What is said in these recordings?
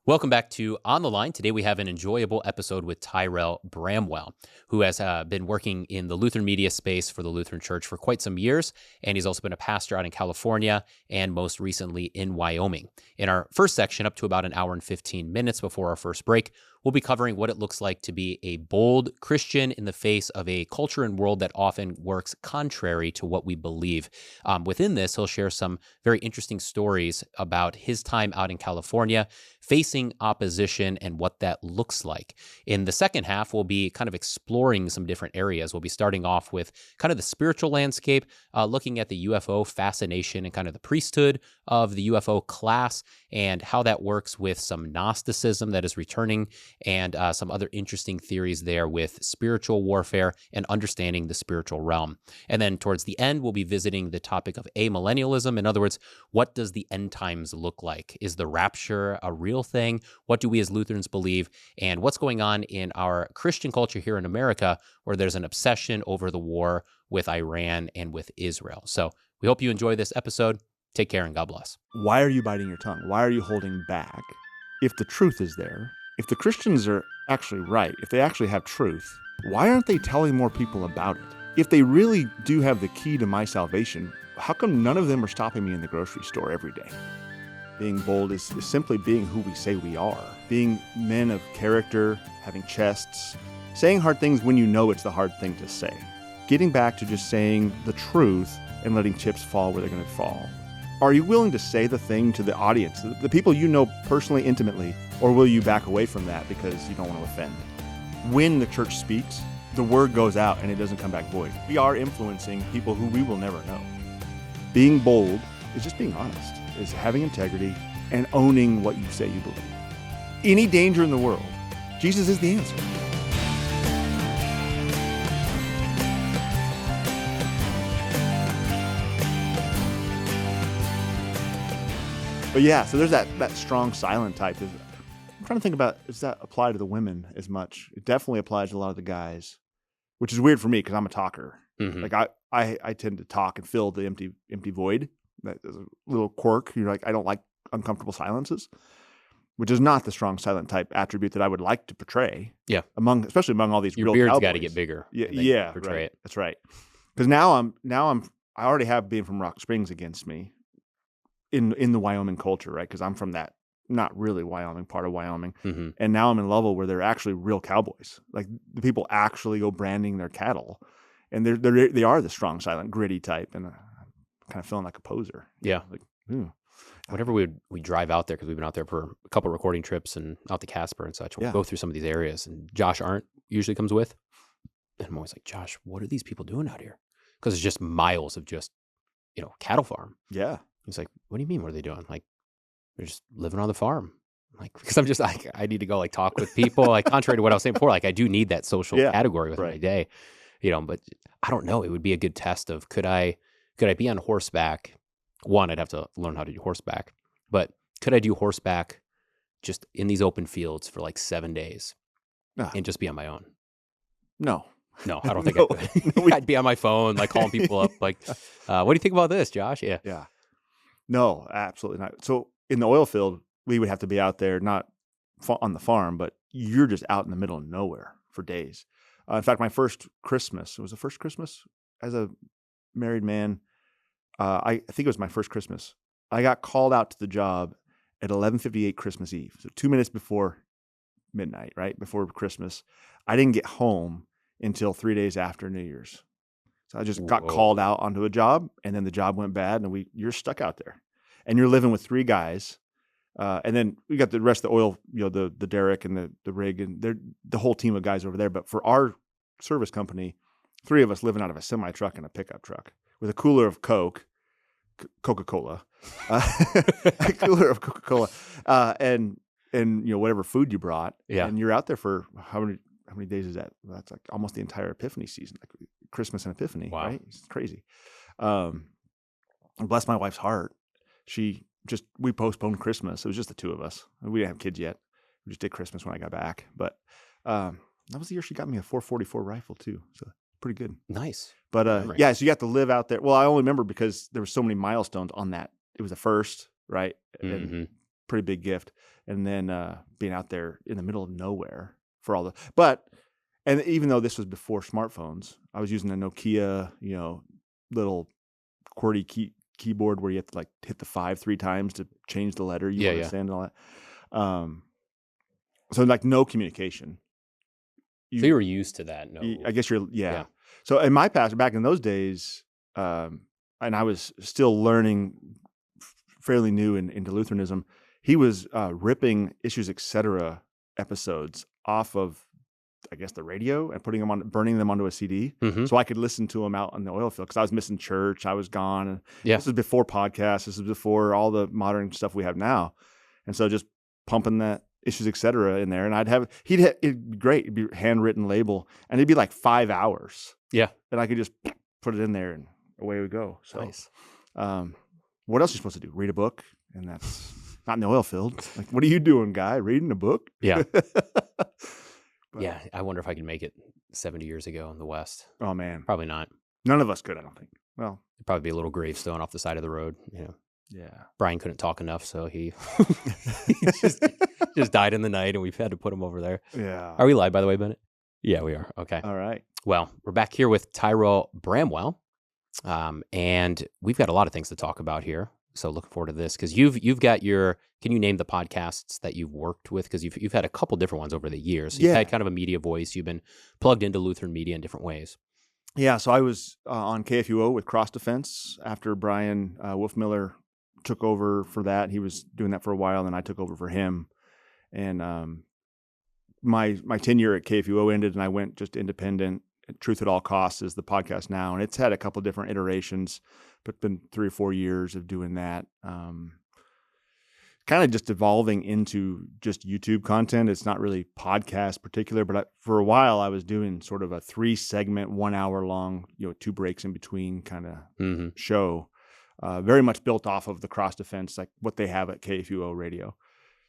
Welcome back to On the Line. Today we have an enjoyable episode with Tyrel Bramwell, who has been working in the Lutheran media space for the Lutheran Church for quite some years, and he's also been a pastor out in California and most recently in Wyoming. In our first section, up to about an hour and 15 minutes before our first break, we'll be covering what it looks like to be a bold Christian in the face of a culture and world that often works contrary to what we believe. Within this, he'll share some very interesting stories about his time out in California, facing opposition and what that looks like. In the second half, we'll be kind of exploring some different areas. We'll be starting off with kind of the spiritual landscape, looking at the UFO fascination and kind of the priesthood of the UFO class and how that works with some Gnosticism that is returning and some other interesting theories there with spiritual warfare and understanding the spiritual realm. And then towards the end, we'll be visiting the topic of amillennialism. In other words, what does the end times look like? Is the rapture a real thing? What do we as Lutherans believe? And what's going on in our Christian culture here in America, where there's an obsession over the war with Iran and with Israel? So we hope you enjoy this episode. Take care and God bless. Why are you biting your tongue? Why are you holding back? If the truth is there, if the Christians are actually right, if they actually have truth, why aren't they telling more people about it? If they really do have the key to my salvation, how come none of them are stopping me in the grocery store every day? Being bold is simply being who we say we are. Being men of character, having chests, saying hard things when you know it's the hard thing to say. Getting back to just saying the truth and letting chips fall where they're going to fall. Are you willing to say the thing to the audience, the people you know personally, intimately, or will you back away from that because you don't want to offend? When the church speaks, the word goes out and it doesn't come back void. We are influencing people who we will never know. Being bold is just being honest, is having integrity and owning what you say you believe. Any danger in the world, Jesus is the answer. But yeah, so there's that strong silent type. I'm trying to think about, does that apply to the women as much? It definitely applies to a lot of the guys, which is weird for me because I'm a talker. Mm-hmm. Like I tend to talk and fill the empty void. That is a little quirk. You're like, I don't like uncomfortable silences, which is not the strong silent type attribute that I would like to portray. Yeah, especially among all these your real beard's cowboys. got to get bigger. Yeah, portray right. it. That's right. Because now I already have being from Rock Springs against me. In the Wyoming culture, right? Because I'm from that, not really Wyoming, part of Wyoming. Mm-hmm. And now I'm in Lovell where they're actually real cowboys. Like the people actually go branding their cattle. And they are the strong, silent, gritty type. And I'm kind of feeling like a poser. Yeah. Like, whenever we drive out there, because we've been out there for a couple of recording trips and out to Casper and such, we'll go through some of these areas. And Josh Arndt usually comes with. And I'm always like, Josh, what are these people doing out here? Because it's just miles of just, cattle farm. Yeah. He's like, what do you mean? What are they doing? Like, they're just living on the farm. Like, because I'm just like, I need to go like talk with people. Like, contrary to what I was saying before, like I do need that social category within my day, but I don't know. It would be a good test of could I be on horseback? One, I'd have to learn how to do horseback, but could I do horseback just in these open fields for like 7 days and just be on my own? No, I don't think I could. I'd be on my phone, like calling people up, like, what do you think about this, Josh? Yeah. No, absolutely not. So in the oil field, we would have to be out there, not on the farm, but you're just out in the middle of nowhere for days. In fact, my first Christmas, it was the first Christmas as a married man. I think it was my first Christmas. I got called out to the job at 11:58 Christmas Eve. So 2 minutes before midnight, right? Before Christmas. I didn't get home until 3 days after New Year's. So I just got called out onto a job, and then the job went bad, and you're stuck out there, and you're living with 3 guys, and then we got the rest of the oil, the derrick and the rig, and the whole team of guys over there. But for our service company, 3 of us living out of a semi truck and a pickup truck with a cooler of Coca-Cola, a cooler of Coca-Cola, and whatever food you brought, and you're out there for how many days is that? That's like almost the entire Epiphany season, like Christmas and Epiphany, right? It's crazy. Bless my wife's heart. We postponed Christmas. It was just the 2 of us. We didn't have kids yet. We just did Christmas when I got back. But that was the year she got me a .444 rifle too. So pretty good. Nice. But so you have to live out there. Well, I only remember because there were so many milestones on that. It was the first, right? Mm-hmm. And pretty big gift. And then being out there in the middle of nowhere for all and even though this was before smartphones, I was using a Nokia, little QWERTY keyboard where you have to like hit the 5 3 times to change the letter you want to send and all that. So like no communication. So you were used to that. No, I guess yeah. So in my pastor back in those days, and I was still learning, fairly new into Lutheranism. He was ripping Issues Etc. episodes off of, I guess, the radio and burning them onto a CD, so I could listen to them out in the oil field because I was missing church. I was gone. And this was before podcasts. This was before all the modern stuff we have now, and so just pumping that Issues Etc. in there, and it'd be great. It'd be handwritten label, and it'd be like 5 hours. Yeah, and I could just put it in there, and away we go. So, nice. What else are you supposed to do? Read a book, and that's not in the oil field. Like, what are you doing, guy? Reading a book? Yeah. Yeah, I wonder if I could make it 70 years ago in the West. Oh, man. Probably not. None of us could, I don't think. Well, it'd probably be a little gravestone off the side of the road. Yeah. Brian couldn't talk enough, so he just died in the night, and we've had to put him over there. Yeah. Are we live, by the way, Bennett? Yeah, we are. Okay. All right. Well, we're back here with Tyrel Bramwell, and we've got a lot of things to talk about here. So looking forward to this because you've got can you name the podcasts that you've worked with? Because you've had a couple different ones over the years. So you've had kind of a media voice. You've been plugged into Lutheran media in different ways. Yeah, so I was on KFUO with Cross Defense after Brian Wolfmiller took over for that. He was doing that for a while, and then I took over for him. And my tenure at KFUO ended, and I went just independent. Truth at All Costs is the podcast now, and it's had a couple different iterations, but been 3 or 4 years of doing that. Kind of just evolving into just YouTube content. It's not really podcast particular, but for a while I was doing sort of a 3-segment, 1 hour long, 2 breaks in between kind of show, very much built off of the Cross Defense, like what they have at KFUO radio.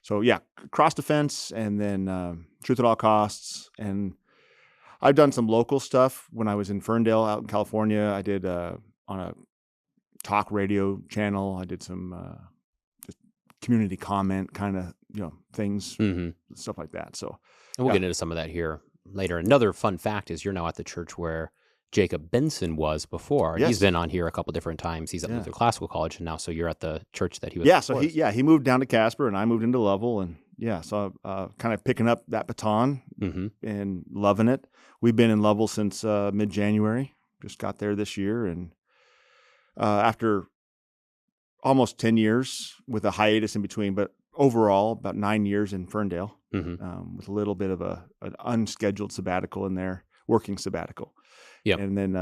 So yeah, Cross Defense, and then Truth at All Costs, and I've done some local stuff when I was in Ferndale out in California. I did on a talk radio channel. I did some just community comment kind of things, stuff like that. So and we'll get into some of that here later. Another fun fact is you're now at the church where Jacob Benson was before. Yes. He's been on here a couple different times. He's at Luther Classical College, and now so you're at the church that he was. Yeah, so he moved down to Casper, and I moved into Lovell, and so kind of picking up that baton and loving it. We've been in Lovell since mid-January. Just got there this year, and after almost 10 years with a hiatus in between, but overall about 9 years in Ferndale with a little bit of an unscheduled sabbatical in there, working sabbatical. Yeah, and then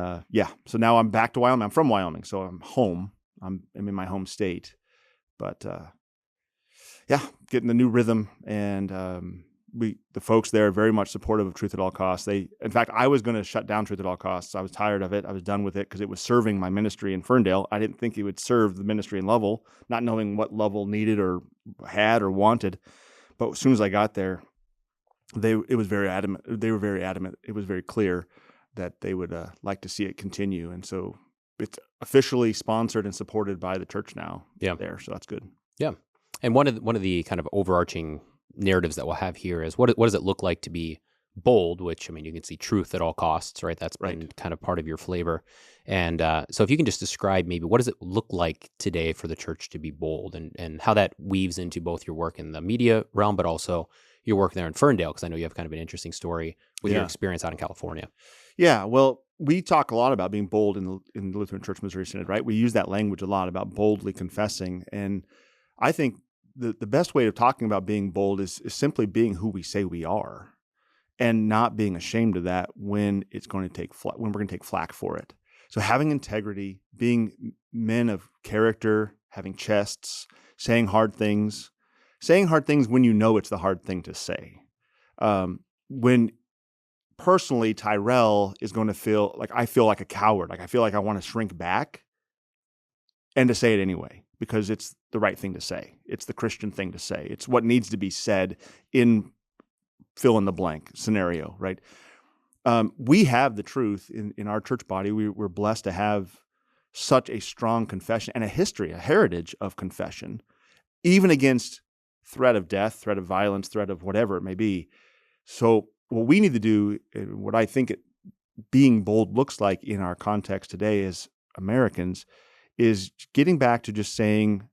so now I'm back to Wyoming. I'm from Wyoming, so I'm home. I'm in my home state, but getting the new rhythm, and the folks there are very much supportive of Truth at All Costs. In fact, I was going to shut down Truth at All Costs. I was tired of it. I was done with it because it was serving my ministry in Ferndale. I didn't think it would serve the ministry in Lovell, not knowing what Lovell needed or had or wanted. But as soon as I got there, it was very adamant. They were very adamant. It was very clear that they would like to see it continue. And so it's officially sponsored and supported by the church now there. So that's good. Yeah. And one of the kind of overarching narratives that we'll have here is what does it look like to be bold, which, I mean, you can see truth at all costs, right? That's been kind of part of your flavor. And so if you can just describe maybe what does it look like today for the church to be bold, and how that weaves into both your work in the media realm, but also your work there in Ferndale, because I know you have kind of an interesting story with your experience out in California. Yeah, well, we talk a lot about being bold in the Lutheran Church Missouri Synod, right? We use that language a lot about boldly confessing. And I think the best way of talking about being bold is simply being who we say we are, and not being ashamed of that when it's going to take when we're going to take flack for it. So having integrity, being men of character, having chests, saying hard things when you know it's the hard thing to say. When personally Tyrel is going to feel like I feel like a coward, like I feel like I want to shrink back, and to say it anyway, because it's the right thing to say. It's the Christian thing to say. It's what needs to be said in fill in the blank scenario, right? We have the truth in our church body. We're blessed to have such a strong confession and a history, a heritage of confession, even against threat of death, threat of violence, threat of whatever it may be. So what we need to do, and what I think being bold looks like in our context today as Americans, is getting back to just saying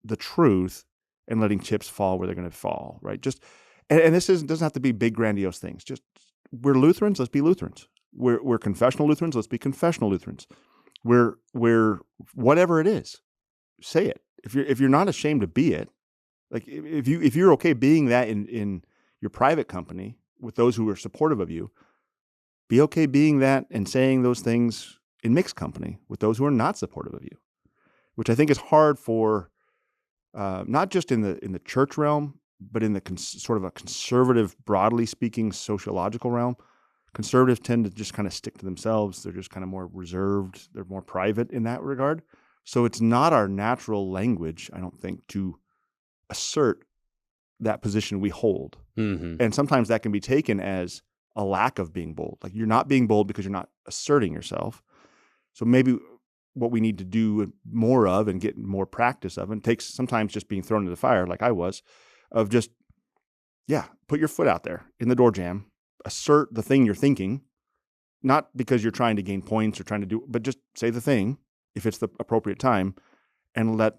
the truth and letting chips fall where they're going to fall, right? And this doesn't have to be big, grandiose things. Just, we're Lutherans, let's be Lutherans. We're confessional Lutherans, let's be confessional Lutherans. We're whatever it is, say it. If you're not ashamed to be it, like if you're okay being that in your private company with those who are supportive of you, be okay being that and saying those things in mixed company with those who are not supportive of you, which I think is hard for not just in the church realm, but in the sort of a conservative, broadly speaking, sociological realm. Conservatives tend to just kind of stick to themselves. They're just kind of more reserved. They're more private in that regard. So it's not our natural language, I don't think, to assert that position we hold. Mm-hmm. And sometimes that can be taken as a lack of being bold. Like you're not being bold because you're not asserting yourself. So maybe what we need to do more of and get more practice of, and takes sometimes just being thrown into the fire like I was, of just, put your foot out there in the door jamb, assert the thing you're thinking, not because you're trying to gain points or trying to do, but just say the thing if it's the appropriate time and let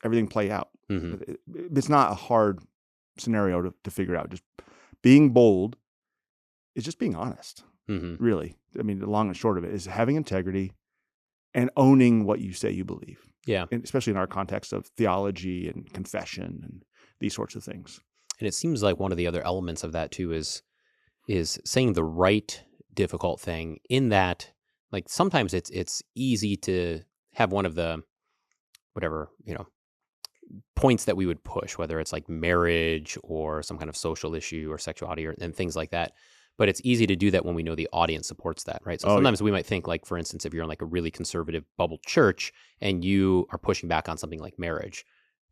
everything play out. Mm-hmm. It's not a hard scenario to figure out. Just being bold is just being honest, really. I mean, the long and short of it is having integrity and owning what you say you believe. Yeah. And especially in our context of theology and confession and these sorts of things. And it seems like one of the other elements of that too is saying the right difficult thing, in that, like, sometimes it's easy to have one of the whatever, points that we would push, whether it's like marriage or some kind of social issue or sexuality and things like that. But it's easy to do that when we know the audience supports that, right? So sometimes we might think, like, for instance, if you're in like a really conservative bubble church and you are pushing back on something like marriage,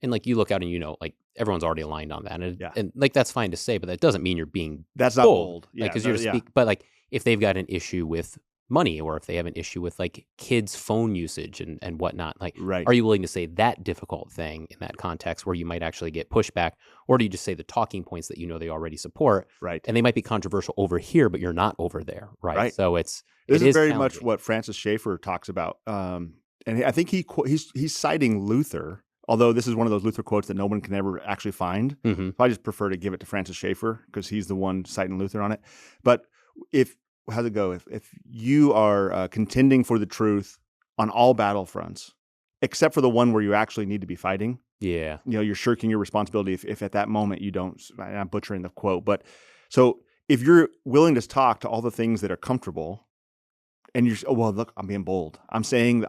and like you look out and like everyone's already aligned on that, and like that's fine to say, but that doesn't mean you're being that's not bold. Yeah, because you're speak. But like if they've got an issue with money, or if they have an issue with like kids' phone usage and whatnot, like, right. Are you willing to say that difficult thing in that context where you might actually get pushback, or do you just say the talking points that they already support, right? And they might be controversial over here, but you're not over there, right? So this is very much what Francis Schaeffer talks about, and I think he's citing Luther. Although this is one of those Luther quotes that no one can ever actually find. Mm-hmm. So I just prefer to give it to Francis Schaeffer because he's the one citing Luther on it. But how's it go? If you are contending for the truth on all battlefronts, except for the one where you actually need to be fighting, you're shirking your responsibility if at that moment you don't. I'm butchering the quote, but so if you're willing to talk to all the things that are comfortable, and you're, look, I'm being bold. I'm saying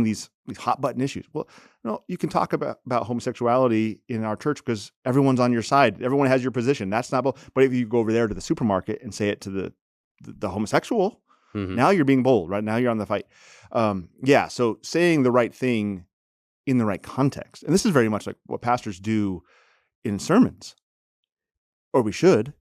these hot button issues. Well, no, you can talk about homosexuality in our church because everyone's on your side. Everyone has your position. That's not bold. But if you go over there to the supermarket and say it to the homosexual, now you're being bold, right? Now you're on the fight. So saying the right thing in the right context. And this is very much like what pastors do in sermons, or we should.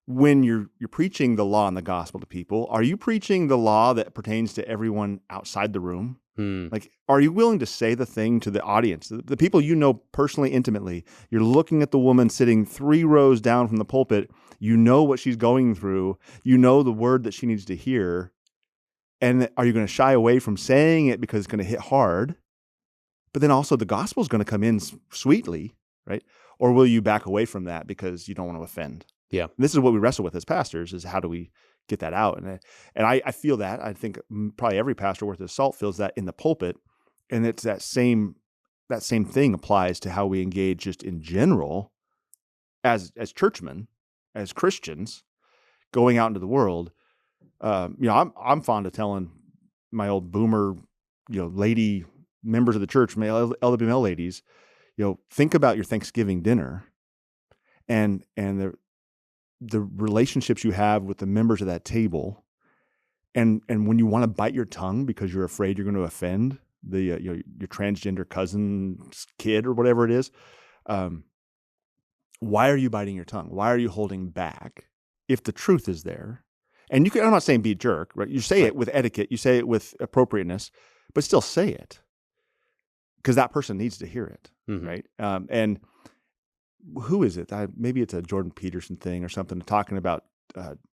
When you're preaching the law and the gospel to people, are you preaching the law that pertains to everyone outside the room? Like, are you willing to say the thing to the audience, the people you know personally, intimately? You're looking at the woman sitting 3 rows down from the pulpit. You know what she's going through. You know the word that she needs to hear. And are you going to shy away from saying it because it's going to hit hard? But then also the gospel is going to come in sweetly, right? Or will you back away from that because you don't want to offend? Yeah. And this is what we wrestle with as pastors, is how do we get that out? And I feel that. I think probably every pastor worth his salt feels that in the pulpit. And it's that same thing applies to how we engage just in general as churchmen, as Christians, going out into the world. I'm fond of telling my old boomer, lady members of the church, my LWML ladies, think about your Thanksgiving dinner and the relationships you have with the members of that table, and when you want to bite your tongue because you're afraid you're going to offend your transgender cousin's kid or whatever it is, why are you biting your tongue? Why are you holding back if the truth is there? And I'm not saying be a jerk, right? You say it with etiquette, you say it with appropriateness, but still say it because that person needs to hear it, right? And who is it? Maybe it's a Jordan Peterson thing or something, talking about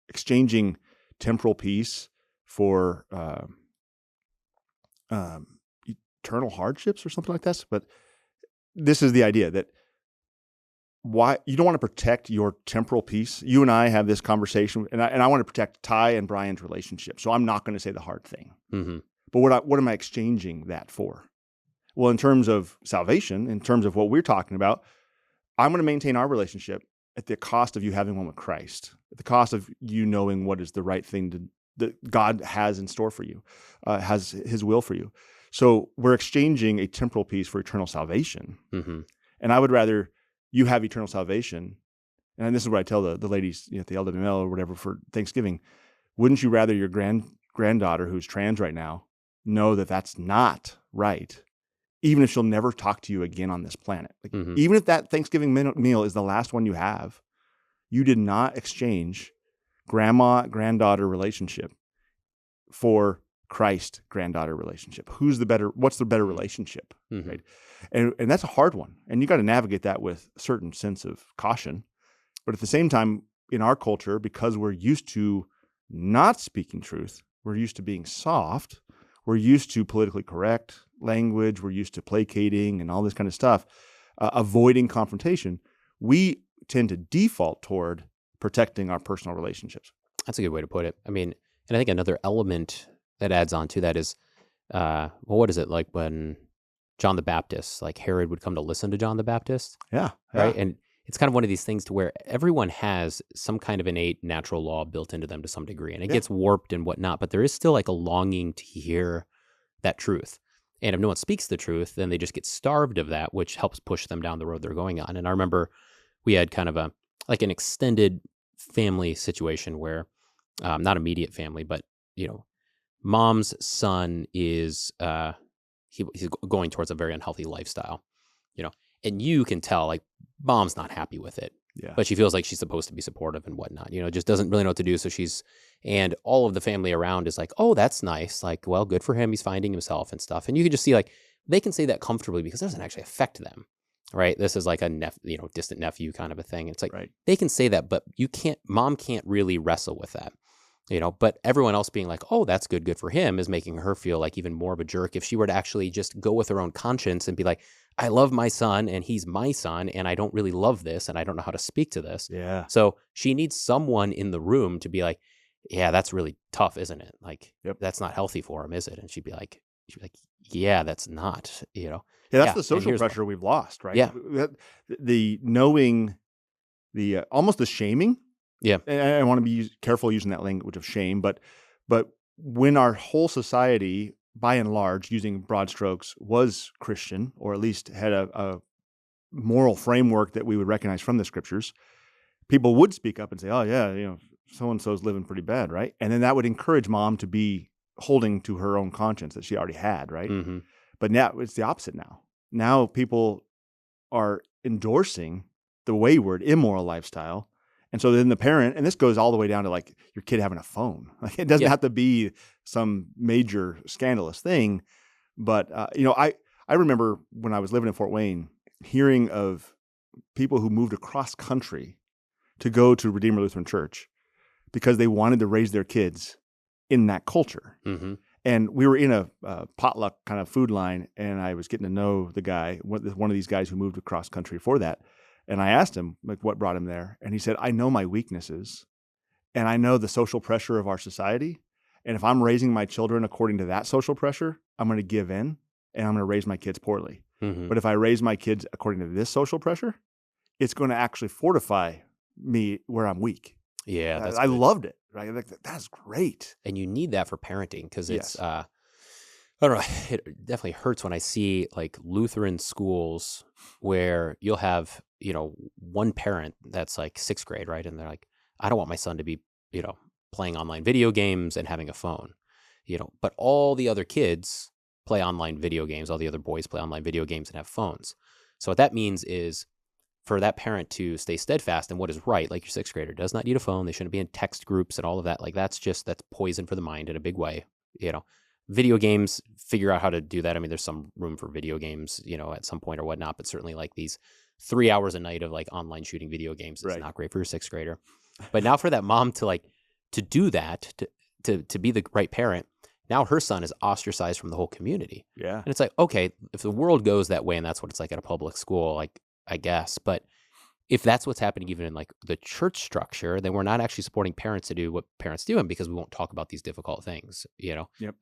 exchanging temporal peace for eternal hardships or something like this. But this is the idea that why you don't want to protect your temporal peace. You and I have this conversation, and I want to protect Ty and Brian's relationship. So I'm not going to say the hard thing. Mm-hmm. But what am I exchanging that for? Well, in terms of salvation, in terms of what we're talking about, I'm going to maintain our relationship at the cost of you having one with Christ, at the cost of you knowing what is the right thing that God has in store for you, has His will for you. So we're exchanging a temporal peace for eternal salvation. Mm-hmm. And I would rather you have eternal salvation. And this is what I tell the ladies at the LWML or whatever for Thanksgiving. Wouldn't you rather your granddaughter who's trans right now know that that's not right, even if she'll never talk to you again on this planet? Like, even if that Thanksgiving meal is the last one you have, you did not exchange grandma-granddaughter relationship for Christ-granddaughter relationship. What's the better relationship, right? And that's a hard one. And you got to navigate that with a certain sense of caution. But at the same time, in our culture, because we're used to not speaking truth, we're used to being soft, we're used to politically correct language, we're used to placating and all this kind of stuff, avoiding confrontation, we tend to default toward protecting our personal relationships. That's a good way to put it. I mean, and I think another element that adds on to that is, what is it like when John the Baptist, like Herod would come to listen to John the Baptist? Yeah. Right. And it's kind of one of these things to where everyone has some kind of innate natural law built into them to some degree, and it gets warped and whatnot, but there is still like a longing to hear that truth. And if no one speaks the truth, then they just get starved of that, which helps push them down the road they're going on. And I remember we had kind of an extended family situation where, not immediate family, but, mom's son is, he's going towards a very unhealthy lifestyle, and you can tell like mom's not happy with it, but she feels like she's supposed to be supportive and whatnot, just doesn't really know what to do. So and all of the family around is like, oh, that's nice. Like, well, good for him. He's finding himself and stuff. And you can just see like, they can say that comfortably because it doesn't actually affect them. Right. This is like a distant nephew kind of a thing. It's like, they can say that, but mom can't really wrestle with that. But everyone else being like, oh, that's good for him, is making her feel like even more of a jerk if she were to actually just go with her own conscience and be like, I love my son and he's my son and I don't really love this and I don't know how to speak to this. Yeah. So she needs someone in the room to be like, yeah, that's really tough, isn't it? Like, that's not healthy for him, is it? And she'd be like, yeah, that's not, Yeah, that's the social pressure we've lost, right? Yeah. The knowing, almost the shaming. Yeah. And I want to be careful using that language of shame, but when our whole society, by and large, using broad strokes, was Christian, or at least had a moral framework that we would recognize from the scriptures, people would speak up and say, oh yeah, so-and-so's living pretty bad, right? And then that would encourage mom to be holding to her own conscience that she already had, right? Mm-hmm. But now it's the opposite now. Now people are endorsing the wayward, immoral lifestyle. And so then the parent, and this goes all the way down to like your kid having a phone. Like, it doesn't have to be some major scandalous thing. But, I remember when I was living in Fort Wayne, hearing of people who moved across country to go to Redeemer Lutheran Church because they wanted to raise their kids in that culture. Mm-hmm. And we were in a potluck kind of food line, and I was getting to know the guy, one of these guys who moved across country for that. And I asked him like what brought him there. And he said, I know my weaknesses and I know the social pressure of our society. And if I'm raising my children according to that social pressure, I'm going to give in and I'm going to raise my kids poorly. Mm-hmm. But if I raise my kids according to this social pressure, it's going to actually fortify me where I'm weak. Yeah. I loved it. Right? Like, that's great. And you need that for parenting because it's, I don't know, it definitely hurts when I see like Lutheran schools where you'll have, one parent that's like sixth grade, right? And they're like, I don't want my son to be, playing online video games and having a phone, but all the other kids play online video games. All the other boys play online video games and have phones. So what that means is for that parent to stay steadfast in what is right, like your sixth grader does not need a phone. They shouldn't be in text groups and all of that. Like that's poison for the mind in a big way, Video games, figure out how to do that. I mean, there's some room for video games, at some point or whatnot, but certainly like these 3 hours a night of like online shooting video games is Right. not great for your sixth grader. But now for that mom to do that, to be the right parent, now her son is ostracized from the whole community. Yeah. And it's like, okay, if the world goes that way and that's what it's like at a public school, like, I guess. But if that's what's happening even in like the church structure, then we're not actually supporting parents to do what parents do, and because we won't talk about these difficult things, Yep.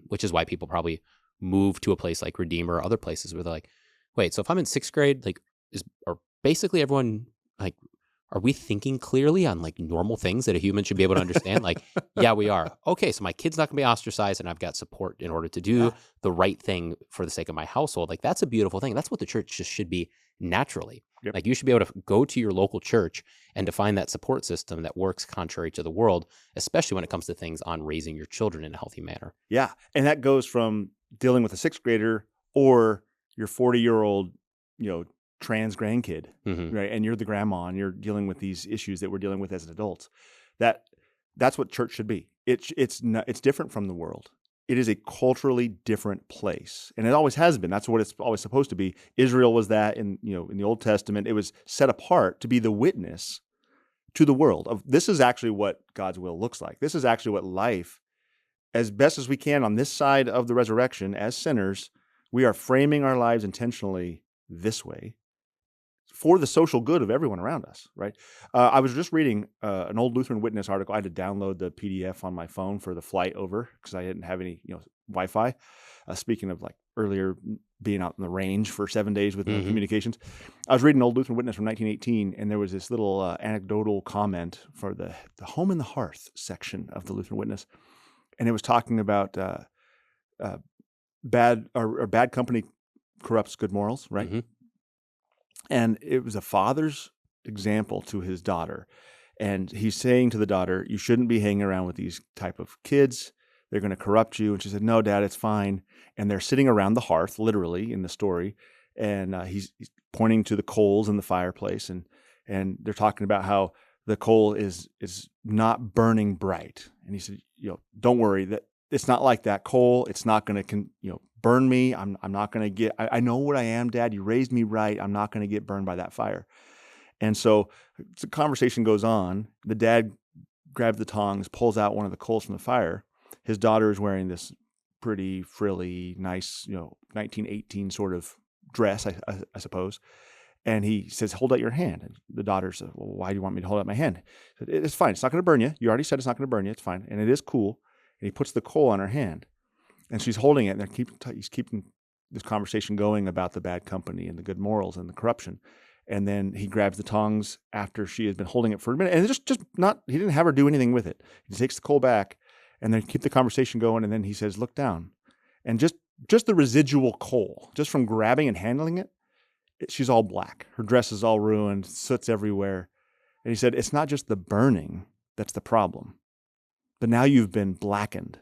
which is why people probably move to a place like Redeemer or other places where they're like, wait, so if I'm in sixth grade, like, are basically everyone like, are we thinking clearly on like normal things that a human should be able to understand? Like, yeah, we are. Okay, so my kid's not gonna be ostracized and I've got support in order to do the right thing for the sake of my household. Like, that's a beautiful thing. That's what the church just should be naturally. Yep. Like, you should be able to go to your local church and to find that support system that works contrary to the world, especially when it comes to things on raising your children in a healthy manner. Yeah. And that goes from dealing with a sixth grader or your 40-year-old, trans grandkid, right? And you're the grandma and you're dealing with these issues that we're dealing with as adults. That's what church should be. It's different from the world. It is a culturally different place, and it always has been. That's what it's always supposed to be. Israel was that in the Old Testament. It was set apart to be the witness to the world of this is actually what God's will looks like. This is actually what life, as best as we can on this side of the resurrection as sinners, we are framing our lives intentionally this way for the social good of everyone around us, right? I was just reading an old Lutheran Witness article. I had to download the PDF on my phone for the flight over because I didn't have any, Wi-Fi. Speaking of like earlier being out in the range for 7 days with no communications, I was reading an old Lutheran Witness from 1918, and there was this little anecdotal comment for the Home and the Hearth section of the Lutheran Witness, and it was talking about bad company corrupts good morals, right? And it was a father's example to his daughter. And he's saying to the daughter, you shouldn't be hanging around with these type of kids. They're going to corrupt you. And she said, no, Dad, it's fine. And they're sitting around the hearth, literally, in the story. And he's pointing to the coals in the fireplace. And they're talking about how the coal is not burning bright. And he said, don't worry, that it's not like that coal. It's not going to, burn me. I'm not going to get, I know what I am, Dad. You raised me right. I'm not going to get burned by that fire. And so the conversation goes on. The dad grabs the tongs, pulls out one of the coals from the fire. His daughter is wearing this pretty frilly, nice, 1918 sort of dress, I suppose. And he says, hold out your hand. And the daughter says, well, why do you want me to hold out my hand? He said, it's fine. It's not going to burn you. You already said it's not going to burn you. It's fine. And it is cool. And he puts the coal on her hand. And she's holding it, and he's keeping this conversation going about the bad company and the good morals and the corruption. And then he grabs the tongs after she has been holding it for a minute, and he didn't have her do anything with it. He takes the coal back, and then keep the conversation going. And then he says, "Look down," and just the residual coal, just from grabbing and handling it, she's all black. Her dress is all ruined, soot's everywhere. And he said, "It's not just the burning that's the problem, but now you've been blackened."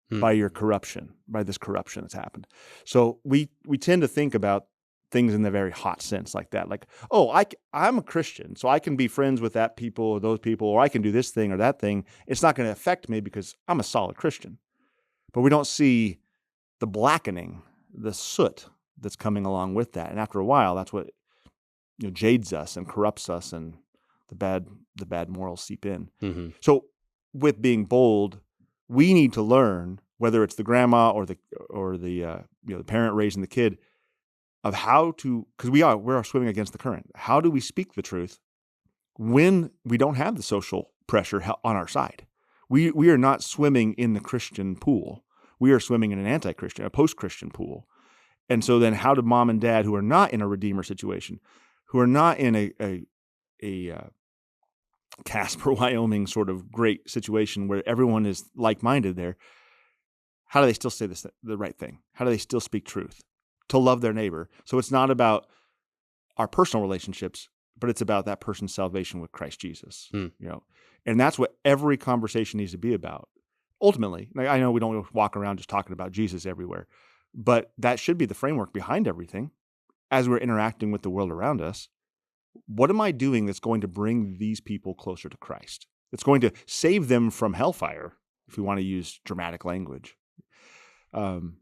By your corruption, by this corruption that's happened. So we tend to think about things in the very hot sense like that. Like, oh, I'm a Christian, so I can be friends with that people or those people, or I can do this thing or that thing. It's not going to affect me because I'm a solid Christian. But we don't see the blackening, the soot that's coming along with that. And after a while, that's what jades us and corrupts us, and the bad morals seep in. So with being bold, we need to learn, whether it's the grandma or the the parent raising the kid, of how to, because we're swimming against the current. How do we speak the truth when we don't have the social pressure on our side? We are not swimming in the Christian pool. We are swimming in an anti-Christian, a post-Christian pool. And so then, how do mom and dad, who are not in a Redeemer situation, who are not in a Casper, Wyoming sort of great situation where everyone is like-minded there, how do they still say the right thing? How do they still speak truth? To love their neighbor. So it's not about our personal relationships, but it's about that person's salvation with Christ Jesus. And that's what every conversation needs to be about. Ultimately, I know we don't walk around just talking about Jesus everywhere, but that should be the framework behind everything as we're interacting with the world around us. What am I doing that's going to bring these people closer to Christ? It's going to save them from hellfire, if we want to use dramatic language. I'm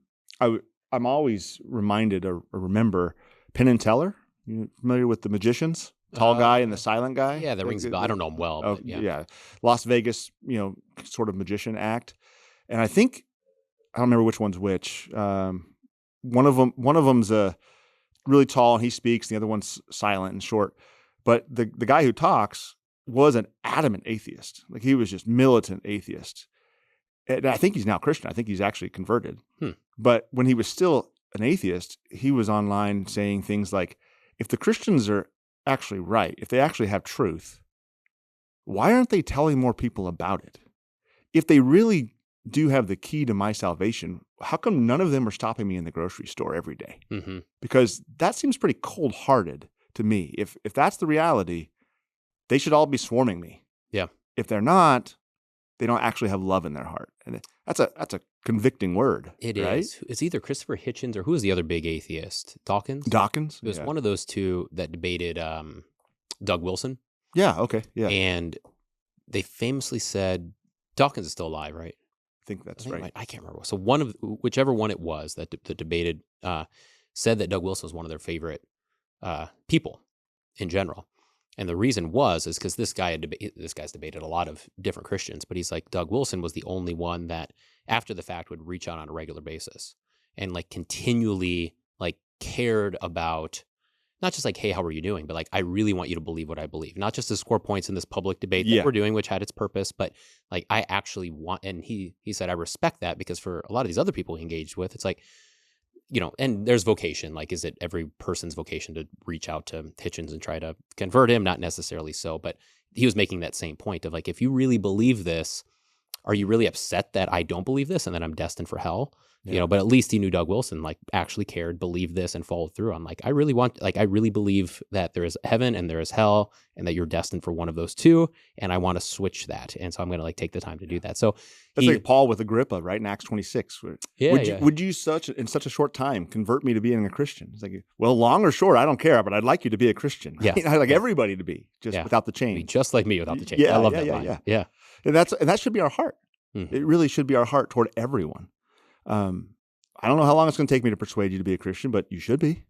always reminded or remember Penn and Teller. You familiar with the magicians? Tall guy and the silent guy? Yeah, that rings a bell. I don't know him well, Oh, but yeah. yeah. Las Vegas, sort of magician act. And I think, I don't remember which one's which. One of them's really tall and he speaks. The other one's silent and short. But the guy who talks was an adamant atheist. Like he was just militant atheist. And I think he's now Christian. I think he's actually converted. But when he was still an atheist, he was online saying things like, if the Christians are actually right, if they actually have truth, why aren't they telling more people about it? If they really do have the key to my salvation, how come none of them are stopping me in the grocery store every day? Mm-hmm. Because that seems pretty cold-hearted to me. If that's the reality, they should all be swarming me. Yeah. If they're not, they don't actually have love in their heart. And that's a convicting word. It right? is. It's either Christopher Hitchens or who was the other big atheist? Dawkins? Dawkins? It was one of those two that debated Doug Wilson. Yeah, okay. Yeah. And they famously said, Dawkins is still alive, right? I think that's right. I can't remember. So whichever one it was that debated said that Doug Wilson was one of their favorite people in general. And the reason is because this guy's debated a lot of different Christians, but he's like, Doug Wilson was the only one that after the fact would reach out on a regular basis and like continually like cared about not just like, hey, how are you doing? But like, I really want you to believe what I believe, not just to score points in this public debate that we're doing, which had its purpose, but like, I actually want, and he said, I respect that because for a lot of these other people he engaged with, it's like, and there's vocation. Like, is it every person's vocation to reach out to Hitchens and try to convert him? Not necessarily so, but he was making that same point of like, if you really believe this, are you really upset that I don't believe this and that I'm destined for hell? Yeah. But at least he knew Doug Wilson like actually cared, believed this, and followed through on like, I really believe that there is heaven and there is hell and that you're destined for one of those two. And I want to switch that. And so I'm going to like take the time to do that. So that's like Paul with Agrippa, right? In Acts 26. Would you in such a short time convert me to being a Christian? It's like, well, long or short, I don't care, but I'd like you to be a Christian. Yeah. I'd like everybody to be without the change. Be just like me without the change. I love that line. Yeah. And that should be our heart. Mm-hmm. It really should be our heart toward everyone. I don't know how long it's going to take me to persuade you to be a Christian, but you should be,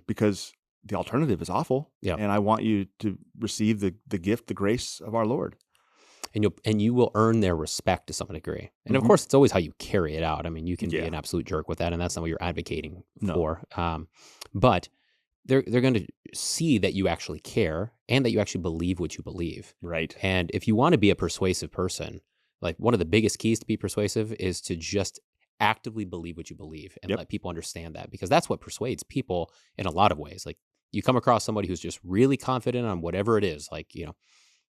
because the alternative is awful. Yeah. And I want you to receive the gift, the grace of our Lord. And you will earn their respect to some degree. And of course, it's always how you carry it out. I mean, you can be an absolute jerk with that, and that's not what you're advocating for. But they're going to see that you actually care and that you actually believe what you believe. Right. And if you want to be a persuasive person, like one of the biggest keys to be persuasive is to just actively believe what you believe and let people understand that, because that's what persuades people in a lot of ways. Like you come across somebody who's just really confident on whatever it is, like,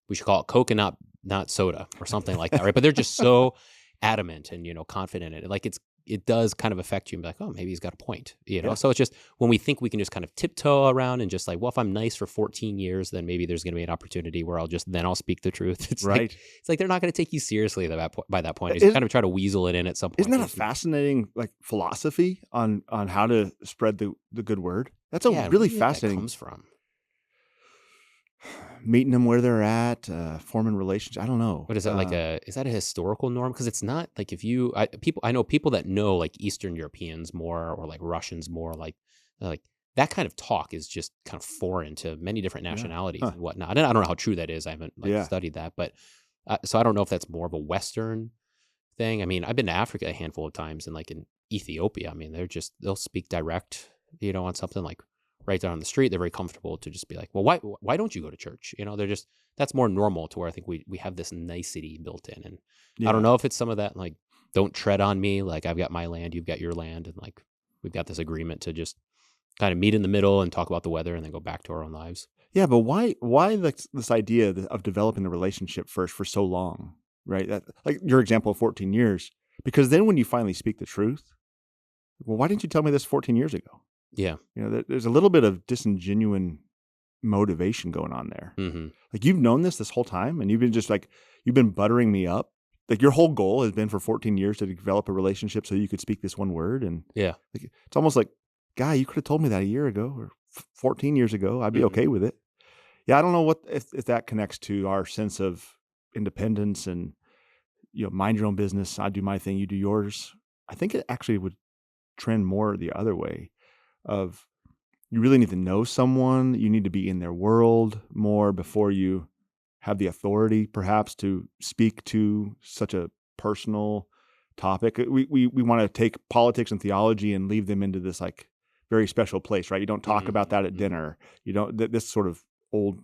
we should call it Coke and not soda or something like that, right? But they're just so adamant and, confident in it. Like it does kind of affect you and be like, oh, maybe he's got a point, So it's just when we think we can just kind of tiptoe around and just like, well, if I'm nice for 14 years, then maybe there's going to be an opportunity where I'll speak the truth. It's right. It's like they're not going to take you seriously by that point. You kind of try to weasel it in at some point. Isn't that a fascinating like philosophy on how to spread the good word? That's a really fascinating. That comes from meeting them where they're at, forming relationships. I don't know. But is that is that a historical norm? Because it's not like I know people that know like Eastern Europeans more or like Russians more, like that kind of talk is just kind of foreign to many different nationalities and whatnot. I don't know how true that is. I haven't studied that, but so I don't know if that's more of a Western thing. I mean, I've been to Africa a handful of times, and like in Ethiopia, I mean, they'll speak direct, on something like right there on the street. They're very comfortable to just be like, well, why don't you go to church? They're just, that's more normal to where I think we have this nicety built in. And I don't know if it's some of that, like, don't tread on me. Like I've got my land, you've got your land. And like, we've got this agreement to just kind of meet in the middle and talk about the weather and then go back to our own lives. Yeah. But why this idea of developing the relationship first for so long, right? That, like your example of 14 years, because then when you finally speak the truth, well, why didn't you tell me this 14 years ago? Yeah. There's a little bit of disingenuine motivation going on there. Mm-hmm. Like you've known this whole time and you've been buttering me up. Like your whole goal has been for 14 years to develop a relationship so you could speak this one word. And like, it's almost like, guy, you could have told me that a year ago or 14 years ago. I'd be okay with it. Yeah. I don't know if that connects to our sense of independence and, mind your own business. I do my thing. You do yours. I think it actually would trend more the other way of you really need to know someone. You need to be in their world more before you have the authority, perhaps, to speak to such a personal topic. We want to take politics and theology and leave them into this like very special place, right? You don't talk about that at dinner. You don't, this sort of old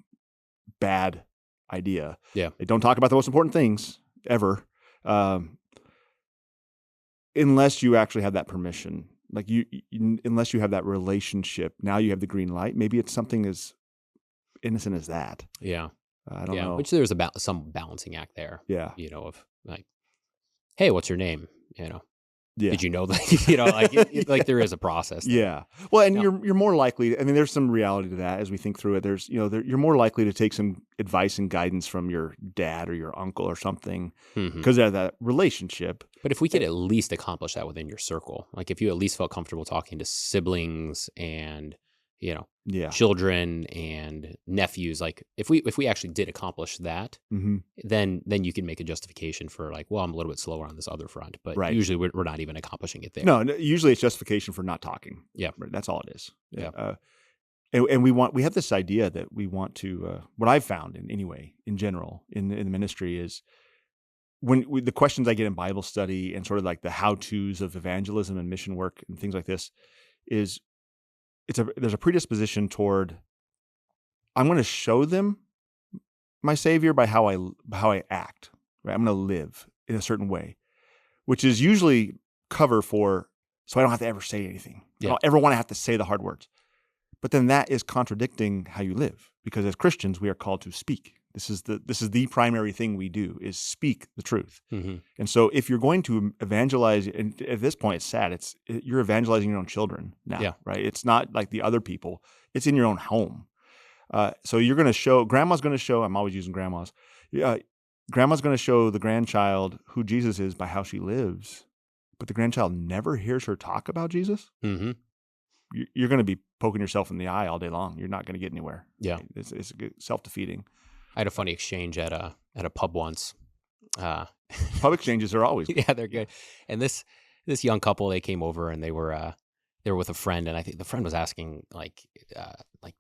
bad idea. Yeah. They don't talk about the most important things ever, unless you actually have that permission. Like unless you have that relationship, now you have the green light. Maybe it's something as innocent as that. Yeah. I don't know. Which there's some balancing act there. Yeah. Of like, hey, what's your name? Yeah. Did you know that? Like there is a process there. Yeah. Well, and you're more likely. I mean, there's some reality to that as we think through it. There's you're more likely to take some advice and guidance from your dad or your uncle or something because of that relationship. But if we could at least accomplish that within your circle, like if you at least felt comfortable talking to siblings and children and nephews, like if we actually did accomplish that, then you can make a justification for like, well, I'm a little bit slower on this other front, but usually we're not even accomplishing it there. No, usually it's justification for not talking. Yeah, right, that's all it is. Yeah, and we have this idea that we want to. What I've found, in general, in the ministry is when the questions I get in Bible study and sort of like the how-tos of evangelism and mission work and things like this is. There's a predisposition toward I'm going to show them my Savior by how I act. Right? I'm going to live in a certain way, which is usually cover for so I don't have to ever say anything. I don't ever want to have to say the hard words. But then that is contradicting how you live, because as Christians we are called to speak. This is the primary thing we do is speak the truth. And so if you're going to evangelize, and at this point it's sad, you're evangelizing your own children now, right? It's not like the other people. It's in your own home. So you're going to show, grandma's going to show, I'm always using grandmas. Grandma's going to show the grandchild who Jesus is by how she lives, but the grandchild never hears her talk about Jesus. You're going to be poking yourself in the eye all day long. You're not going to get anywhere. Yeah. It's self-defeating. I had a funny exchange at a pub once. Pub exchanges are always yeah, they're good. And this young couple, they came over and they were with a friend, and I think the friend was asking like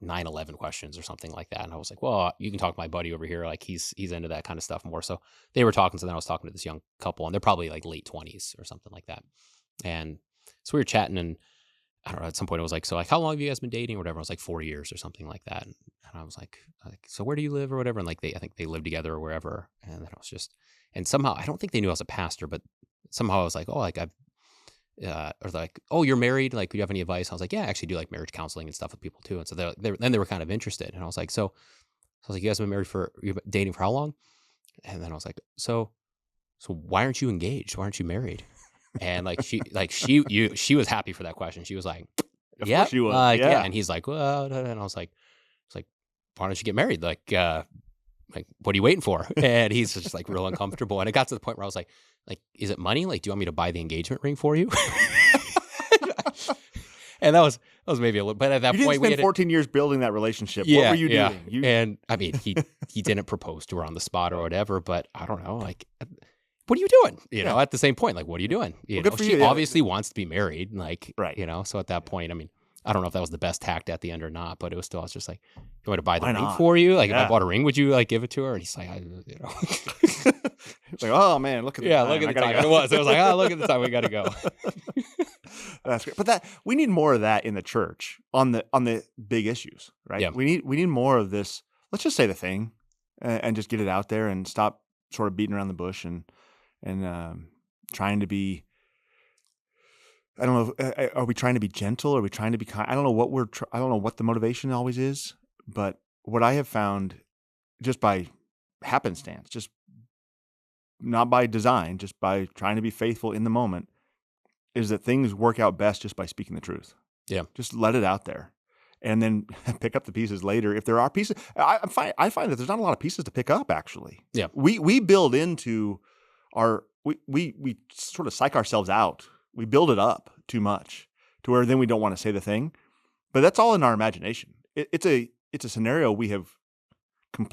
9/11 questions or something like that. And I was like, well, you can talk to my buddy over here. Like he's into that kind of stuff more. So they were talking. So then I was talking to this young couple, and they're probably like late 20s or something like that. And so we were chatting, and I don't know, at some point it was like, so like, how long have you guys been dating or whatever? I was like 4 years or something like that. And I was like, so where do you live or whatever? And like, I think they lived together or wherever. And then I was just, and somehow, I don't think they knew I was a pastor, but somehow I was like, oh, like or like, oh, you're married? Like, do you have any advice? I was like, yeah, I actually do like marriage counseling and stuff with people too. And so then they were kind of interested. And I was like, you guys have been you've been dating for how long? And then I was like, so why aren't you engaged? Why aren't you married? And she was happy for that question. She was like, yeah, she was. yeah. And he's like, well, and I was like, why don't you get married? Like, what are you waiting for? And he's just like real uncomfortable. And it got to the point where I was like, is it money? Like, do you want me to buy the engagement ring for you? And that was maybe a little, but at that point, we spent 14 years building that relationship. Yeah, what were you doing? And I mean, he didn't propose to her on the spot or whatever, but I don't know, like, what are you doing? At the same point, like, what are you doing? She obviously wants to be married, like, right. So at that point, I mean, I don't know if that was the best tact at the end or not, but it was still, I was just like, you want me to buy the ring for you? Like, if I bought a ring, would you like give it to her? And he's like, It's like, oh man, look at the time. Look at the time. It was. I was like, oh, look at the time. We got to go. That's great. But we need more of that in the church on the big issues, right? Yeah. We need more of this. Let's just say the thing and just get it out there and stop sort of beating around the bush and trying to be. I don't know. Are we trying to be gentle? Are we trying to be kind? I don't know I don't know what the motivation always is. But what I have found, just by happenstance, just not by design, just by trying to be faithful in the moment, is that things work out best just by speaking the truth. Yeah. Just let it out there. And then pick up the pieces later. If there are pieces, I find that there's not a lot of pieces to pick up, actually. Yeah. We build into we sort of psych ourselves out. We build it up too much to where then we don't want to say the thing. But that's all in our imagination. It's a scenario we have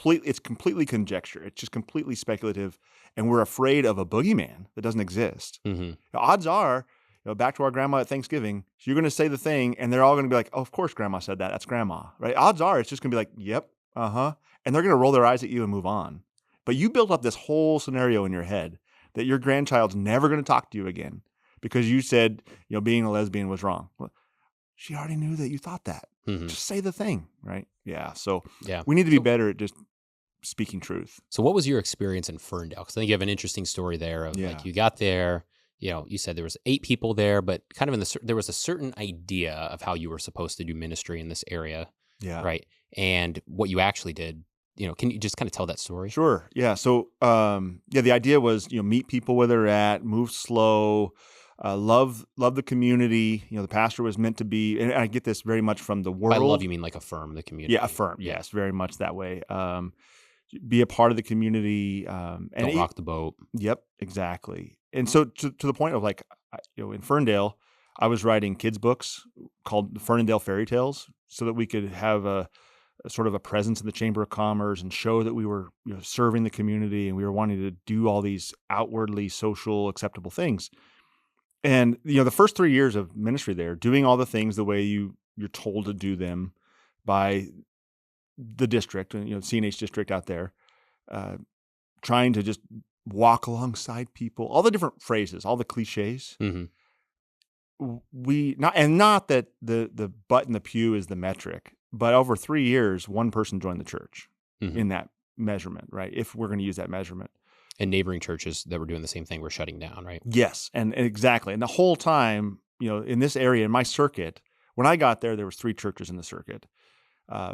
it's completely conjecture. It's just completely speculative. And we're afraid of a boogeyman that doesn't exist. Mm-hmm. The odds are, back to our grandma at Thanksgiving. So you're going to say the thing, and they're all going to be like, oh, of course grandma said that. That's grandma, right? Odds are it's just going to be like, yep, uh-huh. And they're going to roll their eyes at you and move on. But you built up this whole scenario in your head that your grandchild's never going to talk to you again because you said, being a lesbian was wrong. Well, she already knew that you thought that. Mm-hmm. Just say the thing, right? Yeah. So Yeah. we need to be better at just speaking truth. So what was your experience in Ferndale? Because I think you have an interesting story there of like you got there, you said there was 8 people there, but kind of there was a certain idea of how you were supposed to do ministry in this area. Yeah. Right. And what you actually did, can you just kind of tell that story? Sure. Yeah. So, the idea was, meet people where they're at, move slow, love the community. The pastor was meant to be, and I get this very much from the world. By love, you mean like affirm the community. Yeah, affirm. Yeah. Yes, very much that way. Be a part of the community. And don't rock the boat. Yep, exactly. And so to the point of like, in Ferndale, I was writing kids' books called Ferndale Fairy Tales so that we could have a sort of a presence in the Chamber of Commerce and show that we were serving the community and we were wanting to do all these outwardly social acceptable things. And, the first 3 years of ministry there, doing all the things the way you're told to do them by the district, and CNH district out there, trying to just walk alongside people, all the different phrases, all the cliches. Mm-hmm. Not that the butt in the pew is the metric, but over 3 years, one person joined the church in that measurement, right? If we're going to use that measurement. And neighboring churches that were doing the same thing were shutting down, right? Yes, and exactly. And the whole time, in this area, in my circuit, when I got there was 3 churches in the circuit.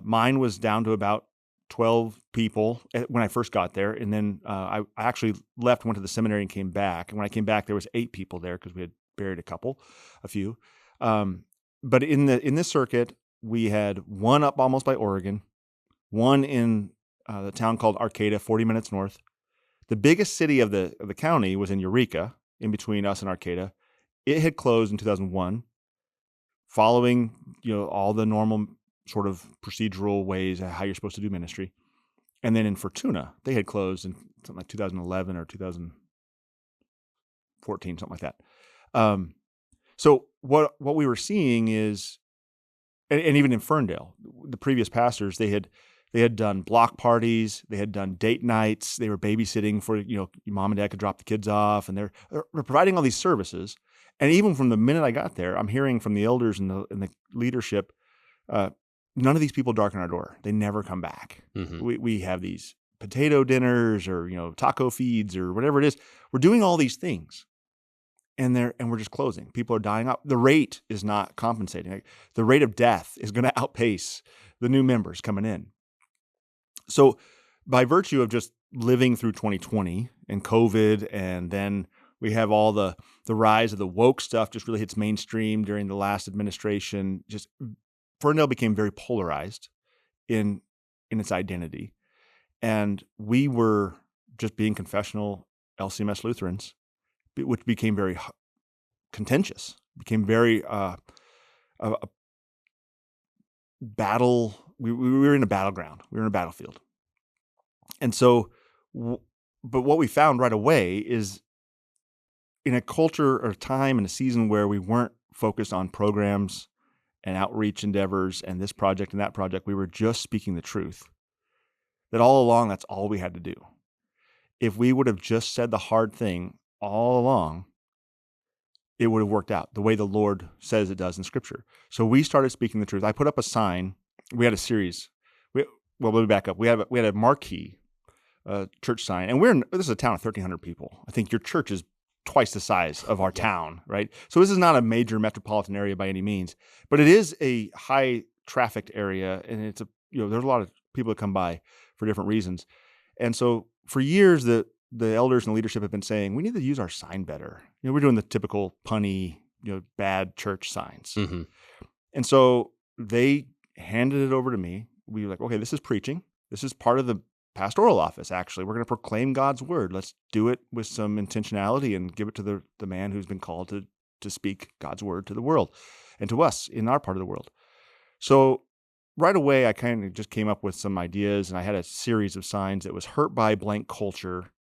Mine was down to about 12 people when I first got there. And then I actually left, went to the seminary and came back. And when I came back, there was 8 people there because we had buried a few. But in this circuit, we had one up almost by Oregon, one in the town called Arcata, 40 minutes north. The biggest city of the county was in Eureka, in between us and Arcata. It had closed in 2001, following all the normal sort of procedural ways of how you're supposed to do ministry. And then in Fortuna, they had closed in something like 2011 or 2014, something like that. So what we were seeing is, and even in Ferndale, the previous pastors, they had done block parties, they had done date nights, they were babysitting for, your mom and dad could drop the kids off, and they're providing all these services. And even from the minute I got there, I'm hearing from the elders and the leadership, none of these people darken our door. They never come back. Mm-hmm. We have these potato dinners or, taco feeds or whatever it is. We're doing all these things. And we're just closing. People are dying out. The rate is not compensating. Like, the rate of death is going to outpace the new members coming in. So by virtue of just living through 2020 and COVID, and then we have all the rise of the woke stuff just really hits mainstream during the last administration. Just Ferndale became very polarized in its identity. And we were just being confessional LCMS Lutherans, which became very contentious, became very battle. We were in a battleground. We were in a battlefield. And so, but what we found right away is, in a culture or time and a season where we weren't focused on programs and outreach endeavors and this project and that project, we were just speaking the truth. That all along, that's all we had to do. If we would have just said the hard thing all along, it would have worked out the way the Lord says it does in Scripture. So we started speaking the truth. I put up a sign. We had a series. Let me back up. We had a marquee church sign, and this is a town of 1,300 people. I think your church is twice the size of our town, right? So this is not a major metropolitan area by any means, but it is a high trafficked area, and it's there's a lot of people that come by for different reasons. And so for years, the elders and the leadership have been saying, we need to use our sign better. We're doing the typical punny, bad church signs. Mm-hmm. And so they handed it over to me. We were like, okay, this is preaching. This is part of the pastoral office, actually. We're going to proclaim God's word. Let's do it with some intentionality and give it to the man who's been called to speak God's word to the world and to us in our part of the world. So right away, I kind of just came up with some ideas, and I had a series of signs that was hurt by blank culture,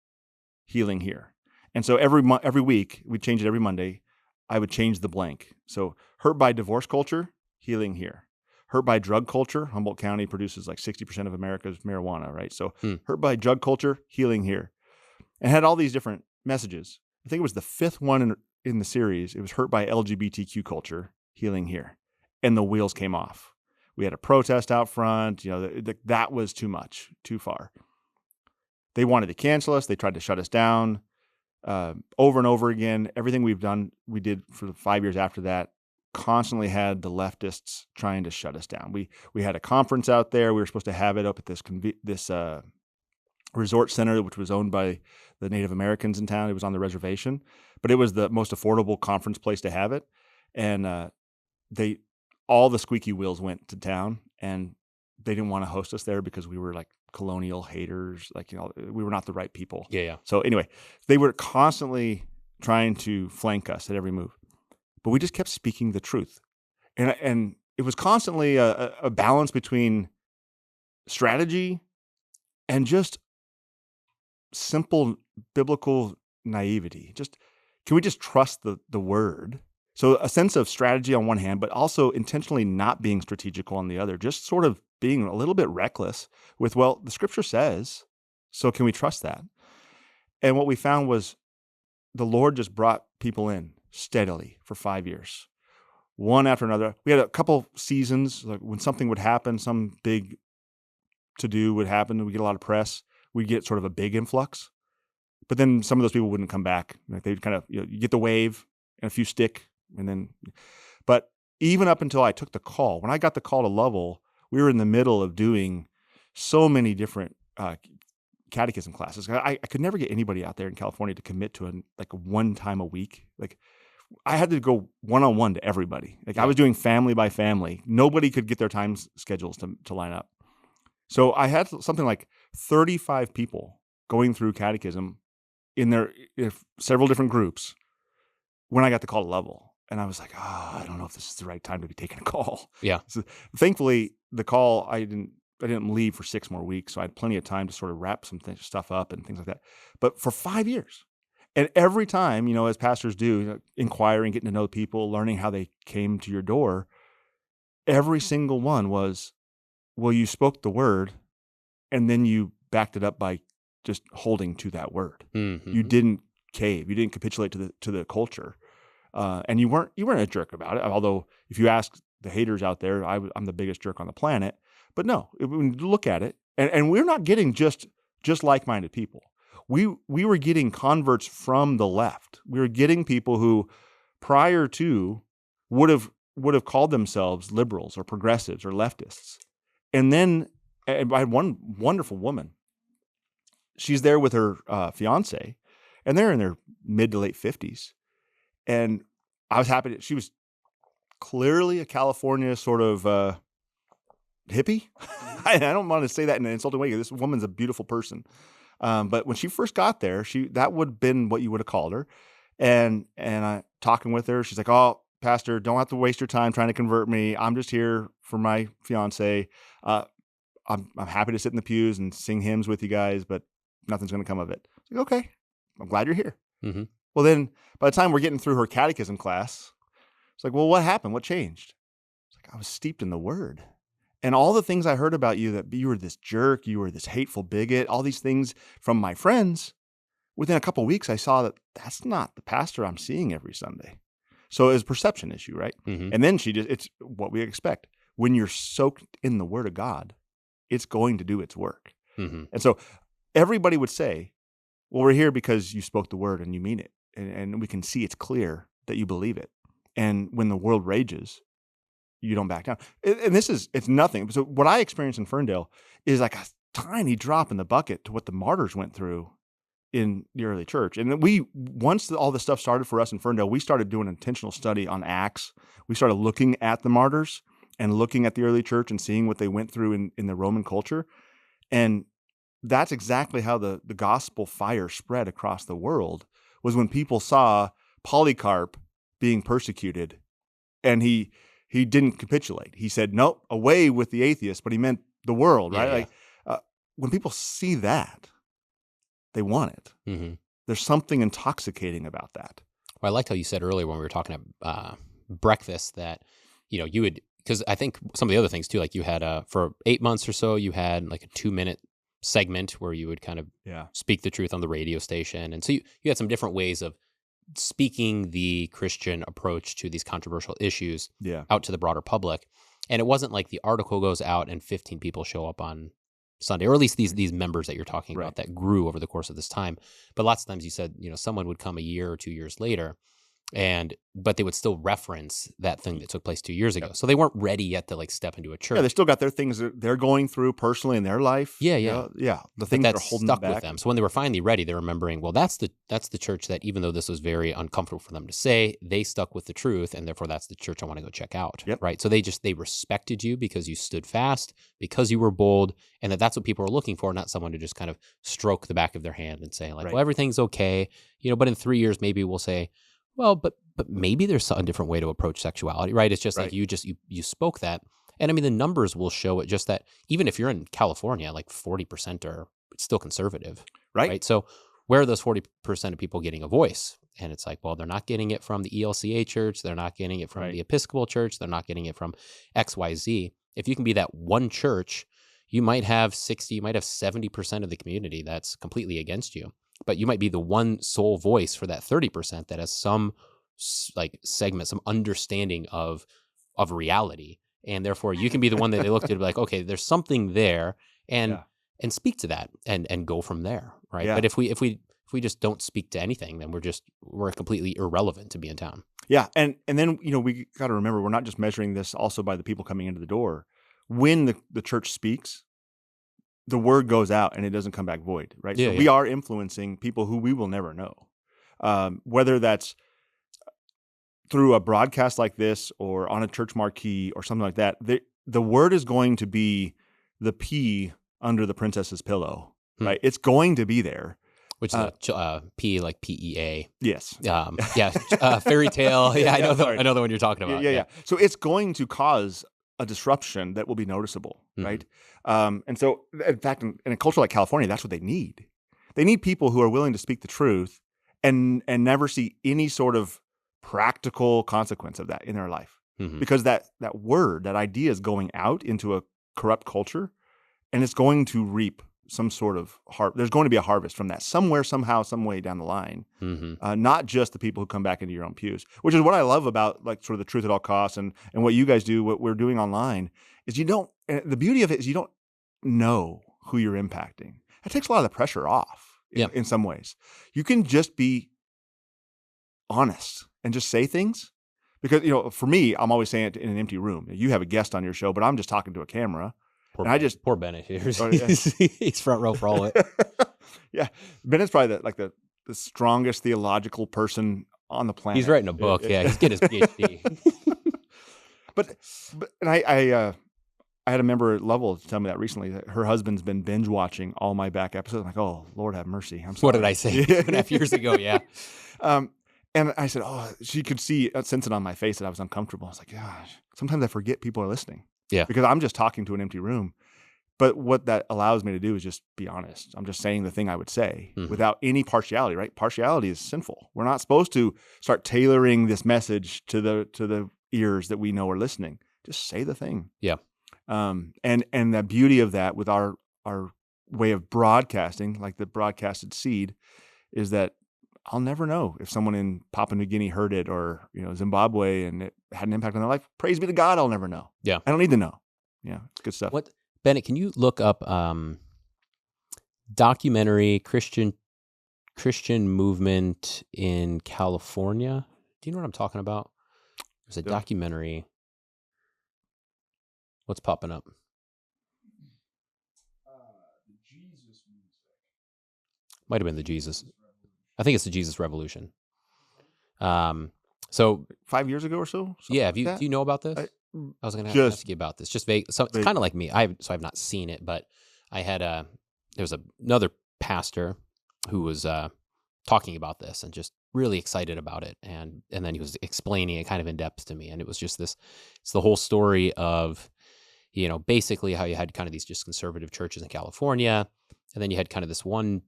healing here. And so every week, we change it every Monday. I would change the blank. So hurt by divorce culture, healing here. Hurt by drug culture, Humboldt County produces like 60% of America's marijuana, right? So hurt by drug culture, healing here. And had all these different messages. I think it was the fifth one in the series. It was hurt by LGBTQ culture, healing here. And the wheels came off. We had a protest out front. That was too much, too far. They wanted to cancel us. They tried to shut us down over and over again. Everything we did for the 5 years after that, constantly had the leftists trying to shut us down. We had a conference out there. We were supposed to have it up at this resort center, which was owned by the Native Americans in town. It was on the reservation, but it was the most affordable conference place to have it. And all the squeaky wheels went to town, and they didn't want to host us there because we were like colonial haters. We were not the right people. Yeah. So anyway, they were constantly trying to flank us at every move. But we just kept speaking the truth. And it was constantly a balance between strategy and just simple biblical naivety. Can we just trust the word? So a sense of strategy on one hand, but also intentionally not being strategical on the other, just sort of being a little bit reckless with, well, the scripture says, so can we trust that? And what we found was the Lord just brought people in steadily for 5 years, one after another. We had a couple seasons, like when something would happen, some big to-do would happen, we get a lot of press, we'd get sort of a big influx. But then some of those people wouldn't come back. Like they'd kind of, you get the wave and a few stick, but even up until I took the call, when I got the call to Lovell, we were in the middle of doing so many different catechism classes. I could never get anybody out there in California to commit to a one time a week. Like I had to go one-on-one to everybody. I was doing family by family. Nobody could get their time schedules to line up. So I had something like 35 people going through catechism in several different groups when I got the call to Lovell. And I was like, I don't know if this is the right time to be taking a call. Yeah. So thankfully, the call, I didn't leave for 6 more weeks. So I had plenty of time to sort of wrap some stuff up and things like that. But for 5 years, and every time, as pastors do, inquiring, getting to know people, learning how they came to your door, every single one was, well, you spoke the word, and then you backed it up by just holding to that word. Mm-hmm. You didn't cave. You didn't capitulate to the culture. And you weren't a jerk about it. Although if you ask the haters out there, I'm the biggest jerk on the planet. But no, when you look at it, and we're not getting just like-minded people. We were getting converts from the left. We were getting people who prior to would have called themselves liberals or progressives or leftists. And then I had one wonderful woman. She's there with her fiance, and they're in their mid to late 50s. And I was happy she was clearly a California sort of hippie. I don't want to say that in an insulting way. This woman's a beautiful person. But when she first got there, that would have been what you would have called her. And I talking with her, she's like, "Oh, Pastor, don't have to waste your time trying to convert me. I'm just here for my fiance. I'm happy to sit in the pews and sing hymns with you guys, but nothing's going to come of it." I was like, "Okay, I'm glad you're here." Mm-hmm. Well, then by the time we're getting through her catechism class, it's like, "Well, what happened? What changed?" It's like, "I was steeped in the word. And all the things I heard about you, that you were this jerk, you were this hateful bigot, all these things from my friends, within a couple of weeks, I saw that that's not the pastor I'm seeing every Sunday." So it's a perception issue, right? Mm-hmm. And then it's what we expect. When you're soaked in the word of God, it's going to do its work. Mm-hmm. And so everybody would say, "Well, we're here because you spoke the word and you mean it. And we can see it's clear that you believe it. And when the world rages, you don't back down." And it's nothing. So what I experienced in Ferndale is like a tiny drop in the bucket to what the martyrs went through in the early church. And then once all this stuff started for us in Ferndale, we started doing intentional study on Acts. We started looking at the martyrs and looking at the early church and seeing what they went through in the Roman culture. And that's exactly how the gospel fire spread across the world, was when people saw Polycarp being persecuted, and he didn't capitulate. He said, "Nope, away with the atheists," but he meant the world, right? Yeah. When people see that, they want it. Mm-hmm. There's something intoxicating about that. Well, I liked how you said earlier when we were talking about breakfast that, you would, because I think some of the other things too, like you had for 8 months or so, you had like a 2-minute segment where you would kind of Yeah. speak the truth on the radio station. And so you had some different ways of speaking the Christian approach to these controversial issues Yeah. out to the broader public. And it wasn't like the article goes out and 15 people show up on Sunday, or at least these members that you're talking Right. about that grew over the course of this time. But lots of times you said, someone would come a year or 2 years later, but they would still reference that thing that took place 2 years ago. Yep. So they weren't ready yet to like step into a church. Yeah, they still got their things that they're going through personally in their life. Yeah, you yeah. know? Yeah. The But things that are that's holding stuck them back. with them. So when they were finally ready, they're remembering, well, that's the church that, even though this was very uncomfortable for them to say, they stuck with the truth, and therefore that's the church I want to go check out. Yep. Right. So they respected you because you stood fast, because you were bold, and that's what people are looking for, not someone to just kind of stroke the back of their hand and say like, Right. well, everything's okay. But in 3 years, maybe we'll say, well, but maybe there's a different way to approach sexuality, right? It's just Right. like you spoke that. And I mean, the numbers will show it, just that even if you're in California, like 40% are still conservative, Right. right? So where are those 40% of people getting a voice? And it's like, well, they're not getting it from the ELCA church. They're not getting it from Right. the Episcopal church. They're not getting it from XYZ. If you can be that one church, you might have 60, you might have 70% of the community that's completely against you. But you might be the one sole voice for that 30% that has some like segment, some understanding of reality. And therefore you can be the one that they look at and be like, okay, there's something there, and Yeah. and speak to that and go from there. Right. Yeah. But if we just don't speak to anything, then we're completely irrelevant to be in town. Yeah. And then, we got to remember, we're not just measuring this also by the people coming into the door. When the church speaks, the word goes out and it doesn't come back void, right? Yeah, So we are influencing people who we will never know. Whether that's through a broadcast like this or on a church marquee or something like that, the word is going to be the pea under the princess's pillow, right? It's going to be there. Which is P, like PEA. Yes. Fairy tale. Yeah, I know sorry. I know the one you're talking about. Yeah. So it's going to cause a disruption that will be noticeable, right? And so, in fact, in a culture like California, that's what they need. They need people who are willing to speak the truth and never see any sort of practical consequence of that in their life. Because that word, that idea is going out into a corrupt culture, and it's going to reap some sort of there's going to be a harvest from that somewhere, somehow, some way down the line. Not just the people who come back into your own pews, which is what I love about like sort of the truth at all costs and what you guys do, what we're doing online is the beauty of it is you don't know who you're impacting. It takes a lot of the pressure off in some ways. You can just be honest and just say things because, for me, I'm always saying it in an empty room. You have a guest on your show, but I'm just talking to a camera. Poor Bennett here. He's front row for all of it. Yeah. Bennett's probably the strongest theological person on the planet. He's writing a book. Yeah. He's getting his PhD. But I had a member at Lovell tell me that recently, that her husband's been binge watching all my back episodes. I'm like, oh, Lord have mercy. I'm sorry. What did I say 2.5 years ago? Yeah. And I said, oh, she could sense it on my face that I was uncomfortable. I was like, gosh, sometimes I forget people are listening. Yeah. Because I'm just talking to an empty room. But what that allows me to do is just be honest. I'm just saying the thing I would say without any partiality, right? Partiality is sinful. We're not supposed to start tailoring this message to the ears that we know are listening. Just say the thing. Yeah. And the beauty of that with our way of broadcasting, like the broadcasted seed, is that I'll never know if someone in Papua New Guinea heard it or, Zimbabwe, and it had an impact on their life. Praise be to God, I'll never know. Yeah. I don't need to know. Yeah, it's good stuff. Bennett, can you look up documentary Christian movement in California? Do you know what I'm talking about? There's a documentary. What's popping up? The Jesus music. Might have been the Jesus. I think it's the Jesus Revolution. So 5 years ago or so? Yeah. Do you know about this? I was going to ask you about this. Just vague. So it's kind of like me. I've not seen it, but I had there was another pastor who was talking about this and just really excited about it, and then he was explaining it kind of in depth to me, and it was just this. It's the whole story of, basically how you had kind of these just conservative churches in California, and then you had kind of this one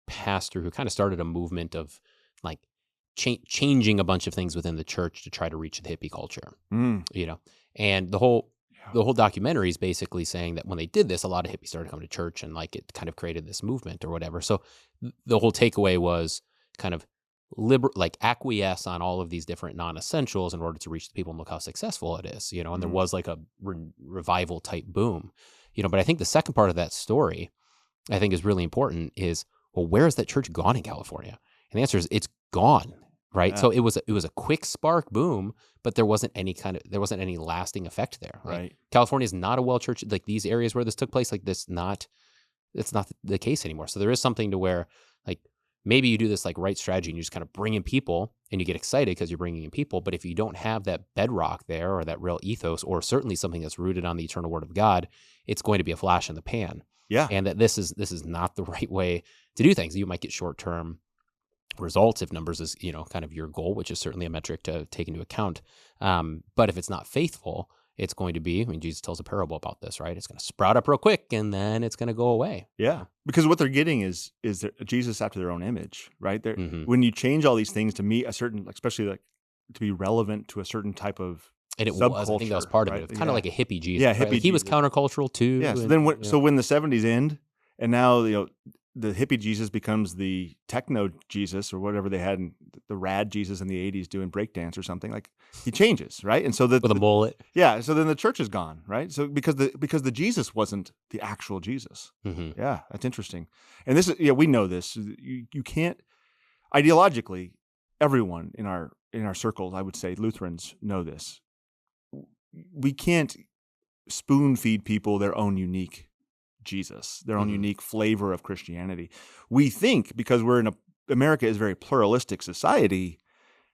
pastor who kind of started a movement of like changing a bunch of things within the church to try to reach the hippie culture, Mm. and the whole documentary is basically saying that when they did this, a lot of hippies started coming to church, and like it kind of created this movement or whatever. So the whole takeaway was kind of like acquiesce on all of these different non-essentials in order to reach the people and look how successful it is, and there was like a revival type boom, but I think the second part of that story I think is really important is, well, where has that church gone in California? And the answer is it's gone, right? Yeah. So it was a quick spark boom, but there wasn't any lasting effect there. Right. California is not a well church, like these areas where this took place, like this it's not the case anymore. So there is something to where like maybe you do this like right strategy and you just kind of bring in people and you get excited because you're bringing in people. But if you don't have that bedrock there or that real ethos, or certainly something that's rooted on the eternal word of God, it's going to be a flash in the pan. Yeah. And that this is not the right way to do things. You might get short-term results if numbers is, kind of your goal, which is certainly a metric to take into account. But if it's not faithful, it's going to be, Jesus tells a parable about this, right? It's going to sprout up real quick and then it's going to go away. Yeah. Because what they're getting is Jesus after their own image, right? When you change all these things to meet a certain, especially like to be relevant to a certain type of and it was, I think that was part of it. It's kind of like a hippie Jesus. Yeah, right? hippie Like he was Jesus. countercultural too. Yeah. So and, then, when the 70s end, and now the hippie Jesus becomes the techno Jesus or whatever they had, in the rad Jesus in the 80s doing breakdance or something, like he changes, right? And so with a mullet. Yeah. So then the church is gone, right? So because the Jesus wasn't the actual Jesus. Mm-hmm. Yeah, that's interesting. And this is we know this. You can't ideologically. Everyone in our circles, I would say Lutherans know this. We can't spoon feed people their own unique Jesus, their own unique flavor of Christianity. We think because America is a very pluralistic society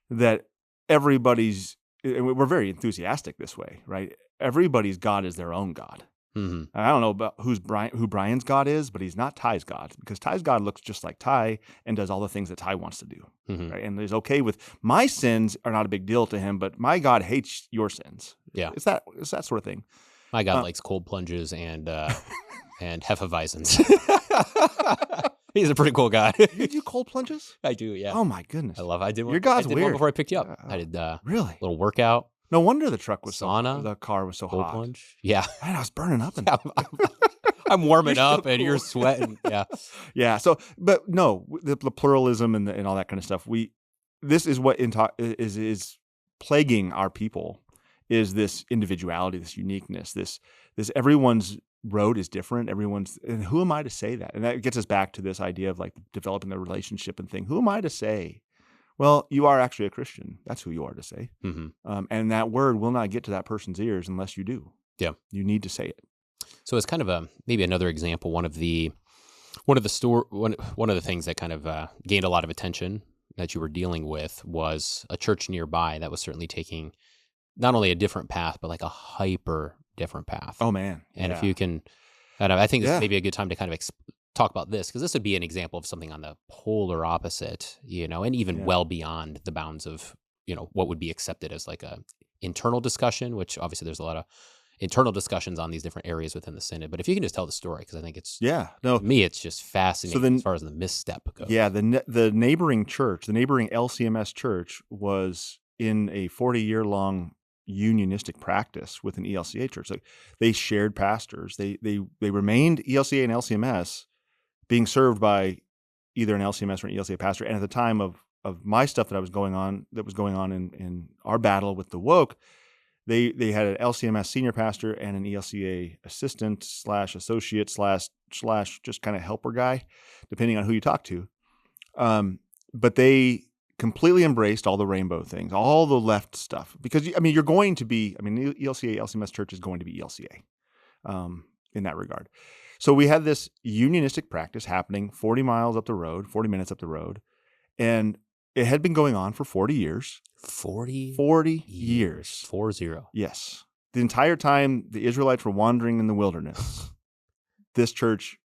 that everybody's, we're very enthusiastic this way, right? Everybody's God is their own God. Mm-hmm. I don't know about who Brian's God is, but he's not Ty's God, because Ty's God looks just like Ty and does all the things that Ty wants to do, right? And is okay with my sins are not a big deal to him, but my God hates your sins. Yeah, it's that sort of thing. My God likes cold plunges and Hefeweizens. He's a pretty cool guy. You do cold plunges? I do, yeah. Oh my goodness, I love. I did one. Your God's I did weird. one before I picked you up. I did really little workout. No wonder the truck was sauna. The car was so cold hot. Plunge. Yeah, man, I was burning up. I'm warming up, cool. And you're sweating. Yeah, yeah. So, but no, the pluralism and all that kind of stuff. This is what is plaguing our people. Is this individuality, this uniqueness, this everyone's road is different. And who am I to say that? And that gets us back to this idea of like developing the relationship and thing. Who am I to say? Well, you are actually a Christian. That's who you are to say. Mm-hmm. And that word will not get to that person's ears unless you do. Yeah, you need to say it. So it's kind of maybe another example. One of the things that kind of gained a lot of attention that you were dealing with was a church nearby that was certainly taking not only a different path, but like a hyper different path. Oh man! And if you can, I think this may be a good time to kind of talk about this, because this would be an example of something on the polar opposite, and even well beyond the bounds of what would be accepted as like a internal discussion, which obviously there's a lot of internal discussions on these different areas within the synod. But if you can just tell the story, because I think it's to me it's just fascinating as far as the misstep goes. Yeah, the neighboring church, the neighboring LCMS church, was in a 40-year-long unionistic practice with an ELCA church. Like they shared pastors. They remained ELCA and LCMS, being served by either an LCMS or an ELCA pastor. And at the time of my stuff that was going on in our battle with the woke, they had an LCMS senior pastor and an ELCA assistant / associate / just kind of helper guy, depending on who you talk to. But they completely embraced all the rainbow things, all the left stuff, because you're going to be, ELCA, LCMS church is going to be ELCA in that regard. So we had this unionistic practice happening 40 minutes up the road, and it had been going on for 40 years. 40 years. 40. Yes. The entire time the Israelites were wandering in the wilderness, this church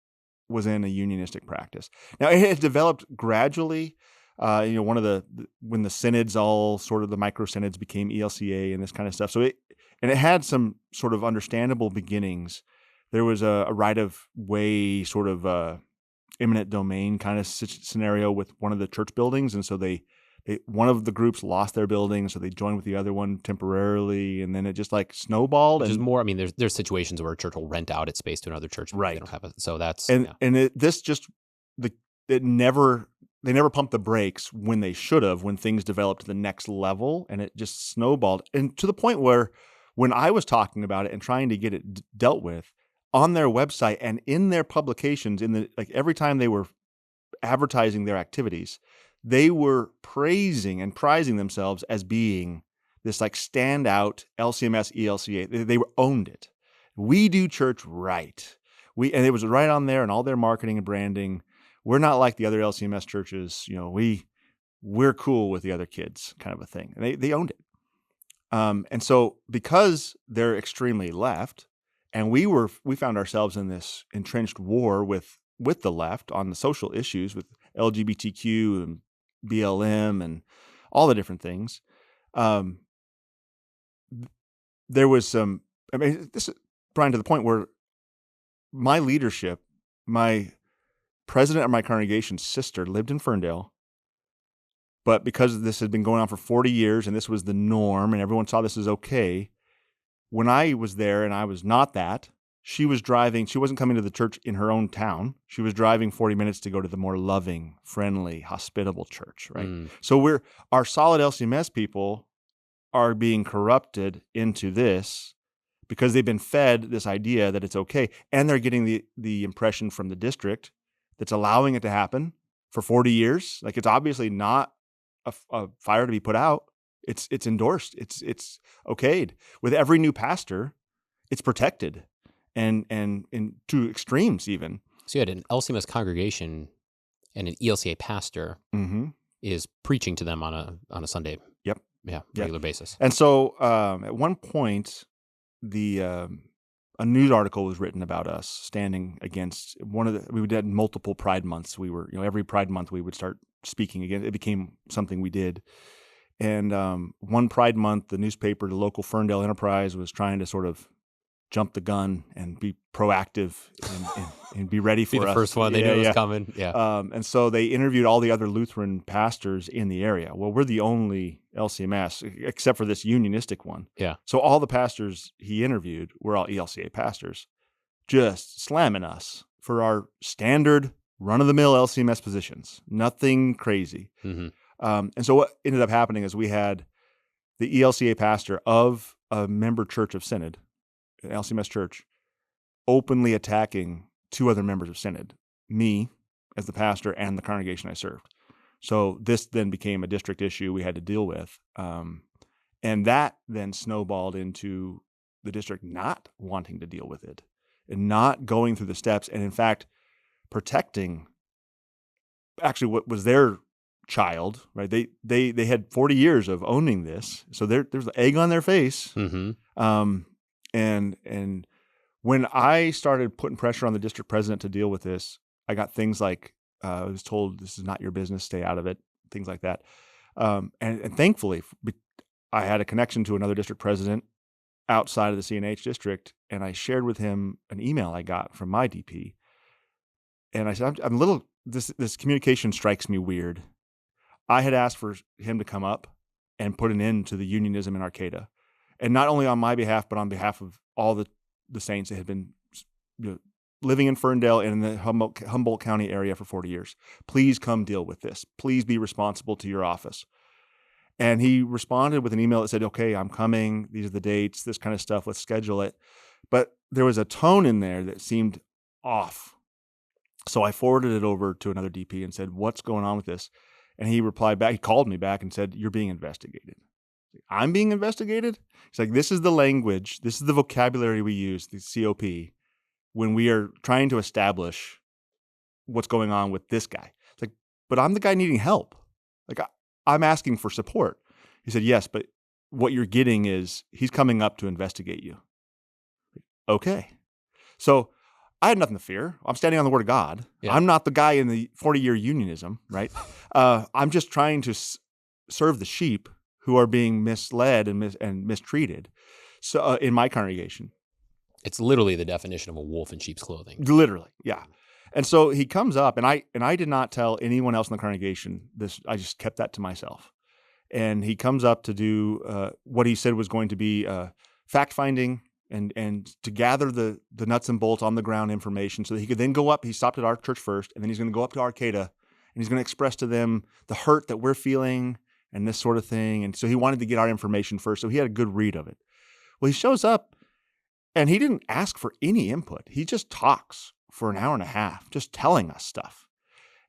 was in a unionistic practice. Now, it had developed gradually. When the synods, all sort of the micro synods became ELCA and this kind of stuff. So it had some sort of understandable beginnings. There was a right of way sort of eminent domain kind of scenario with one of the church buildings, and so they one of the groups lost their building, so they joined with the other one temporarily, and then it just like snowballed. Which is more. I mean, there's situations where a church will rent out its space to another church. Right. They don't have so that's they never pumped the brakes when they should have, when things developed to the next level, and it just snowballed. And to the point where when I was talking about it and trying to get it dealt with on their website and in their publications, every time they were advertising their activities, they were praising and prizing themselves as being this like standout LCMS ELCA. They owned it. We do church right. And it was right on there in all their marketing and branding. We're not like the other LCMS churches. We're cool with the other kids, kind of a thing. And they owned it. And so because they're extremely left, and we found ourselves in this entrenched war with the left on the social issues with LGBTQ and BLM and all the different things. There was some, this is, Brian, to the point where my leadership, my president of my congregation's sister lived in Ferndale, but because this had been going on for 40 years and this was the norm and everyone saw this as okay, when I was there and I was not that, she was driving, she wasn't coming to the church in her own town. She was driving 40 minutes to go to the more loving, friendly, hospitable church, right? So our solid LCMS people are being corrupted into this because they've been fed this idea that it's okay, and they're getting the impression from the district that's allowing it to happen for 40 years. Like, it's obviously not a fire to be put out. It's endorsed. It's okayed. With every new pastor, it's protected, and to extremes even. So you had an LCMS congregation and an ELCA pastor is preaching to them on a Sunday. Yep. Yeah, regular basis. And so at one point, a news article was written about us standing against we did multiple Pride months. We were, every Pride month we would start speaking again. It became something we did. And one Pride month, the newspaper, the local Ferndale Enterprise, was trying to sort of jump the gun and be proactive and be ready for be the us. First one. They knew it was coming. Yeah. And so they interviewed all the other Lutheran pastors in the area. Well, we're the only LCMS, except for this unionistic one. Yeah. So all the pastors he interviewed were all ELCA pastors, just slamming us for our standard run-of-the-mill LCMS positions. Nothing crazy. Mm-hmm. And so what ended up happening is we had the ELCA pastor of a member church of Synod, an LCMS church, openly attacking two other members of Synod, me as the pastor and the congregation I served. So this then became a district issue we had to deal with. And that then snowballed into the district not wanting to deal with it and not going through the steps. And in fact, protecting actually what was their child, right? They had 40 years of owning this. So there's the egg on their face. Mm-hmm. And when I started putting pressure on the district president to deal with this, I got things like, I was told, this is not your business, stay out of it, things like that. And thankfully, I had a connection to another district president outside of the CNH district, and I shared with him an email I got from my DP. And I said, I'm a little, this communication strikes me weird. I had asked for him to come up and put an end to the unionism in Arcata. And not only on my behalf, but on behalf of all the saints that had been living in Ferndale and in the Humboldt County area for 40 years. Please come deal with this. Please be responsible to your office. And he responded with an email that said, okay, I'm coming. These are the dates, this kind of stuff. Let's schedule it. But there was a tone in there that seemed off. So I forwarded it over to another DP and said, what's going on with this? And he replied back. He called me back and said, you're being investigated. I'm being investigated? He's like, this is the language, this is the vocabulary we use, the COP, when we are trying to establish what's going on with this guy. It's like, but I'm the guy needing help. Like, I'm asking for support. He said, yes, but what you're getting is he's coming up to investigate you. Okay. So I had nothing to fear. I'm standing on the word of God. Yeah. I'm not the guy in the 40-year unionism, right? I'm just trying to serve the sheep who are being misled and mistreated. So in my congregation. It's literally the definition of a wolf in sheep's clothing. Literally, yeah. And so he comes up, and I did not tell anyone else in the congregation this. I just kept that to myself. and he comes up to do what he said was going to be fact finding and to gather the nuts and bolts on the ground information so that he could then go up. He stopped at our church first, and then he's going to go up to Arcata, and he's going to express to them the hurt that we're feeling and this sort of thing. And so he wanted to get our information first, so he had a good read of it. Well, he shows up, and he didn't ask for any input. He just talks for an hour and a half, just telling us stuff.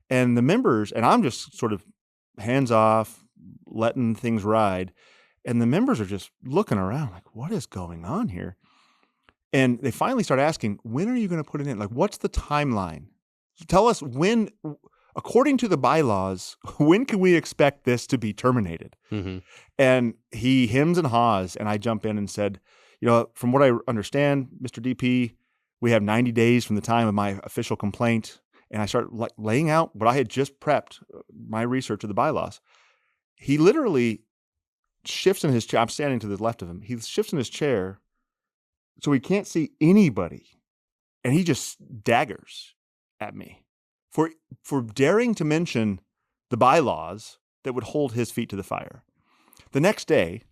And the members, and I'm just sort of hands off, letting things ride. And the members are just looking around like, what is going on here? And they finally start asking, when are you going to put it in? Like, what's the timeline? Tell us when, according to the bylaws, when can we expect this to be terminated? Mm-hmm. And he hems and haws, and I jump in and said, from what I understand, Mr. DP, we have 90 days from the time of my official complaint. And I start laying out what I had just prepped, my research of the bylaws. He literally shifts in his chair. I'm standing to the left of him. He shifts in his chair so he can't see anybody. And he just daggers at me for daring to mention the bylaws that would hold his feet to the fire. The next day,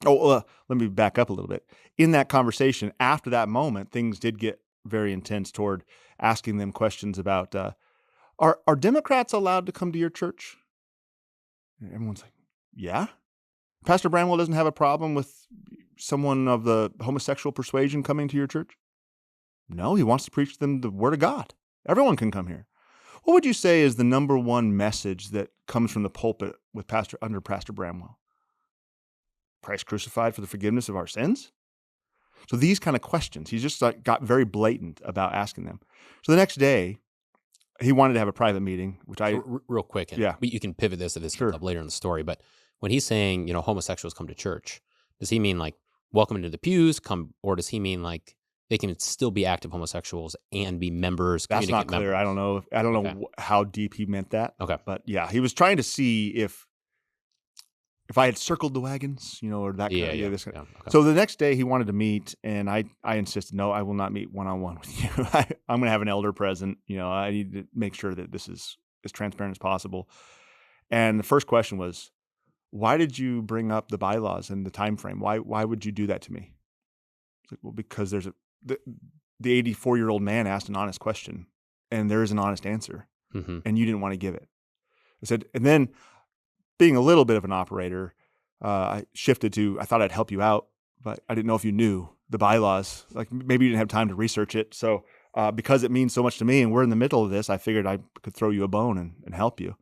let me back up a little bit. In that conversation, after that moment, things did get very intense toward asking them questions about, are Democrats allowed to come to your church? And everyone's like, yeah. Pastor Bramwell doesn't have a problem with someone of the homosexual persuasion coming to your church? No, he wants to preach to them the word of God. Everyone can come here. What would you say is the number one message that comes from the pulpit under Pastor Bramwell? Christ crucified for the forgiveness of our sins? So these kind of questions, he just got very blatant about asking them. So the next day, he wanted to have a private meeting, which real quick, and you can pivot this if this comes up later in the story. But when he's saying, homosexuals come to church, does he mean like welcome into the pews, come, or does he mean like they can still be active homosexuals and be members? That's not clear. Members? I don't know how deep he meant that. Okay, but yeah, he was trying to see if I had circled the wagons, or that kind of this. Okay. So the next day he wanted to meet, and I insisted, no, I will not meet one-on-one with you. I'm going to have an elder present. I need to make sure that this is as transparent as possible. And the first question was, why did you bring up the bylaws and the time frame? Why would you do that to me? Like, well, because the 84-year-old man asked an honest question, and there is an honest answer, and you didn't want to give it. I said, and then, being a little bit of an operator, I shifted to, I thought I'd help you out, but I didn't know if you knew the bylaws. Like maybe you didn't have time to research it. So because it means so much to me and we're in the middle of this, I figured I could throw you a bone and help you.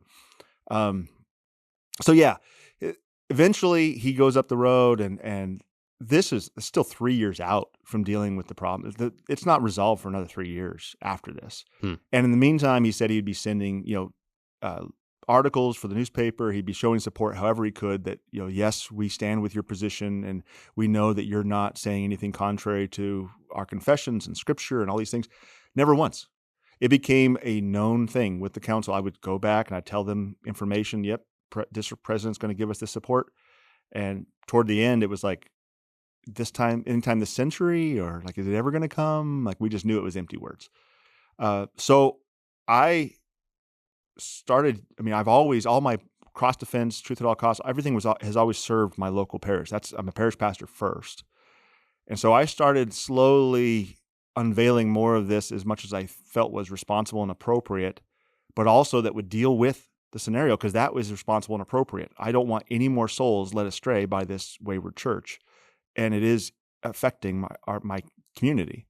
Eventually he goes up the road and this is still 3 years out from dealing with the problem. It's not resolved for another 3 years after this. And in the meantime, he said he'd be sending, articles for the newspaper. He'd be showing support however he could that, yes, we stand with your position and we know that you're not saying anything contrary to our confessions and scripture and all these things. Never once. It became a known thing with the council. I would go back and I'd tell them information. Yep, district president's going to give us this support. And toward the end, it was like, anytime this century, or like, is it ever going to come? Like, we just knew it was empty words. So I started, I've always, all my cross defense, truth at all costs, everything has always served my local parish. I'm a parish pastor first. And so I started slowly unveiling more of this as much as I felt was responsible and appropriate, but also that would deal with the scenario, because that was responsible and appropriate. I don't want any more souls led astray by this wayward church. And it is affecting my community.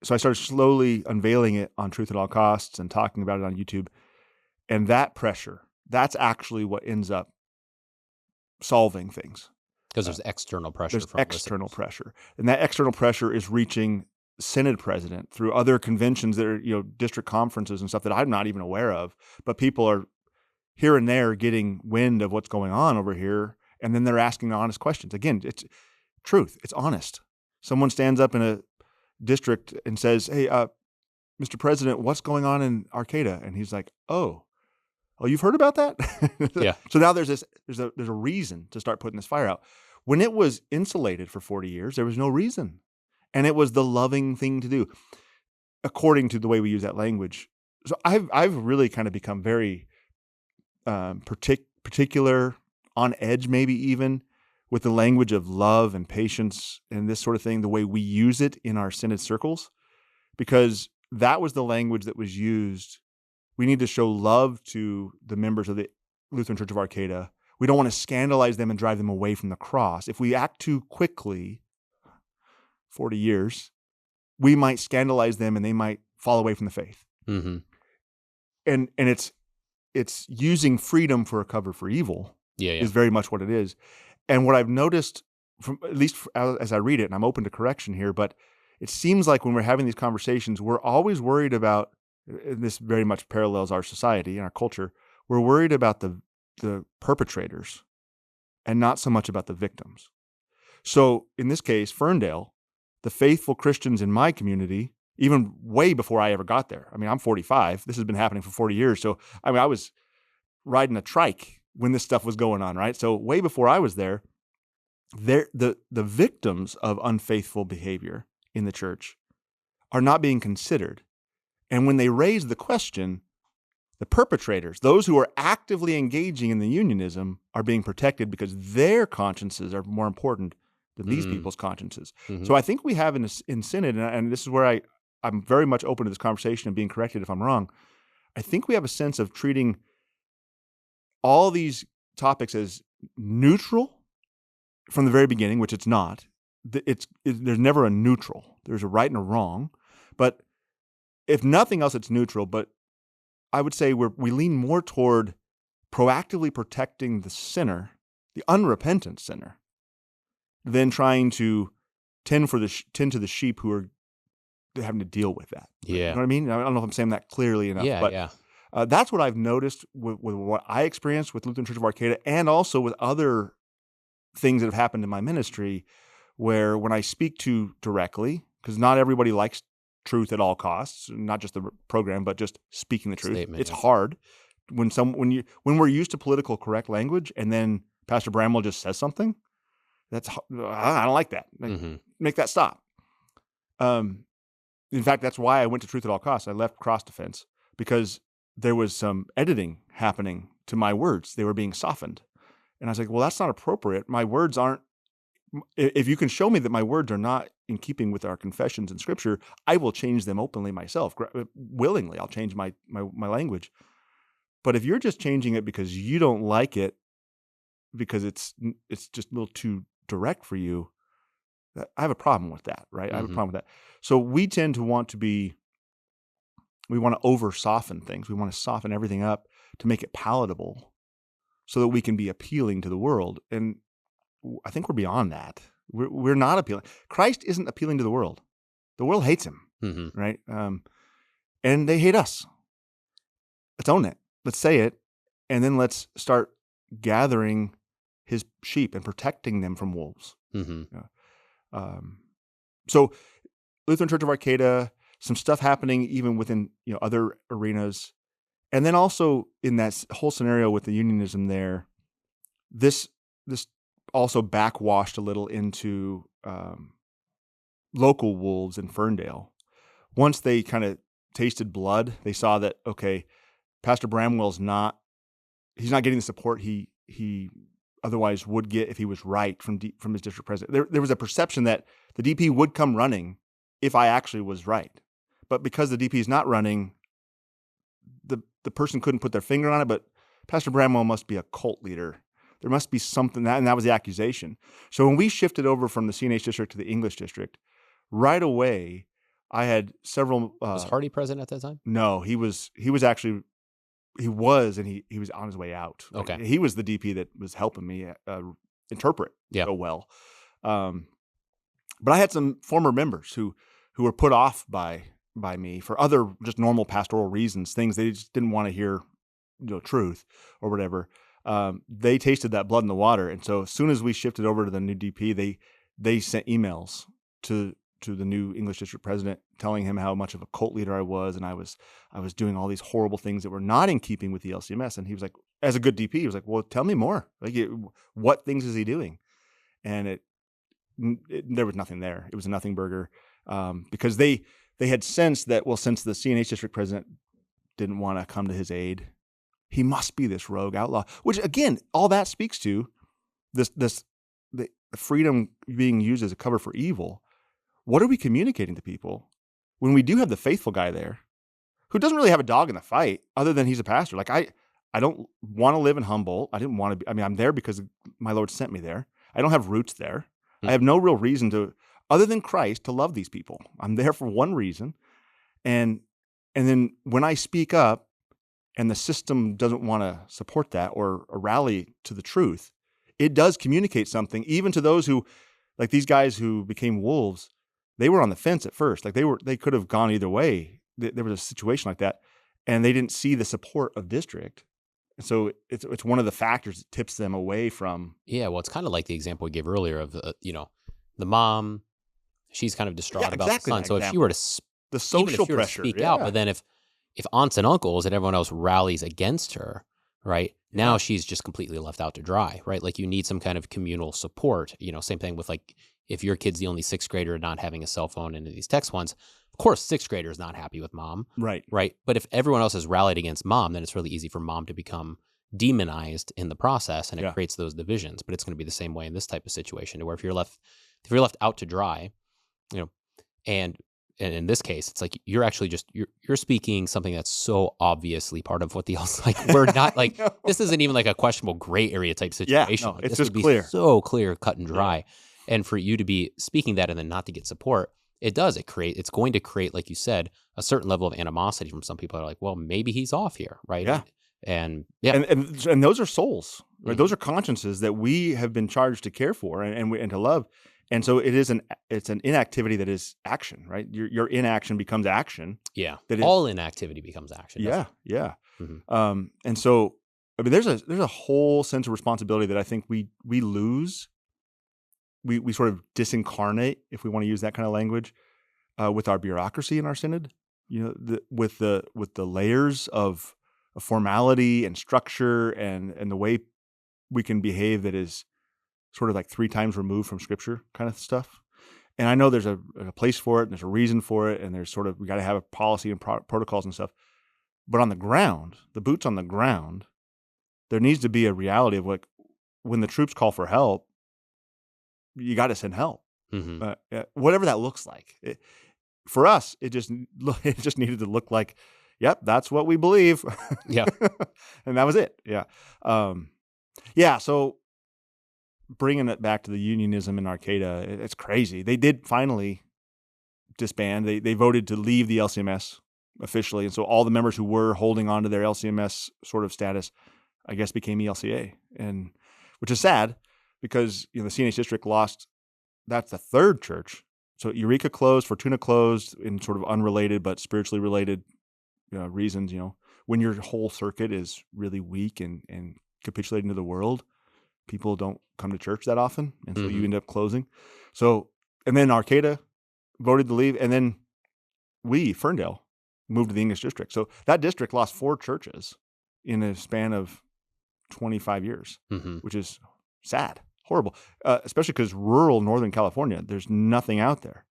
So I started slowly unveiling it on Truth at All Costs and talking about it on YouTube. And that pressure, that's actually what ends up solving things. Because there's external pressure. There's external pressure. And that external pressure is reaching Synod president through other conventions that are, district conferences and stuff that I'm not even aware of. But people are here and there getting wind of what's going on over here. And then they're asking honest questions. Again, it's truth. It's honest. Someone stands up in a district and says, hey, Mr. President, what's going on in Arcata? And he's like, oh, you've heard about that? Yeah. So now there's a reason to start putting this fire out. When it was insulated for 40 years, there was no reason. And it was the loving thing to do, according to the way we use that language. So I've really kind of become very particular, on edge maybe even, with the language of love and patience and this sort of thing, the way we use it in our synod circles, because that was the language that was used. We need to show love to the members of the Lutheran Church of Arcata. We don't want to scandalize them and drive them away from the cross. If we act too quickly, 40 years, we might scandalize them and they might fall away from the faith. Mm-hmm. And it's using freedom for a cover for evil is very much what it is. And what I've noticed, from at least as I read it, and I'm open to correction here, but it seems like when we're having these conversations, we're always worried about, and this very much parallels our society and our culture, we're worried about the perpetrators and not so much about the victims. So in this case, Ferndale, the faithful Christians in my community, even way before I ever got there. I mean, I'm 45. This has been happening for 40 years. So, I mean, I was riding a trike when this stuff was going on, right? So way before I was there, the victims of unfaithful behavior in the church are not being considered. And when they raise the question, the perpetrators, those who are actively engaging in the unionism, are being protected because their consciences are more important than these people's consciences. Mm-hmm. So I think we have in Synod, and this is where I'm very much open to this conversation and being corrected if I'm wrong, I think we have a sense of treating all these topics as neutral from the very beginning, which it's not. There's never a neutral. There's a right and a wrong. But if nothing else, it's neutral. But I would say we lean more toward proactively protecting the sinner, the unrepentant sinner, than trying to tend to the sheep who are having to deal with that. Yeah. You know what I mean? I don't know if I'm saying that clearly enough. Yeah, but yeah. That's what I've noticed with what I experienced with Lutheran Church of Arcata, and also with other things that have happened in my ministry, where when I speak to directly, because not everybody likes truth at all costs, not just the program, but just speaking the truth. It's hard when we're used to political correct language, and then Pastor Bramwell just says something. I don't like that. Make that stop. In fact, that's why I went to Truth at All Costs. I left Cross Defense because there was some editing happening to my words. They were being softened. And I was like, well, that's not appropriate. My words aren't, if you can show me that my words are not in keeping with our confessions in Scripture, I will change them openly myself. Willingly, I'll change my language. But if you're just changing it because you don't like it, because it's just a little too direct for you, I have a problem with that, right? I have a problem with that. So we tend to want to over soften things. We want to soften everything up to make it palatable so that we can be appealing to the world. And I think we're beyond that. We're not appealing. Christ isn't appealing to the world. The world hates him, right? And they hate us. Let's own it. Let's say it. And then let's start gathering his sheep and protecting them from wolves. So Lutheran Church of Arcata, some stuff happening even within other arenas. And then also in that whole scenario with the unionism there, this also backwashed a little into local wolves in Ferndale. Once they kind of tasted blood, they saw that, okay, Pastor Bramwell's he's not getting the support he otherwise would get if he was right from his district president. There was a perception that the DP would come running if I actually was right. But because the DP is not running, the person couldn't put their finger on it, but Pastor Bramwell must be a cult leader. There must be something, and that was the accusation. So when we shifted over from the CNH district to the English district, right away, I had several... was Hardy present at that time? No, he was, and he was on his way out. Okay. Right? He was the DP that was helping me interpret so well. But I had some former members who were put off by me for other just normal pastoral reasons, things they just didn't want to hear, truth or whatever. They tasted that blood in the water, and so as soon as we shifted over to the new DP, they sent emails to the new English district president telling him how much of a cult leader I was, and I was doing all these horrible things that were not in keeping with the LCMS. And he was like, as a good DP, he was like, well, tell me more. Like, what things is he doing? And there was nothing there. It was a nothing burger, because they had sensed that, well, since the CNH district president didn't want to come to his aid, He must be this rogue outlaw. Which again, all that speaks to the freedom being used as a cover for evil. What are we communicating to people when we do have the faithful guy there who doesn't really have a dog in the fight other than he's a pastor? Like I don't want to live in Humboldt. I didn't want to be. I mean, I'm there because my Lord sent me there. I don't have roots there. I have no real reason to, other than Christ, to love these people. I'm there for one reason. And then when I speak up and the system doesn't want to support that or rally to the truth, it does communicate something, even to those who, like these guys who became wolves, they were on the fence at first. Like they could have gone either way. There was a situation like that, and they didn't see the support of district. So it's one of the factors that tips them away from. Yeah, well, it's kind of like the example we gave earlier of the mom. She's kind of distraught about the son. So if she were to the social pressure, speak out, but then if aunts and uncles and everyone else rallies against her, right? Now she's just completely left out to dry, right? Like you need some kind of communal support. Same thing with like if your kid's the only sixth grader not having a cell phone into these text ones. Of course, sixth grader is not happy with mom. Right. But if everyone else has rallied against mom, then it's really easy for mom to become demonized in the process, and it creates those divisions. But it's going to be the same way in this type of situation, where if you're left out to dry, and in this case, it's like you're actually just you're speaking something that's so obviously part of what the else like we're not like this isn't even like a questionable gray area type situation. Yeah, no, it's this just clear, so clear, cut and dry, and for you to be speaking that and then not to get support. It's going to create, like you said, a certain level of animosity from some people that are like, well, maybe he's off here, right? Yeah. And those are souls, right? Mm-hmm. Those are consciences that we have been charged to care for and to love. And so it's an inactivity that is action, right? Your inaction becomes action. Yeah. All inactivity becomes action. Yeah. Yeah. Mm-hmm. And so, I mean, there's a whole sense of responsibility that I think we lose. We sort of disincarnate, if we want to use that kind of language, with our bureaucracy in our synod. With the layers of formality and structure and the way we can behave that is sort of like 3 times removed from Scripture kind of stuff. And I know there's a place for it, and there's a reason for it, and there's sort of we got to have a policy and protocols and stuff. But on the ground, the boots on the ground, there needs to be a reality of like when the troops call for help. You got to send help, whatever that looks like. For us, it just needed to look like, yep, that's what we believe. Yeah, and that was it. Yeah, So bringing it back to the unionism in Arcata, it's crazy. They did finally disband. They voted to leave the LCMS officially, and so all the members who were holding on to their LCMS sort of status, I guess, became ELCA, and which is sad. Because the CNH district lost, that's the 3rd church. So Eureka closed, Fortuna closed in sort of unrelated but spiritually related reasons. When your whole circuit is really weak and capitulating to the world, people don't come to church that often, and so you end up closing. So, and then Arcata voted to leave, and then Ferndale, moved to the English district. So that district lost 4 churches in a span of 25 years, which is sad, horrible, especially because rural Northern California, there's nothing out there.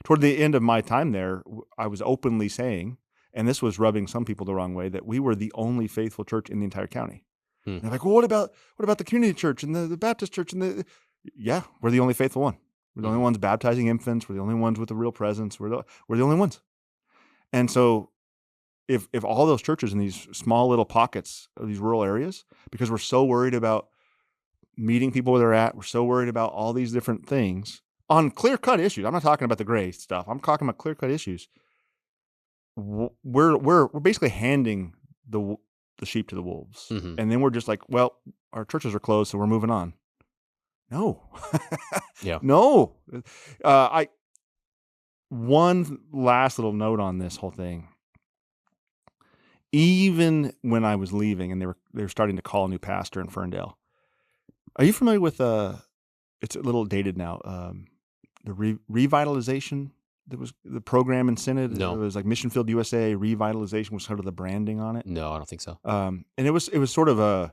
Toward the end of my time there, I was openly saying, and this was rubbing some people the wrong way, that we were the only faithful church in the entire county. And they're like, well, what about the community church and the Baptist church yeah, we're the only faithful one. We're the only ones baptizing infants. We're the only ones with a real presence. We're the only ones. And so, if all those churches in these small little pockets of these rural areas, because we're so worried about meeting people where they're at. We're so worried about all these different things on clear-cut issues. I'm not talking about the gray stuff. I'm talking about clear-cut issues. We're basically handing the sheep to the wolves, and then we're just like, well, our churches are closed, so we're moving on. No, no. One last little note on this whole thing. Even when I was leaving, and they were starting to call a new pastor in Ferndale. Are you familiar with it's a little dated now, the revitalization that was the program in Synod? No. It was like Mission Field USA. Revitalization was sort of the branding on it. No, I don't think so. And it was sort of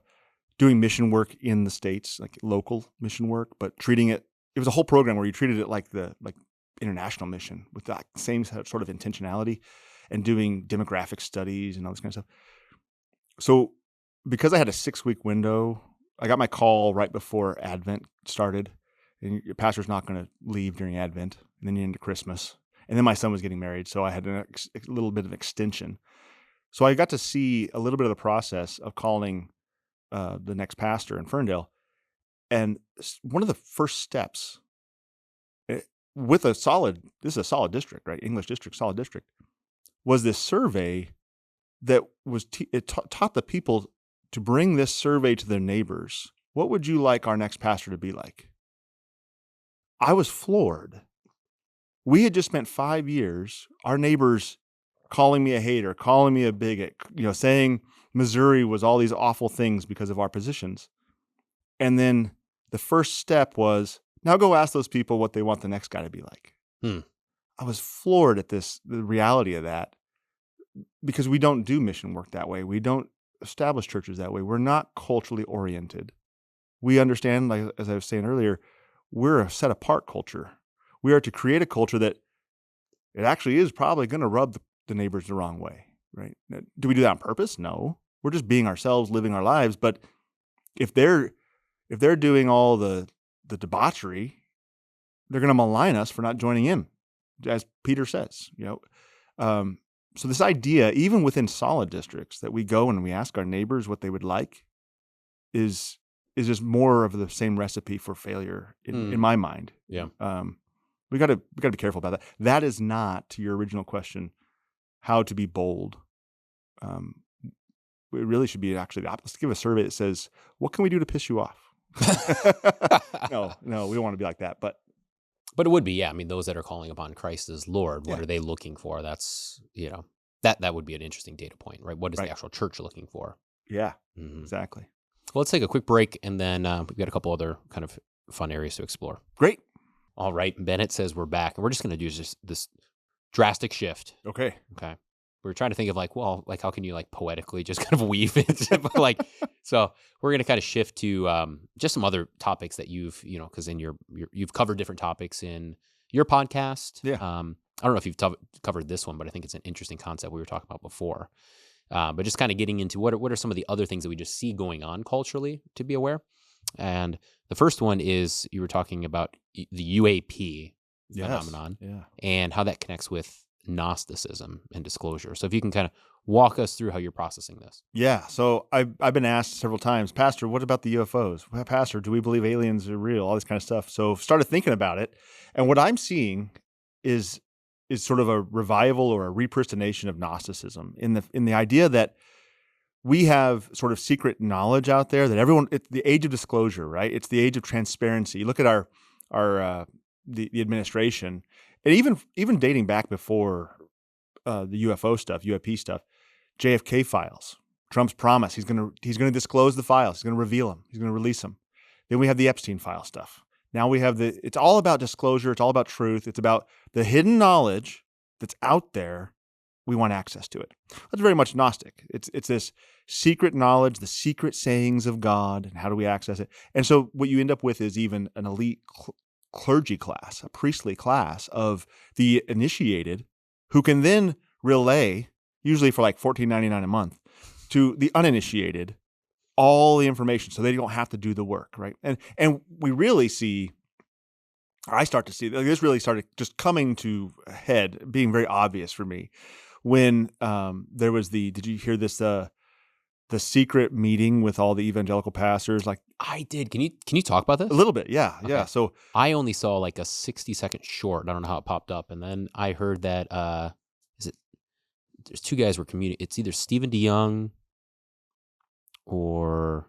doing mission work in the States, like local mission work, but treating it was a whole program where you treated it like international mission with that same sort of intentionality and doing demographic studies and all this kind of stuff. So because I had a 6-week window, I got my call right before Advent started. And your pastor's not going to leave during Advent, and then you're into Christmas. And then my son was getting married, so I had a little bit of extension. So I got to see a little bit of the process of calling the next pastor in Ferndale. And one of the first steps with this is a solid district, right? English district, solid district, was this survey that was taught the people to bring this survey to their neighbors. What would you like our next pastor to be like? I was floored. We had just spent 5 years, our neighbors calling me a hater, calling me a bigot, saying Missouri was all these awful things because of our positions. And then the first step was, now go ask those people what they want the next guy to be like. I was floored at the reality of that, because we don't do mission work that way. We don't establish churches that way. We're not culturally oriented. We understand, like as I was saying earlier, we're a set apart culture. We are to create a culture that it actually is probably going to rub the neighbors the wrong way, right? Do we do that on purpose? No. We're just being ourselves, living our lives. But if they're doing all the debauchery, they're going to malign us for not joining in, as Peter says. So this idea, even within solid districts, that we go and we ask our neighbors what they would like, is just more of the same recipe for failure in my mind. Yeah. We got to be careful about that. That is not, to your original question, how to be bold. It really should be actually the opposite. Let's give a survey that says, what can we do to piss you off? No, we don't want to be like that. But it would be, yeah. I mean, those that are calling upon Christ as Lord, what are they looking for? That's, that would be an interesting data point, right? What is the actual church looking for? Yeah, exactly. Well, let's take a quick break, and then we've got a couple other kind of fun areas to explore. Great. All right. Bennett says we're back, and we're just going to do this drastic shift. Okay. We're trying to think of how can you poetically just kind of weave it? So we're going to kind of shift to just some other topics that you've, because in you've covered different topics in your podcast. Yeah. I don't know if you've covered this one, but I think it's an interesting concept we were talking about before. But just kind of getting into what are some of the other things that we just see going on culturally to be aware. And the first one is you were talking about the UAP phenomenon and how that connects with Gnosticism and disclosure. So if you can kind of walk us through how you're processing this. Yeah. So I've been asked several times, Pastor, what about the UFOs? Pastor, do we believe aliens are real? All this kind of stuff. So started thinking about it. And what I'm seeing is sort of a revival or a repristination of Gnosticism in the idea that we have sort of secret knowledge out there that everyone, it's the age of disclosure, right? It's the age of transparency. You look at our the administration, and even dating back before the UFO stuff, UAP stuff, JFK files, Trump's promise, he's going to disclose the files, he's going to reveal them, he's going to release them. Then we have the Epstein file stuff. Now we have it's all about disclosure, it's all about truth, it's about the hidden knowledge that's out there. We want access to it. That's very much Gnostic. It's this secret knowledge, the secret sayings of God, and how do we access it? And so what you end up with is even an elite clergy class, a priestly class of the initiated, who can then relay, usually for like $14.99 a month, to the uninitiated all the information, so they don't have to do the work, right? And we really see, or I start to see, this really started just coming to a head, being very obvious for me, when there was did you hear this, the secret meeting with all the evangelical pastors? Like, I did. Can you talk about this? A little bit, yeah. Okay. Yeah. So I only saw like a 60-second short. I don't know how it popped up. And then I heard that there's two guys were communicating. It's either Stephen DeYoung or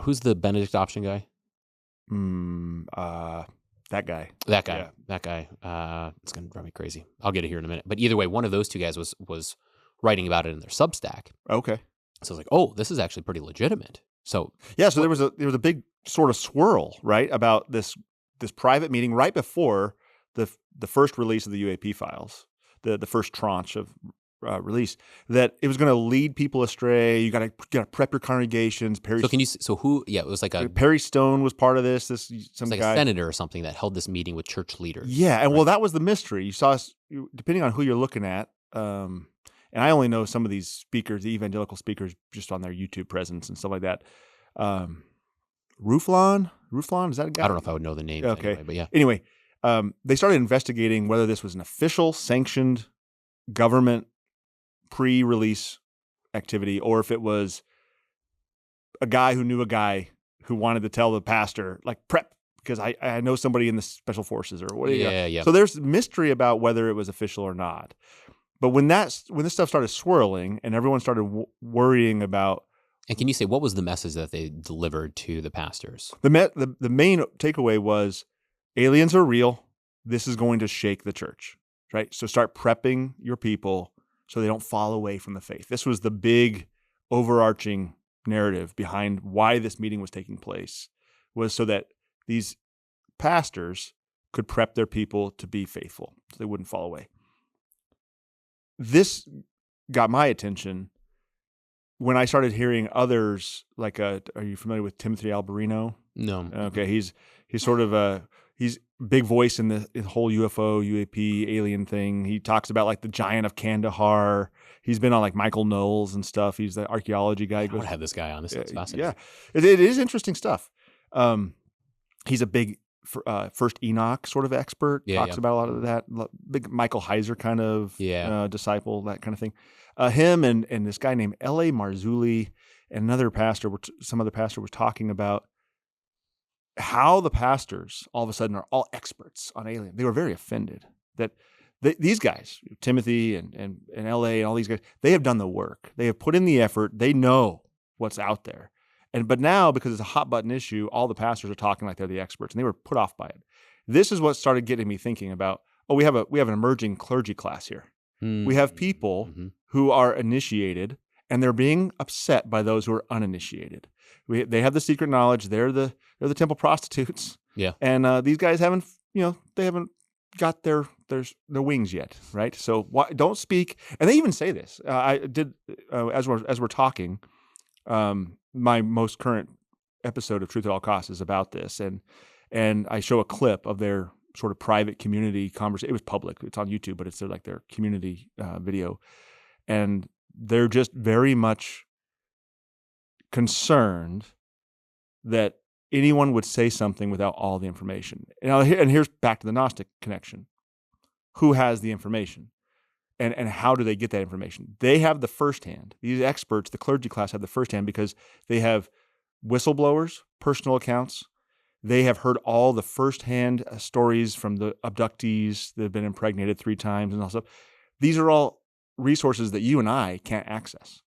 who's the Benedict option guy? That guy. Yeah. That guy. It's going to drive me crazy. I'll get it here in a minute. But either way, one of those two guys was writing about it in their Substack. Okay. So I was like, oh, this is actually pretty legitimate. So yeah, so there was a big sort of swirl, right, about this private meeting right before the first release of the UAP files, the first tranche of release, that it was going to lead people astray. You got to prep your congregations. It was like Perry Stone was part of this. Some like guy, a senator or something that held this meeting with church leaders. Yeah, and well, that was the mystery. You saw, depending on who you're looking at, And I only know some of these speakers, the evangelical speakers, just on their YouTube presence and stuff like that. Rooflawn, is that a guy? I don't know if I would know the names anyway, but yeah. Anyway, they started investigating whether this was an official, sanctioned government pre-release activity, or if it was a guy who knew a guy who wanted to tell the pastor, like, prep, because I know somebody in the special forces or what. Yeah. So there's mystery about whether it was official or not. But when this stuff started swirling and everyone started worrying about. And can you say what was the message that they delivered to the pastors? The main takeaway was aliens are real. This is going to shake the church, right? So start prepping your people so they don't fall away from the faith. This was the big overarching narrative behind why this meeting was taking place, was so that these pastors could prep their people to be faithful so they wouldn't fall away. This got my attention when I started hearing others, like, are you familiar with Timothy Alberino? No. Okay, he's sort of he's big voice in the whole UFO, UAP, alien thing. He talks about, like, the giant of Kandahar. He's been on, like, Michael Knowles and stuff. He's the archaeology guy. I would have this guy on. This is fascinating. Yeah, it is interesting stuff. He's a big First Enoch sort of expert. Talks about a lot of that. Big Michael Heiser kind of disciple, that kind of thing. Him and this guy named L.A. Marzulli and another pastor, some other pastor was talking about how the pastors all of a sudden are all experts on alien. They were very offended that these guys, Timothy and L.A. and all these guys, they have done the work. They have put in the effort. They know what's out there. But now, because it's a hot button issue, all the pastors are talking like they're the experts, and they were put off by it. This is what started getting me thinking about, we have an emerging clergy class here. Mm-hmm. We have people who are initiated, and they're being upset by those who are uninitiated. They have the secret knowledge. They're the temple prostitutes. Yeah. And these guys haven't got their wings yet, right? So don't speak. And they even say this. I did as we're talking. My most current episode of Truth at All Costs is about this, and I show a clip of their sort of private community conversation. It was public; it's on YouTube, but it's their community video, and they're just very much concerned that anyone would say something without all the information. And here's back to the Gnostic connection: who has the information? And how do they get that information? They have the firsthand. These experts, the clergy class, have the firsthand because they have whistleblowers, personal accounts. They have heard all the firsthand stories from the abductees that have been impregnated 3 times and all stuff. These are all resources that you and I can't access.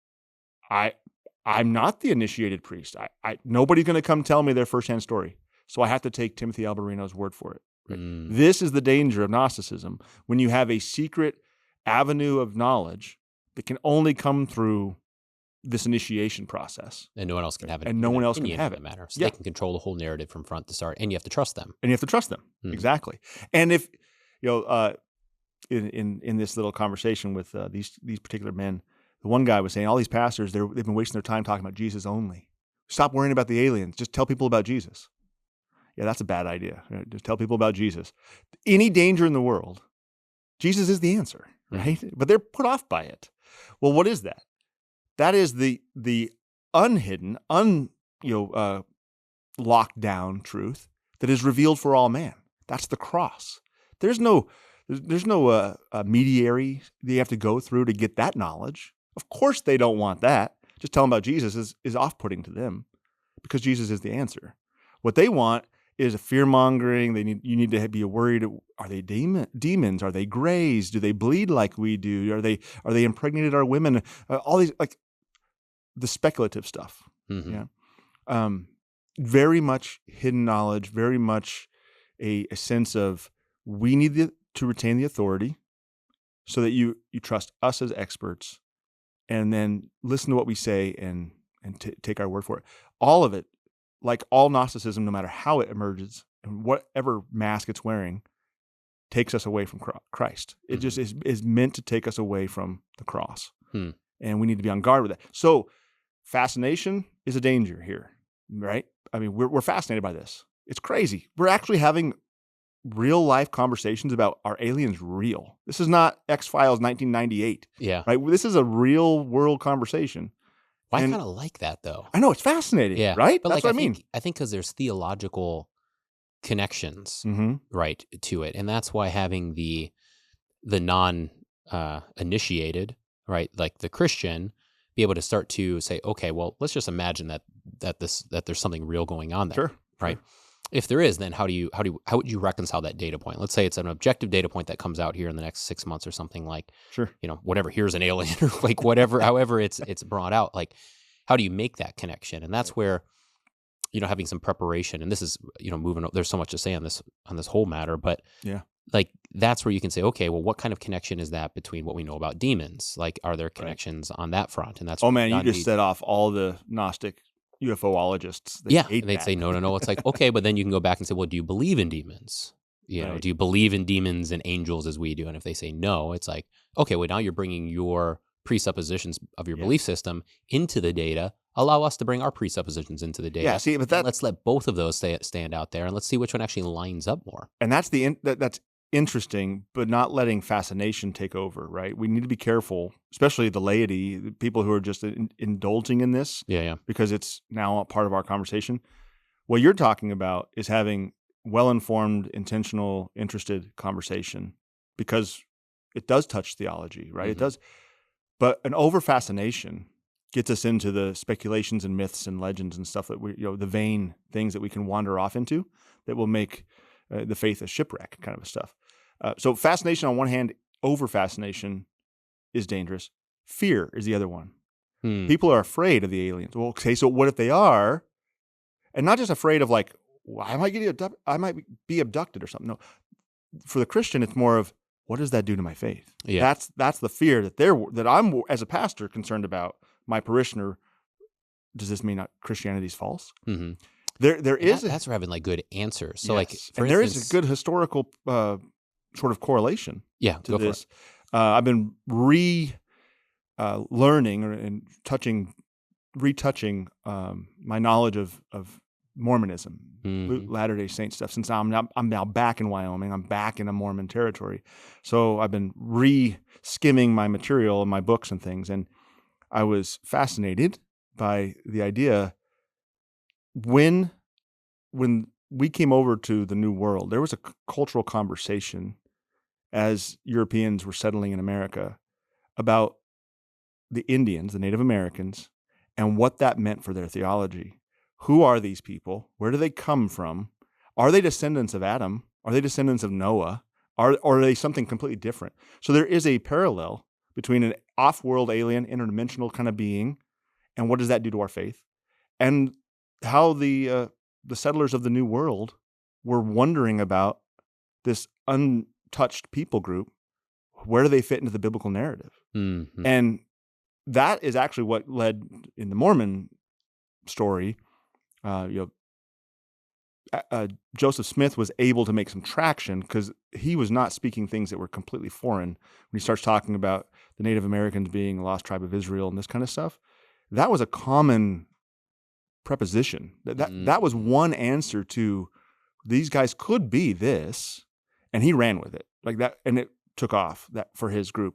I'm not the initiated priest. Nobody's going to come tell me their firsthand story. So I have to take Timothy Alberino's word for it. Right? This is the danger of Gnosticism, when you have a secret avenue of knowledge that can only come through this initiation process, and no one else can have it. And no one else can have it. Matter. So they can control the whole narrative from front to start, and you have to trust them. Exactly. And if in this little conversation with these particular men, the one guy was saying all these pastors they've been wasting their time talking about Jesus only. Stop worrying about the aliens. Just tell people about Jesus. Yeah, that's a bad idea. Just tell people about Jesus. Any danger in the world, Jesus is the answer. Right? But they're put off by it. Well, what is that? That is the unhidden, locked down truth that is revealed for all man. That's the cross. There's no mediary they have to go through to get that knowledge. Of course they don't want that. Just tell them about Jesus is off-putting to them because Jesus is the answer. What they want is a fear-mongering. You need to be worried. Are they demons? Are they grays? Do they bleed like we do? Are they impregnated our women? All these, like, the speculative stuff. Mm-hmm. Yeah. Very much hidden knowledge, very much a sense of we need to retain the authority so that you trust us as experts and then listen to what we say and take our word for it. All of it, like all Gnosticism, no matter how it emerges and whatever mask it's wearing, takes us away from Christ. It just is meant to take us away from the cross. And we need to be on guard with that. So fascination is a danger here, right? I mean, we're fascinated by this. It's crazy. We're actually having real life conversations about, are aliens real? This is not X-Files 1998, Yeah. right? This is a real world conversation. Well, I And kind of like that though. I know it's fascinating, Yeah. right? But That's like, what I mean. I think because there's theological connections, Mm-hmm. right, to it. And that's why having the non initiated, right, like the Christian, be able to start to say, okay, well, let's just imagine that there's something real going on there, Sure. right? If there is, then how would you reconcile that data point? Let's say it's an objective data point that comes out here in the next 6 months or something, like, Sure. whatever, here's an alien or like whatever, however it's brought out, like, how do you make that connection? And that's where, having some preparation, and this is, moving, there's so much to say on this whole matter, but Yeah. like, that's where you can say, okay, well, what kind of connection is that between what we know about demons? Like, are there connections on that front? And that's, oh man, you just set off all the Gnostic UFOologists. They hate and they'd that. say, no. It's like, okay, but then you can go back and say, well, do you believe in demons? Do you believe in demons and angels as we do? And if they say no, it's like, okay, well, now you're bringing your presuppositions of your belief system into the data. Allow us to bring our presuppositions into the data. Yeah, see, but let's let both of those stand out there, and let's see which one actually lines up more. And that's that's interesting, but not letting fascination take over, right? We need to be careful, especially the laity, the people who are just indulging in this, because it's now a part of our conversation. What you're talking about is having well-informed, intentional, interested conversation, because it does touch theology, right? It does. But an over-fascination gets us into the speculations and myths and legends and stuff that we, the vain things that we can wander off into that will make the faith a shipwreck kind of stuff. So fascination on one hand, over-fascination is dangerous. Fear is the other one. People are afraid of the aliens. Well, okay, so what if they are? And not just afraid of like, well, I might be abducted or something. No, for the Christian, it's more of, what does that do to my faith? Yeah. That's the fear that I'm, as a pastor, concerned about. My parishioner, does this mean that Christianity is false? Mm-hmm. That's where having like good answers. So like, and there is a good historical sort of correlation. To this. I've been learning and retouching my knowledge of Mormonism, Latter-day Saint stuff. Since I'm now back in Wyoming, I'm back in a Mormon territory, so I've been skimming my material and my books and things, and I was fascinated by the idea when we came over to the New World, there was a cultural conversation as Europeans were settling in America about the Indians, the Native Americans, and what that meant for their theology. Who are these people? Where do they come from? Are they descendants of Adam? Are they descendants of Noah? Or are they something completely different? So there is a parallel between an off-world alien, interdimensional kind of being, and what does that do to our faith? And how the settlers of the New World were wondering about this untouched people group. Where do they fit into the biblical narrative? Mm-hmm. And that is actually what led in the Mormon story. Joseph Smith was able to make some traction because he was not speaking things that were completely foreign. When he starts talking about the Native Americans being a lost tribe of Israel and this kind of stuff, that was a common preposition. That was one answer to, these guys could be this, and he ran with it like that, and it took off that for his group.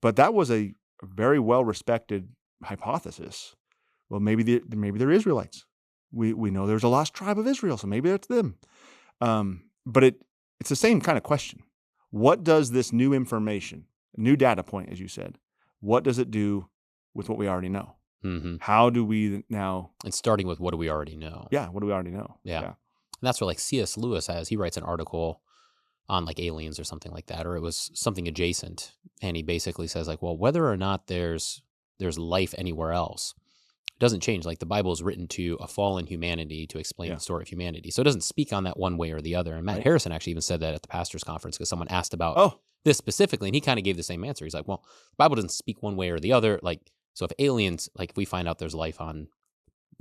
But that was a very well respected hypothesis. Well, maybe they're Israelites. We know there's a lost tribe of Israel, so maybe it's them. But it's the same kind of question. What does this new information, new data point, as you said, what does it do with what we already know? Mm-hmm. How do we now? And starting with what do we already know? Yeah, what do we already know? Yeah. And that's what like C.S. Lewis he writes an article on like aliens or something like that, or it was something adjacent. And he basically says like, well, whether or not there's life anywhere else, it doesn't change. Like the Bible is written to a fallen humanity to explain the story of humanity. So it doesn't speak on that one way or the other. And Matt Harrison actually even said that at the pastor's conference because someone asked about this specifically, and he kind of gave the same answer. He's like, well, the Bible doesn't speak one way or the other. Like, so if aliens, like if we find out there's life on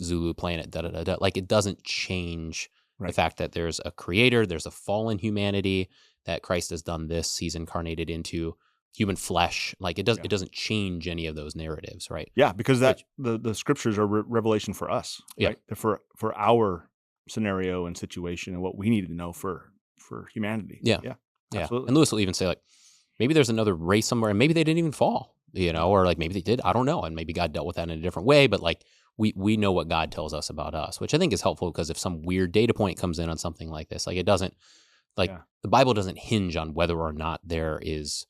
Zulu planet, like it doesn't change the fact that there's a creator, there's a fallen humanity, that Christ has done this, he's incarnated into human flesh. Like it doesn't change any of those narratives, right? Yeah, because the scriptures are revelation for us, right? For our scenario and situation and what we need to know for for humanity. Yeah. Yeah. Yeah. Absolutely. And Lewis will even say, like, maybe there's another race somewhere and maybe they didn't even fall, or like maybe they did. I don't know. And maybe God dealt with that in a different way. But like we know what God tells us about us, which I think is helpful because if some weird data point comes in on something like this, like it doesn't, like the Bible doesn't hinge on whether or not there is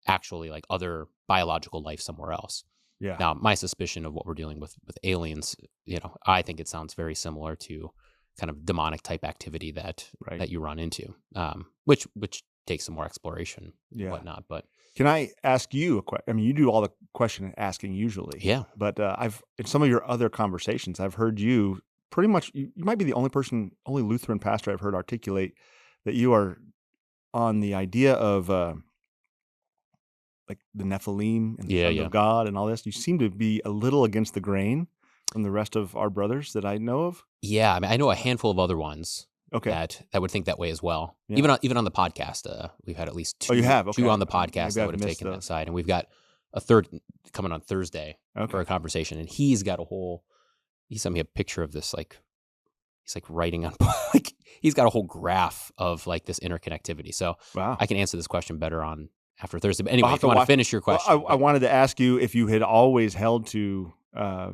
actually like other biological life somewhere else. Yeah. Now, my suspicion of what we're dealing with aliens, I think it sounds very similar to kind of demonic type activity that you run into, which takes some more exploration and whatnot. But can I ask you a question? I mean, you do all the question asking usually. Yeah. But I've in some of your other conversations, I've heard you pretty much. You might be the only Lutheran pastor I've heard articulate that you are on the idea of like the Nephilim and the Sons of God and all this. You seem to be a little against the grain from the rest of our brothers that I know of. Yeah, I mean, I know a handful of other ones that would think that way as well. Yeah. Even on the podcast, we've had at least two. Oh, you have? Okay. Two on the podcast that would have taken that side, and we've got a third coming on Thursday for a conversation. And he's got he sent me a picture of this, like he's like writing on like he's got a whole graph of like this interconnectivity. So I can answer this question better on after Thursday. But anyway, if you want to finish your question, I wanted to ask you if you had always held to a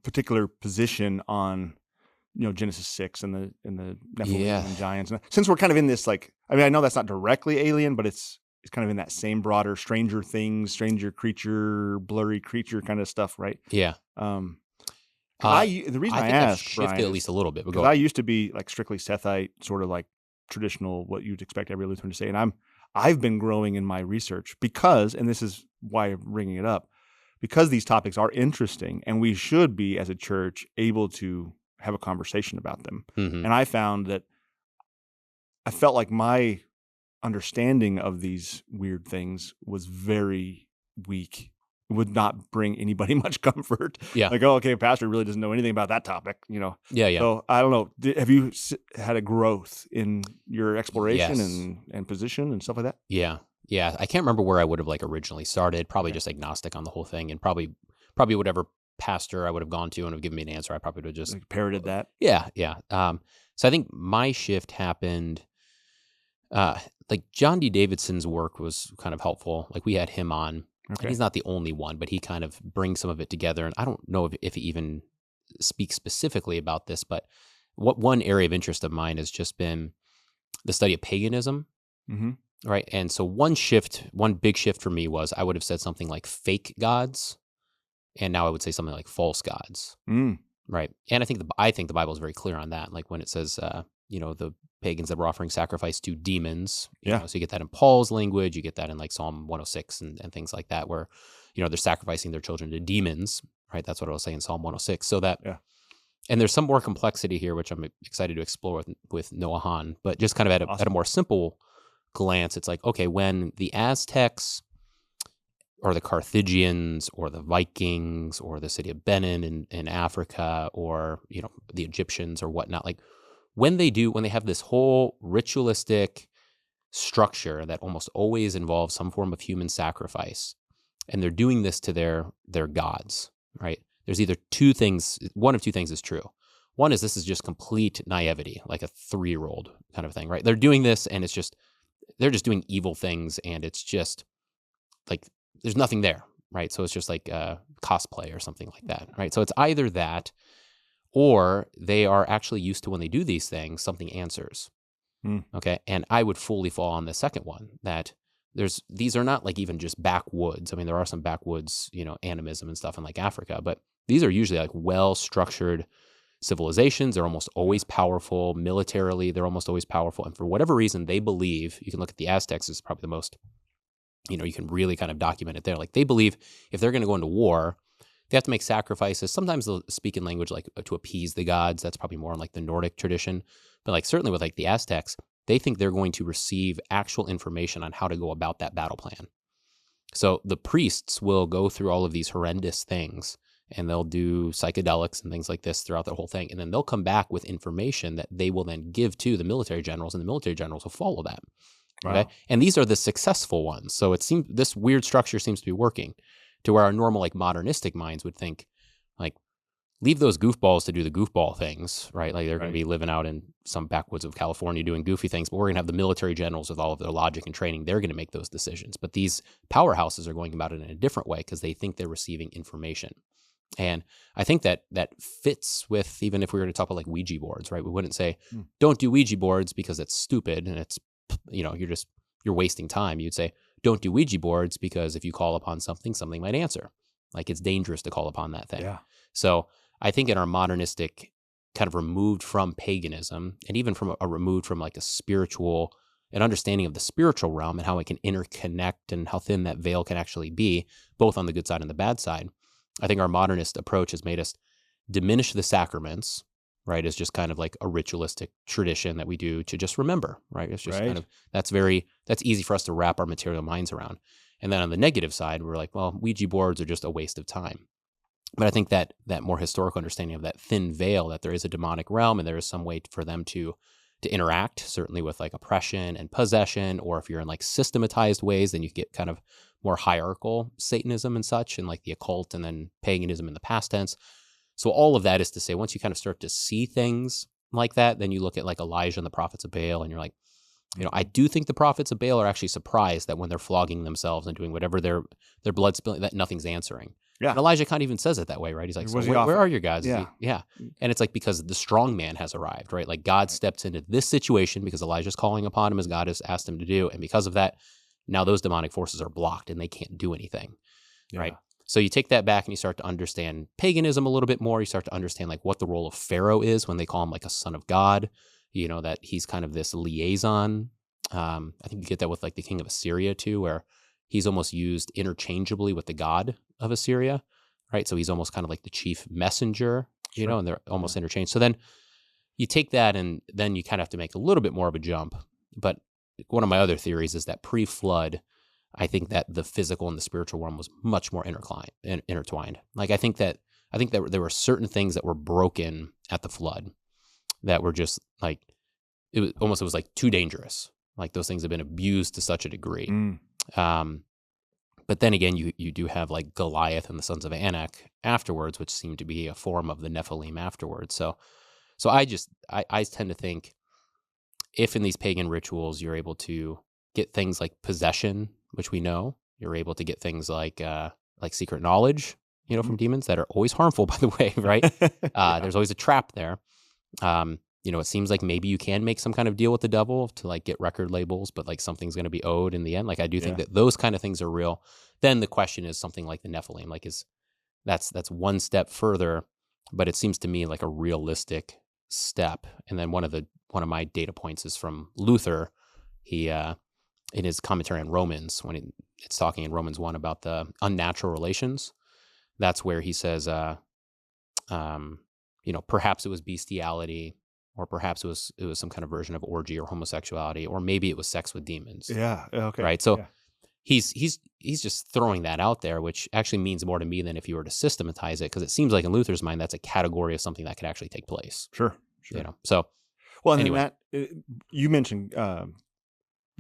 particular position on, Genesis 6 and the Nephilim and giants. And since we're kind of in this, like, I mean, I know that's not directly alien, but it's kind of in that same broader stranger things, stranger creature, blurry creature kind of stuff, right? Yeah. The reason I asked, shifted Brian, at least a little bit. Because I used to be like strictly Sethite, sort of like traditional, what you'd expect every Lutheran to say, and I've been growing in my research because, and this is why I'm bringing it up, because these topics are interesting, and we should be as a church able to have a conversation about them. Mm-hmm. And I found that I felt like my understanding of these weird things was very weak. It would not bring anybody much comfort. Yeah. Like, a pastor really doesn't know anything about that topic, Yeah. So I don't know. Have you had a growth in your exploration and position and stuff like that? Yeah. Yeah. I can't remember where I would have like originally started. Probably just agnostic on the whole thing, and probably whatever pastor I would have gone to and have given me an answer, I probably would have just like parroted that. Yeah. Yeah. So I think my shift happened, like John D. Davidson's work was kind of helpful. Like we had him on. Okay. He's not the only one, but he kind of brings some of it together. And I don't know if he even speaks specifically about this, but one area of interest of mine has just been the study of paganism. Mm-hmm. Right. And so one big shift for me was I would have said something like fake gods. And now I would say something like false gods. Mm. Right. And I think the Bible is very clear on that. Like when it says, the pagans that were offering sacrifice to demons. So you get that in Paul's language. You get that in like Psalm 106 and things like that, where, they're sacrificing their children to demons. Right. That's what I was saying in Psalm 106. So that, and there's some more complexity here, which I'm excited to explore with Noah Hahn, but just kind of at a more simple glance, it's like, okay, when the Aztecs or the Carthaginians or the Vikings or the city of Benin in Africa or, the Egyptians or whatnot, like when they have this whole ritualistic structure that almost always involves some form of human sacrifice, and they're doing this to their gods, right? There's either one of two things is true. One is this is just complete naivety, like a 3-year-old kind of thing, right? They're doing this and they're just doing evil things, and it's just like, there's nothing there, right? So it's just like cosplay or something like that, right? So it's either that, or they are actually used to when they do these things, something answers. Okay. And I would fully fall on the second one, that these are not like even just backwoods. I mean, there are some backwoods, animism and stuff in like Africa, but these are usually like well-structured civilizations. They're almost always powerful militarily. They're almost always powerful. And for whatever reason, they believe, you can look at the Aztecs as probably the most, you can really kind of document it there. Like they believe if they're going to go into war, they have to make sacrifices. Sometimes they'll speak in language like to appease the gods. That's probably more in like the Nordic tradition. But like certainly with like the Aztecs, they think they're going to receive actual information on how to go about that battle plan. So the priests will go through all of these horrendous things, and they'll do psychedelics and things like this throughout the whole thing. And then they'll come back with information that they will then give to the military generals, and the military generals will follow that. Wow. Okay. And these are the successful ones. So it seems this weird structure seems to be working to where our normal like modernistic minds would think like, leave those goofballs to do the goofball things, right? Like they're going Right. to be living out in some backwoods of California doing goofy things, but we're going to have the military generals with all of their logic and training. They're going to make those decisions. But these powerhouses are going about it in a different way because they think they're receiving information. And I think that fits with, even if we were to talk about like Ouija boards, right? We wouldn't say, don't do Ouija boards because it's stupid and it's, you're wasting time. You'd say, don't do Ouija boards because if you call upon something, something might answer. Like it's dangerous to call upon that thing. Yeah. So I think in our modernistic kind of removed from paganism and even from removed from like an understanding of the spiritual realm and how it can interconnect and how thin that veil can actually be, both on the good side and the bad side. I think our modernist approach has made us diminish the sacraments, right, as just kind of like a ritualistic tradition that we do to just remember, right? It's just kind of, that's easy for us to wrap our material minds around. And then on the negative side, we're like, well, Ouija boards are just a waste of time. But I think that more historical understanding of that thin veil, that there is a demonic realm and there is some way for them to interact, certainly with like oppression and possession, or if you're in like systematized ways, then you get kind of more hierarchical Satanism and such, and like the occult and then paganism in the past tense. So all of that is to say, once you kind of start to see things like that, then you look at like Elijah and the prophets of Baal, and you're like, I do think the prophets of Baal are actually surprised that when they're flogging themselves and doing whatever their blood spilling, that nothing's answering. Yeah. And Elijah kind of even says it that way, right? He's like, so where are your guys? Yeah. Yeah. And it's like, because the strong man has arrived, right? Like God steps into this situation because Elijah's calling upon him as God has asked him to do. And because of that, now those demonic forces are blocked and they can't do anything, right? So you take that back and you start to understand paganism a little bit more. You start to understand like what the role of Pharaoh is when they call him like a son of God, that he's kind of this liaison. I think you get that with like the king of Assyria too, where he's almost used interchangeably with the god of Assyria, right? So he's almost kind of like the chief messenger, and they're almost interchanged. So then you take that and then you kind of have to make a little bit more of a jump. But one of my other theories is that pre-flood, I think that the physical and the spiritual realm was much more intertwined. Like I think that there were certain things that were broken at the flood that were just like, it was like too dangerous. Like those things have been abused to such a degree. But then again, you do have like Goliath and the sons of Anak afterwards, which seem to be a form of the Nephilim afterwards. So I tend to think if in these pagan rituals you're able to get things like possession, which we know, you're able to get things like secret knowledge, from demons that are always harmful, by the way, right? There's always a trap there. It seems like maybe you can make some kind of deal with the devil to like get record labels, but like something's going to be owed in the end. Like I do think that those kind of things are real. Then the question is something like the Nephilim, like that's one step further, but it seems to me like a realistic step. And then one of my data points is from Luther. He in his commentary on Romans, when it's talking in Romans 1 about the unnatural relations, that's where he says, perhaps it was bestiality, or perhaps it was some kind of version of orgy or homosexuality, or maybe it was sex with demons. Yeah. Okay. Right. So he's just throwing that out there, which actually means more to me than if you were to systematize it, because it seems like in Luther's mind that's a category of something that could actually take place. Sure. So well, and anyway, that you mentioned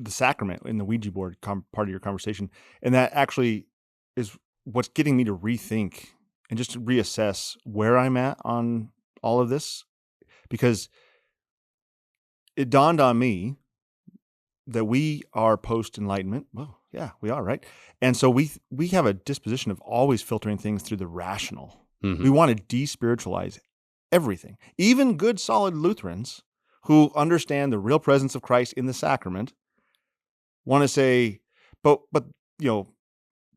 the sacrament in the Ouija board part of your conversation, and that actually is what's getting me to rethink and just to reassess where I'm at on all of this, because it dawned on me that we are post-Enlightenment. Well, yeah, we are, right? And so we have a disposition of always filtering things through the rational. Mm-hmm. We want to despiritualize everything. Even good, solid Lutherans who understand the real presence of Christ in the sacrament want to say, but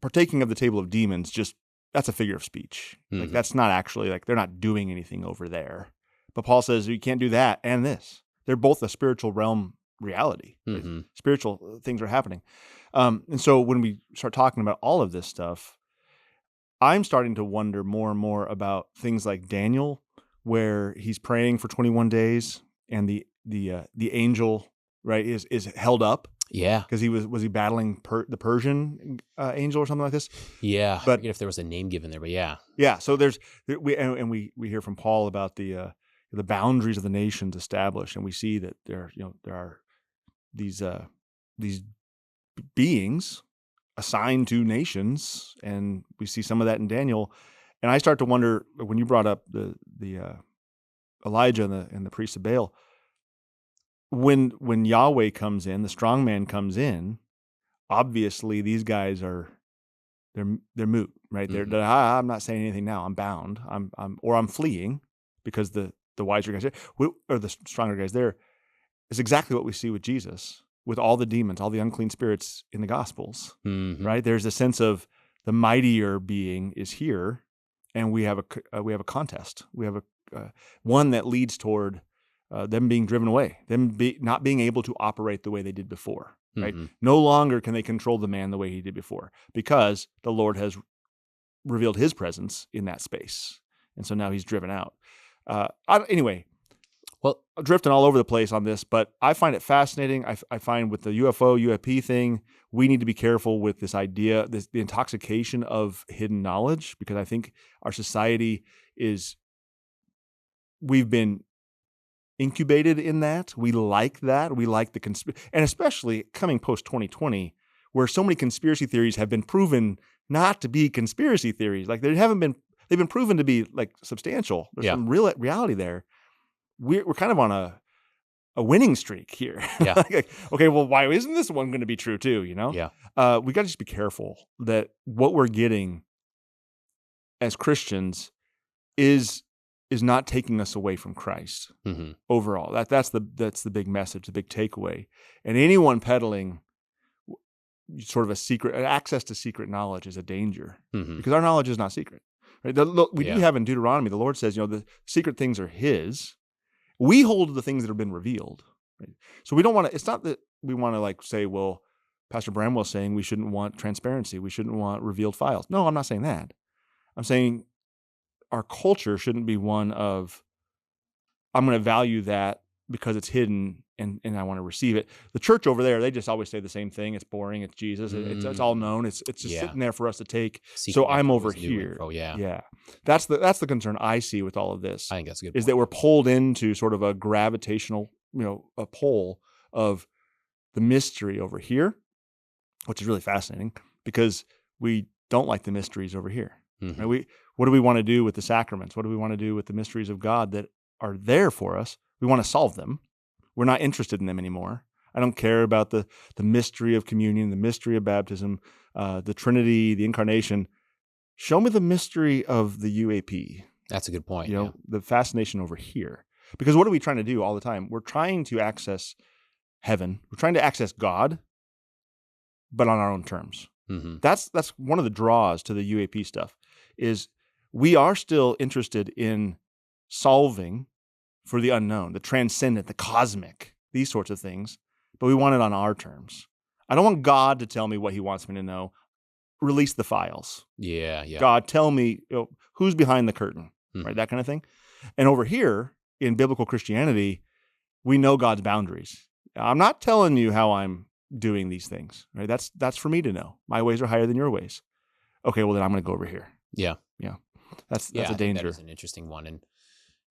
partaking of the table of demons, just that's a figure of speech. Mm-hmm. Like that's not actually, like they're not doing anything over there. But Paul says you can't do that and this. They're both a spiritual realm reality. Mm-hmm. Spiritual things are happening. And so when we start talking about all of this stuff, I'm starting to wonder more and more about things like Daniel, where he's praying for 21 days and the angel, right, is held up. Yeah. Because was he battling the Persian angel or something like this? Yeah. But I forget if there was a name given there, but yeah. Yeah. So we hear from Paul about the boundaries of the nations established, and we see that there are these beings assigned to nations, and we see some of that in Daniel. And I start to wonder, when you brought up the Elijah and the priest of Baal, when Yahweh comes in, the strong man comes in, obviously these guys they're moot, right? Mhm. I'm not saying anything now. I'm bound. I'm fleeing because the wiser guys or the stronger guys there is exactly what we see with Jesus, with all the demons, all the unclean spirits in the Gospels, Mhm. right? There's a sense of the mightier being is here, and we have a contest. We have one that leads toward them being driven away, not being able to operate the way they did before, right? Mhm. No longer can they control the man the way he did before, because the Lord has revealed his presence in that space. And so now he's driven out. Anyway, Well, I'm drifting all over the place on this, but I find it fascinating. I find with the UFO, UAP thing, we need to be careful with this idea, the intoxication of hidden knowledge, because I think our society we've been incubated in that. We like that. We like and especially coming post 2020, where so many conspiracy theories have been proven not to be conspiracy theories. Like they've been proven to be like substantial. There's yeah. some real reality there. We're kind of on a winning streak here. Yeah. Like, okay, well, why isn't this one going to be true too? Yeah. We got to just be careful that what we're getting as Christians is not taking us away from Christ Mhm. overall. That's the big message, the big takeaway. And anyone peddling sort of access to secret knowledge is a danger, Mhm. because our knowledge is not secret. Right? We do Yeah. have in Deuteronomy, the Lord says, the secret things are His. We hold the things that have been revealed. Right? So we don't want to. It's not that we want to like say, well, Pastor Bramwell saying we shouldn't want transparency, we shouldn't want revealed files. No, I'm not saying that. I'm saying our culture shouldn't be one of, I'm going to value that because it's hidden and I want to receive it. The church over there, they just always say the same thing. It's boring. It's Jesus. It's all known. It's just Yeah. sitting there for us to take. Seeking So I'm after over always new here. info, yeah. Yeah. That's the concern I see with all of this, I think that's a good is point. that we're pulled into sort of a gravitational, a pull of the mystery over here, which is really fascinating because we don't like the mysteries over here. Mhm. Right? What do we want to do with the sacraments? What do we want to do with the mysteries of God that are there for us? We want to solve them. We're not interested in them anymore. I don't care about the mystery of communion, the mystery of baptism, the Trinity, the incarnation. Show me the mystery of the UAP. That's a good point. Yeah. The fascination over here. Because what are we trying to do all the time? We're trying to access heaven. We're trying to access God, but on our own terms. Mhm. That's one of the draws to the UAP stuff, is we are still interested in solving for the unknown, the transcendent, the cosmic, these sorts of things, but we want it on our terms. I don't want God to tell me what He wants me to know. Release the files. Yeah. Yeah. God, tell me who's behind the curtain, right? Mhm. That kind of thing. And over here in biblical Christianity, we know God's boundaries. I'm not telling you how I'm doing these things, right? That's for me to know. My ways are higher than your ways. Okay, well then I'm going to go over here. Yeah. Yeah, that's Yeah. a I think danger. that is an interesting one. And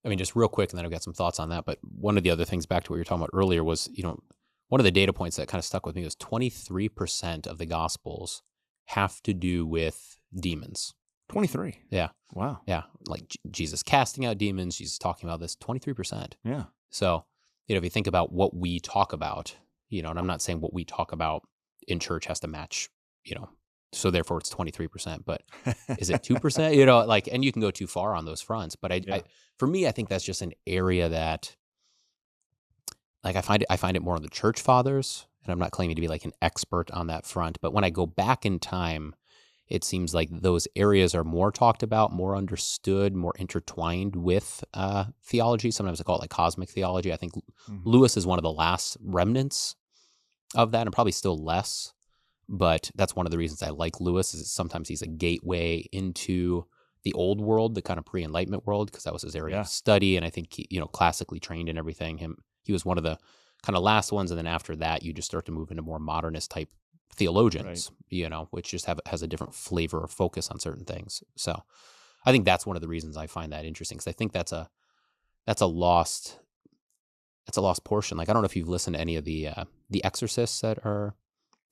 I mean, just real quick, and then I've got some thoughts on that. But one of the other things, back to what you were talking about earlier, was, one of the data points that kind of stuck with me was 23% of the Gospels have to do with demons. 23. Yeah. Wow. Yeah. Like Jesus casting out demons, Jesus talking about this, 23%. Yeah. So, if you think about what we talk about, and I'm not saying what we talk about in church has to match, so therefore it's 23%, but is it 2%? And you can go too far on those fronts. But for me, I think that's just an area that, like, I find it more on the church fathers, and I'm not claiming to be like an expert on that front. But when I go back in time, it seems like those areas are more talked about, more understood, more intertwined with theology. Sometimes I call it like cosmic theology. I think Lewis is one of the last remnants of that, and probably still less. But that's one of the reasons I like Lewis, is sometimes he's a gateway into the old world, the kind of pre-Enlightenment world, because that was his area of study. And I think he, classically trained and everything. He was one of the kind of last ones. And then after that, you just start to move into more modernist type theologians, which just has a different flavor or focus on certain things. So I think that's one of the reasons I find that interesting, because I think that's a lost portion. Like, I don't know if you've listened to any of the exorcists that are.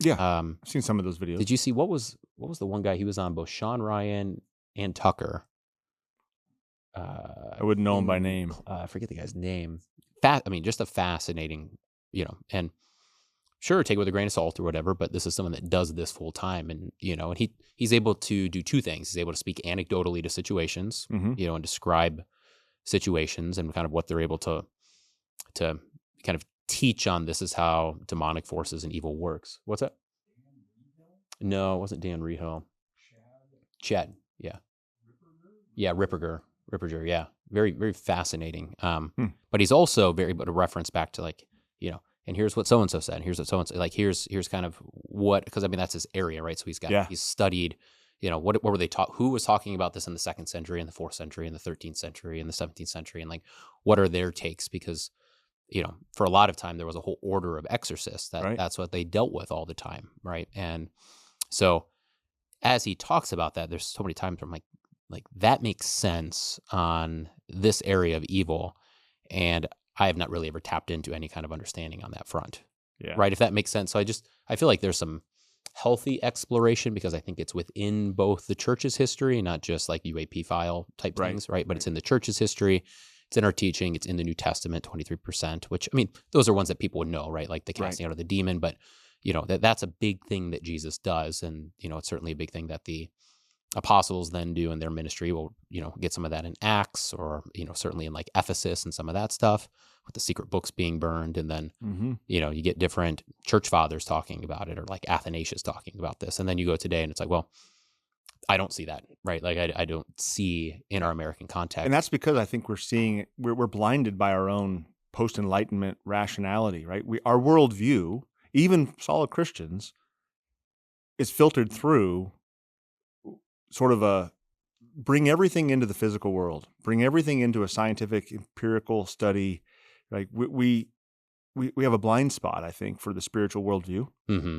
Yeah, I've seen some of those videos. Did you see what was the one guy? He was on both Sean Ryan and Tucker. I wouldn't know him by name. I forget the guy's name. Just a fascinating, and sure, take it with a grain of salt or whatever, but this is someone that does this full time. And, and he's able to do two things. He's able to speak anecdotally to situations, and describe situations and kind of what they're able to kind of teach on. This is how demonic forces and evil works. What's that? No, it wasn't Dan Reho. Chad. Yeah. Yeah. Ripperger. Yeah. Very, very fascinating. But he's also very able to reference back to and here's what so-and-so said. And here's what so-and-so, here's kind of what, because that's his area, right? So he's studied, what were they taught? Who was talking about this in the 2nd century and the 4th century and the 13th century and the 17th century? And what are their takes? Because, for a lot of time, there was a whole order of exorcists that's what they dealt with all the time. Right. And so as he talks about that, there's so many times where I'm like that makes sense on this area of evil. And I have not really ever tapped into any kind of understanding on that front. Yeah. Right. If that makes sense. So I feel like there's some healthy exploration because I think it's within both the church's history, not just like UAP file type things. Right. But it's in the church's history. It's in our teaching. It's in the New Testament, 23%, which, those are ones that people would know, right? Like the casting out of the demon, but that's a big thing that Jesus does. And, it's certainly a big thing that the apostles then do in their ministry. We'll, get some of that in Acts or, certainly in like Ephesus and some of that stuff with the secret books being burned. And then, you get different church fathers talking about it or like Athanasius talking about this. And then you go today and it's like, well, I don't see that, right? Like I don't see in our American context. And that's because I think we're blinded by our own post-Enlightenment rationality, right? Our worldview, even solid Christians, is filtered through sort of bring everything into the physical world, bring everything into a scientific empirical study. Like we have a blind spot, I think, for the spiritual worldview,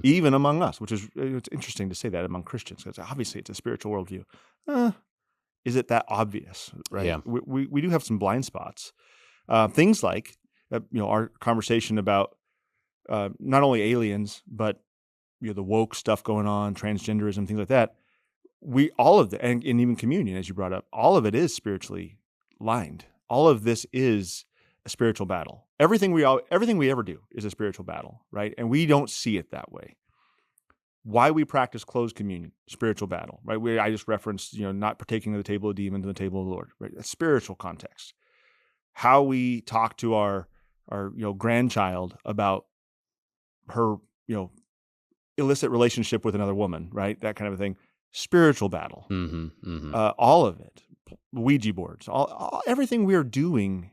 even among us, which is, it's interesting to say that among Christians, because obviously it's a spiritual worldview. Is it that obvious, right? Yeah. We do have some blind spots. Things like, our conversation about not only aliens, but the woke stuff going on, transgenderism, things like that. All of and even communion, as you brought up, all of it is spiritually lined. All of this is a spiritual battle. Everything we ever do is a spiritual battle, right? And we don't see it that way. Why we practice closed communion, spiritual battle, right? I just referenced, not partaking of the table of demons and the table of the Lord, right? A spiritual context. How we talk to our grandchild about her, illicit relationship with another woman, right? That kind of a thing. Spiritual battle. All of it. Ouija boards. Everything we are doing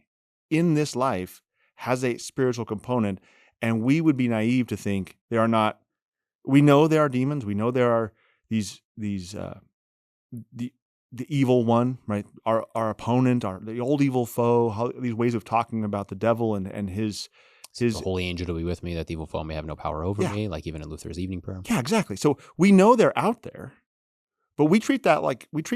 in this life has a spiritual component, and we would be naive to think they are not. We know there are demons. We know there are these the evil one, right? Our opponent, the old evil foe. These ways of talking about the devil and his the holy angel to be with me, that the evil foe may have no power over me, like even in Luther's evening prayer. Yeah, exactly. So we know they're out there, but we treat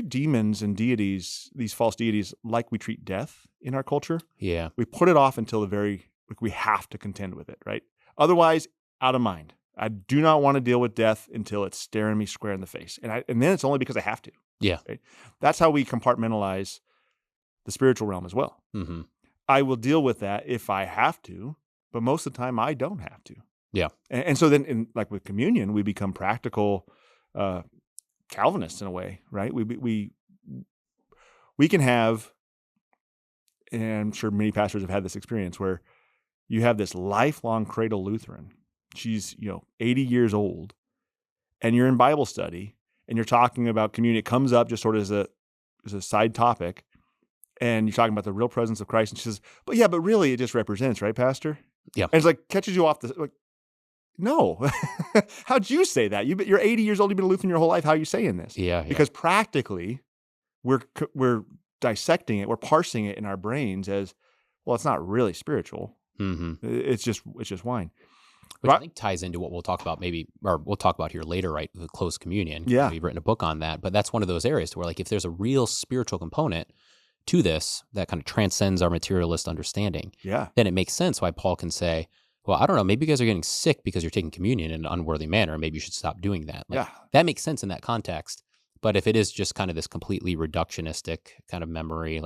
demons and deities, these false deities, like we treat death in our culture. Yeah. We put it off until we have to contend with it, right? Otherwise, out of mind. I do not want to deal with death until it's staring me square in the face. And then it's only because I have to. Yeah. Right? That's how we compartmentalize the spiritual realm as well. I will deal with that if I have to, but most of the time I don't have to. Yeah. And so then with communion, we become practical Calvinists in a way, right? We can have, and I'm sure many pastors have had this experience, where you have this lifelong cradle Lutheran. She's 80 years old, and you're in Bible study, and you're talking about communion. It comes up just sort of as a side topic, and you're talking about the real presence of Christ, and she says, "But really, it just represents, right, Pastor?" Yeah, and it's catches you off the. No, how'd you say that? You're 80 years old. You've been a Lutheran your whole life. How are you saying this? Yeah. Because practically, we're dissecting it. We're parsing it in our brains as, well, it's not really spiritual. It's just wine. Which I think ties into what we'll talk about we'll talk about here later, right? The closed communion. Yeah. We've written a book on that, but that's one of those areas to where if there's a real spiritual component to this that kind of transcends our materialist understanding, then it makes sense why Paul can say, well, I don't know, maybe you guys are getting sick because you're taking communion in an unworthy manner. Maybe you should stop doing that. That makes sense in that context. But if it is just kind of this completely reductionistic kind of memory,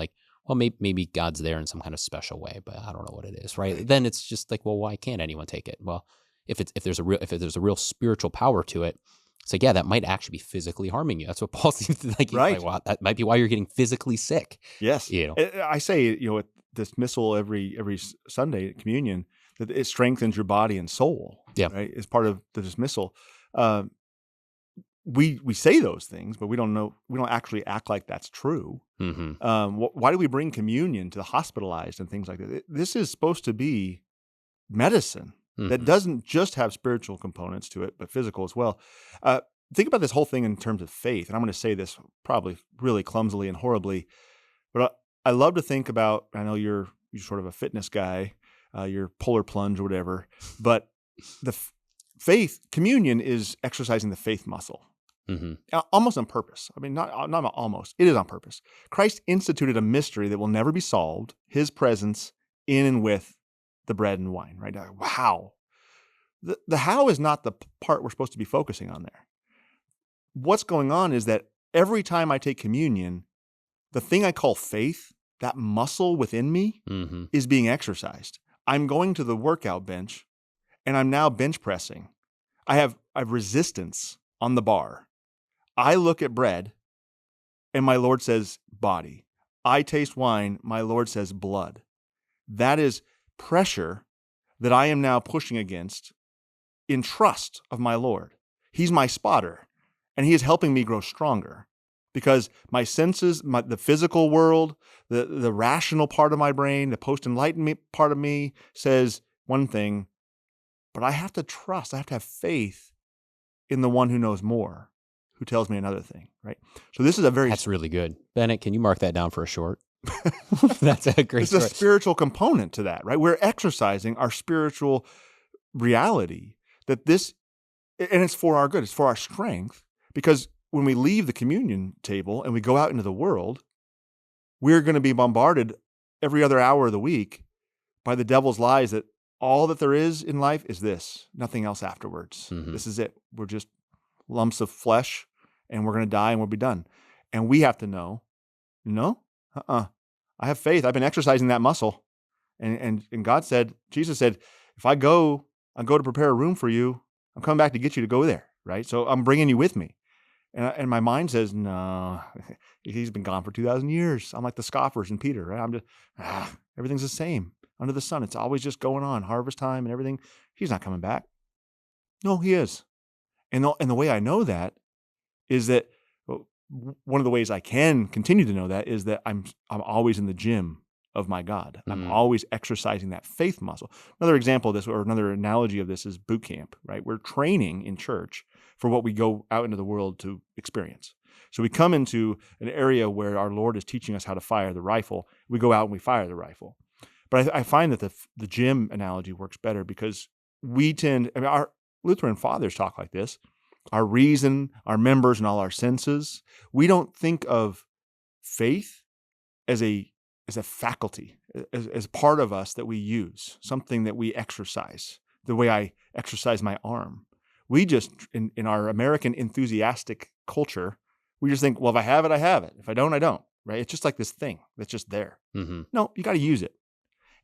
well, maybe God's there in some kind of special way, but I don't know what it is, right? Then it's just like, well, why can't anyone take it? Well, if there's a real spiritual power to it, it's like, yeah, that might actually be physically harming you. That's what Paul seems to like. He's Right. like, well, that might be why you're getting physically sick. Yes. You know, I say, at dismissal every Sunday at communion, that it strengthens your body and soul. Yeah. Right. As part of the dismissal. We say those things, but we don't actually act like that's true. Why do we bring communion to the hospitalized and things like that? This is supposed to be medicine that doesn't just have spiritual components to it, but physical as well. Think about this whole thing in terms of faith, and I'm going to say this probably really clumsily and horribly, but I love to think about, I know you're sort of a fitness guy, you're polar plunge or whatever, but the faith, communion is exercising the faith muscle. Almost on purpose. I mean, not almost. It is on purpose. Christ instituted a mystery that will never be solved, his presence in and with the bread and wine, right? Wow. The how is not the part we're supposed to be focusing on there. What's going on is that every time I take communion, the thing I call faith, that muscle within me, is being exercised. I'm going to the workout bench, and I'm now bench pressing. I have resistance on the bar. I look at bread, and my Lord says body. I taste wine, my Lord says blood. That is pressure that I am now pushing against in trust of my Lord. He's my spotter, and he is helping me grow stronger because my senses, the physical world, the rational part of my brain, the post-enlightenment part of me says one thing, but I have to trust, I have to have faith in the one who knows more, who tells me another thing, right? So this is That's really good. Bennett, can you mark that down for a short? That's a great There's a spiritual component to that, right? We're exercising our spiritual reality and it's for our good, it's for our strength, because when we leave the communion table and we go out into the world, we're going to be bombarded every other hour of the week by the devil's lies that all that there is in life is this, nothing else afterwards. This is it. We're just lumps of flesh and we're going to die and we'll be done. And we have to know, no, I have faith. I've been exercising that muscle. And God said, Jesus said, if I go to prepare a room for you, I'm coming back to get you to go there, right? So I'm bringing you with me. And my mind says, no, he's been gone for 2,000 years. I'm like the scoffers in Peter, right? I'm just, everything's the same under the sun. It's always just going on, harvest time and everything. He's not coming back. No, he is. And the way I know that is that one of the ways I can continue to know that is that I'm always in the gym of my God. I'm always exercising that faith muscle. Another example of this, or another analogy of this, is boot camp, right? We're training in church for what we go out into the world to experience. So we come into an area where our Lord is teaching us how to fire the rifle. We go out and we fire the rifle. But I find that the gym analogy works better because our Lutheran fathers talk like this. Our reason, our members, and all our senses. We don't think of faith as a faculty, as part of us that we use, something that we exercise, the way I exercise my arm. We just, in our American enthusiastic culture, we just think, well, if I have it, I have it. If I don't, I don't, right? It's just like this thing that's just there. No, you got to use it.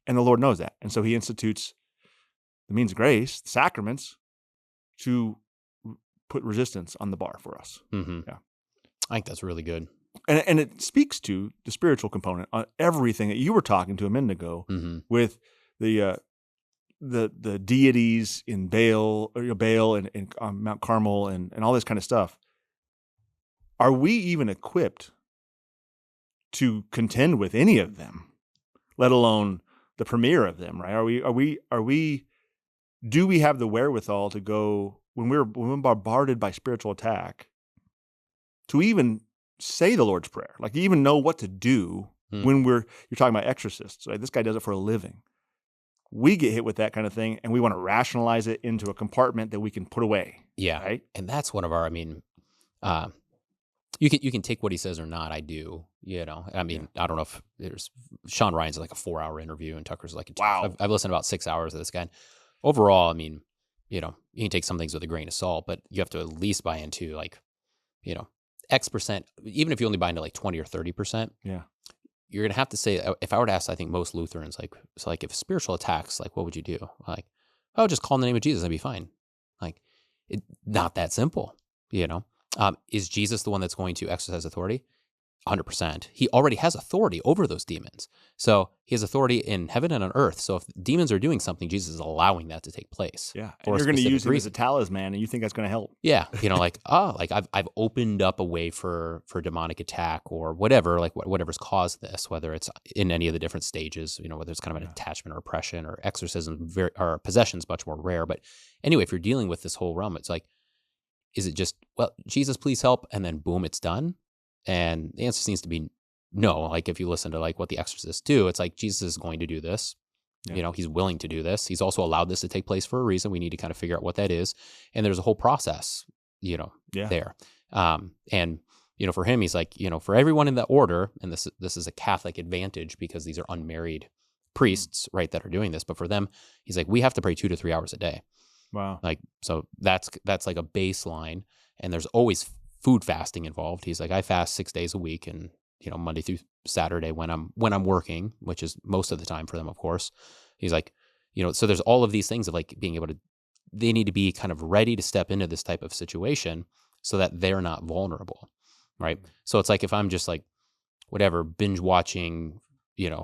And the Lord knows that. And so he institutes the means of grace, the sacraments, to put resistance on the bar for us. Yeah, I think that's really good. And it speaks to the spiritual component on everything that you were talking to a minute ago with the deities in Baal and Mount Carmel and all this kind of stuff. Are we even equipped to contend with any of them, let alone the premier of them? Right? Do we have the wherewithal to go when we're bombarded by spiritual attack to even say the Lord's Prayer, like you even know what to do when you're talking about exorcists, right? This guy does it for a living. We get hit with that kind of thing and we want to rationalize it into a compartment that we can put away. Yeah. Right. And that's one of our, you can take what he says or not. I do, I don't know if there's Sean Ryan's like a 4-hour interview and Tucker's like, wow. I've listened to about 6 hours of this guy. Overall, you can take some things with a grain of salt, but you have to at least buy into X%, even if you only buy into like 20 or 30%. Yeah. you're going to have to say, if I were to ask, I think most Lutherans, like, so like if spiritual attacks, like, what would you do? Like, oh, just call in the name of Jesus, that'd be fine. Like, not that simple, you know? Is Jesus the one that's going to exercise authority? 100%. He already has authority over those demons. So he has authority in heaven and on earth. So if demons are doing something, Jesus is allowing that to take place. Yeah. For And a you're going to specific use him as a reason. talisman, and you think that's going to help. Yeah. Like, like I've opened up a way for demonic attack or whatever, like whatever's caused this, whether it's in any of the different stages, whether it's kind of an attachment or oppression or exorcism, or possession's much more rare. But anyway, if you're dealing with this whole realm, it's like, is it just, well, Jesus, please help, and then boom, it's done? And the answer seems to be no. Like if you listen to like what the exorcists do, it's like Jesus is going to do this. Yeah. He's willing to do this. He's also allowed this to take place for a reason. We need to kind of figure out what that is. And there's a whole process, there. And, for him, he's like, for everyone in the order, and this is a Catholic advantage because these are unmarried priests, right, that are doing this. But for them, he's like, we have to pray 2 to 3 hours a day. Wow. Like, so that's like a baseline. And there's always food fasting involved. He's like, I fast 6 days a week, and Monday through Saturday when I'm working, which is most of the time for them, of course. He's like, so there's all of these things of like being able to, they need to be kind of ready to step into this type of situation so that they're not vulnerable, right? So it's like if I'm just like whatever binge watching,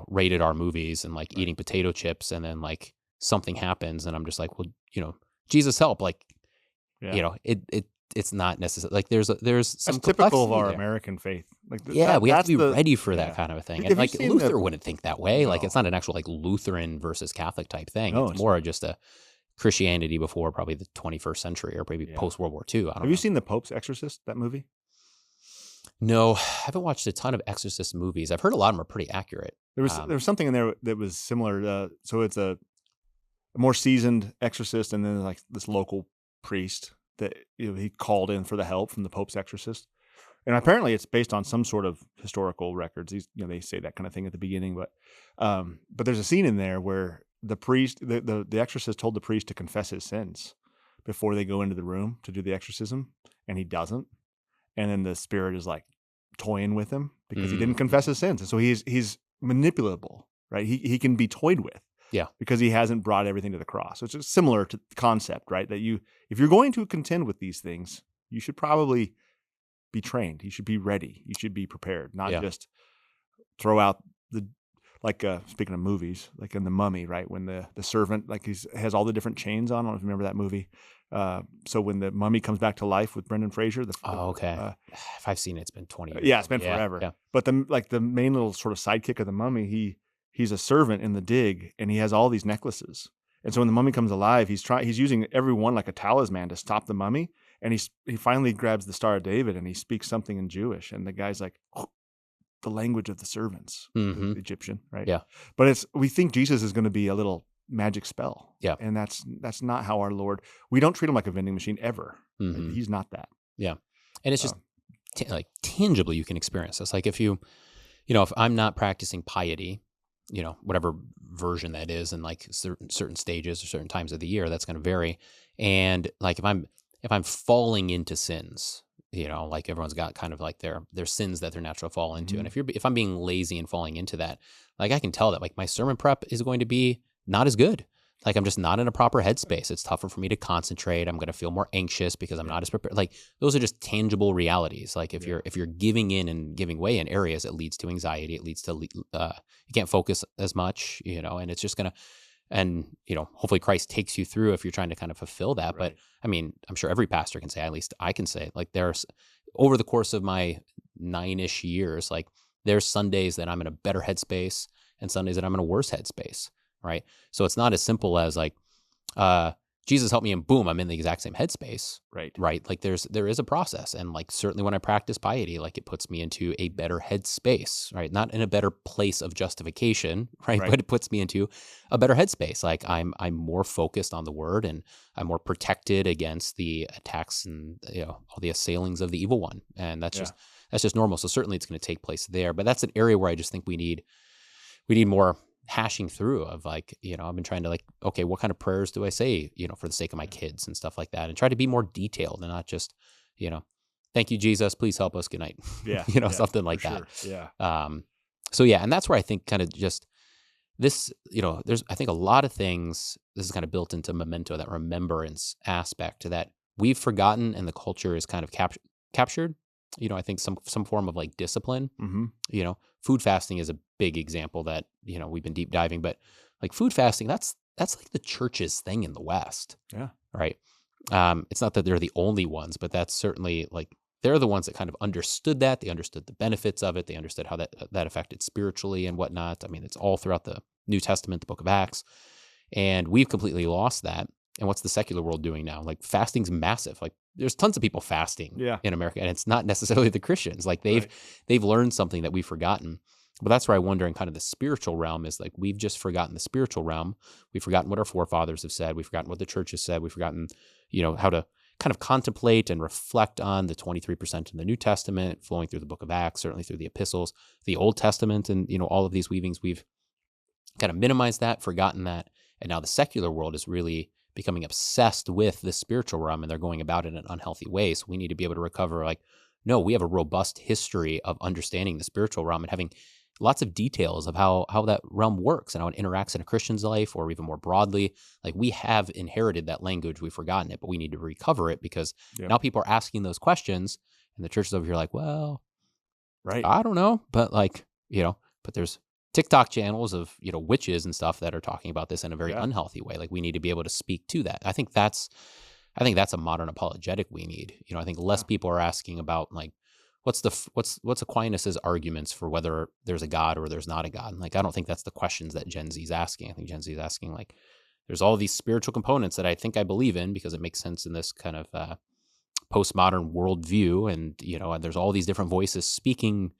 rated R movies and like eating potato chips, and then like something happens and I'm just like, well, Jesus help, like, it's not necessary. Like there's some That's typical of our there. American faith. Like we have to be ready for that kind of a thing. And like Luther wouldn't think that way. No. Like it's not an actual like Lutheran versus Catholic type thing. No, it's more just a Christianity before probably the 21st century or maybe post World War II. Have you seen The Pope's Exorcist, that movie? No, I haven't watched a ton of exorcist movies. I've heard a lot of them are pretty accurate. There was something in there that was similar. So it's a more seasoned exorcist, and then like this local priest that he called in for the help from the Pope's exorcist. And apparently it's based on some sort of historical records. They say that kind of thing at the beginning, but there's a scene in there where the priest, the exorcist told the priest to confess his sins before they go into the room to do the exorcism, and he doesn't. And then the spirit is like toying with him because he didn't confess his sins. And so he's manipulable, right? He can be toyed with. Yeah. Because he hasn't brought everything to the cross. So it's just similar to the concept, right? That if you're going to contend with these things, you should probably be trained. You should be ready. You should be prepared, not just throw out speaking of movies, like in The Mummy, right? When the servant, like has all the different chains on. I don't know if you remember that movie. So when the mummy comes back to life with Brendan Fraser. Okay. If I've seen it, it's been 20 years. Yeah, it's been forever. Yeah. But the main little sort of sidekick of the mummy, he's a servant in the dig, and he has all these necklaces. And so when the mummy comes alive, he's using every one like a talisman to stop the mummy. And he finally grabs the Star of David, and he speaks something in Jewish. And the guy's like, the language of the servants, the Egyptian, right? Yeah. But we think Jesus is going to be a little magic spell. Yeah. And that's not how our Lord, we don't treat him like a vending machine ever. Mm-hmm. He's not that. Yeah. And it's just like tangibly you can experience this. Like if if I'm not practicing piety, whatever version that is, in like certain stages or certain times of the year, that's going to vary. And like if I'm falling into sins, like everyone's got kind of like their sins that they're natural fall into. And if I'm being lazy and falling into that, like I can tell that like my sermon prep is going to be not as good. Like I'm just not in a proper headspace. It's tougher for me to concentrate. I'm going to feel more anxious because I'm not as prepared. Like those are just tangible realities. Like if you're giving in and giving way in areas, it leads to anxiety. It leads to you can't focus as much, and it's just gonna. And hopefully Christ takes you through if you're trying to kind of fulfill that. Right. But I mean, I'm sure every pastor can say, at least I can say, like there's over the course of my 9-ish years, like there's Sundays that I'm in a better headspace and Sundays that I'm in a worse headspace. Right. So it's not as simple as like, Jesus help me and boom, I'm in the exact same headspace. Right. Right. Like there is a process. And like, certainly when I practice piety, like it puts me into a better headspace, right? Not in a better place of justification, right? But it puts me into a better headspace. Like I'm more focused on the word, and I'm more protected against the attacks and, all the assailings of the evil one. And that's just normal. So certainly it's going to take place there, but that's an area where I just think we need more hashing through of like, I've been trying to like, okay, what kind of prayers do I say, for the sake of my kids and stuff like that, and try to be more detailed and not just, thank you, Jesus, please help us, good night. Yeah. Something like that. Sure. Yeah. So yeah, and that's where I think kind of just this, there's, I think, a lot of things, this is kind of built into memento, that remembrance aspect that we've forgotten and the culture is kind of captured. I think some form of like discipline, Mm-hmm. Food fasting is a big example that, we've been deep diving, but like food fasting, that's like the church's thing in the West. Yeah. Right. It's not that they're the only ones, but that's certainly like, they're the ones that kind of understood that. They understood the benefits of it. They understood how that affected spiritually and whatnot. I mean, it's all throughout the New Testament, the book of Acts, and we've completely lost that. And what's the secular world doing now? Like fasting's massive. Like there's tons of people fasting in America, and it's not necessarily the Christians. Like they've learned something that we've forgotten. But that's where I wonder in kind of the spiritual realm is like, we've just forgotten the spiritual realm. We've forgotten what our forefathers have said. We've forgotten what the church has said. We've forgotten, how to kind of contemplate and reflect on the 23% in the New Testament, flowing through the book of Acts, certainly through the epistles, the Old Testament, and, all of these weavings. We've kind of minimized that, forgotten that. And now the secular world is really becoming obsessed with the spiritual realm, and they're going about it in an unhealthy way. So we need to be able to recover, like, no, we have a robust history of understanding the spiritual realm and having lots of details of how that realm works and how it interacts in a Christian's life, or even more broadly. Like, we have inherited that language, we've forgotten it, but we need to recover it, because now people are asking those questions, and the church is over here like, well, Right. I don't know, but like, but there's TikTok channels of, witches and stuff that are talking about this in a very unhealthy way. Like, we need to be able to speak to that. I think that's a modern apologetic we need. I think less people are asking about like, what's Aquinas's arguments for whether there's a God or there's not a God. Like, I don't think that's the questions that Gen Z is asking. I think Gen Z is asking like, there's all these spiritual components that I think I believe in because it makes sense in this kind of postmodern worldview, and and there's all these different voices speaking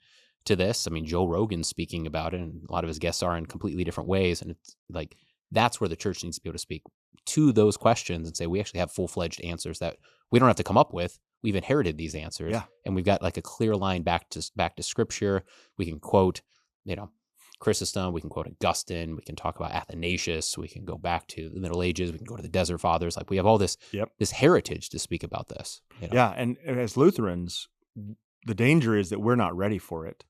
to this. I mean, Joe Rogan's speaking about it, and a lot of his guests are in completely different ways, and it's like, that's where the church needs to be able to speak to those questions and say, we actually have full-fledged answers that we don't have to come up with. We've inherited these answers, and we've got like a clear line back to scripture. We can quote, Chrysostom, we can quote Augustine, we can talk about Athanasius, we can go back to the Middle Ages, we can go to the Desert Fathers. Like, we have all this this heritage to speak about this. Yeah, and as Lutherans, the danger is that we're not ready for it,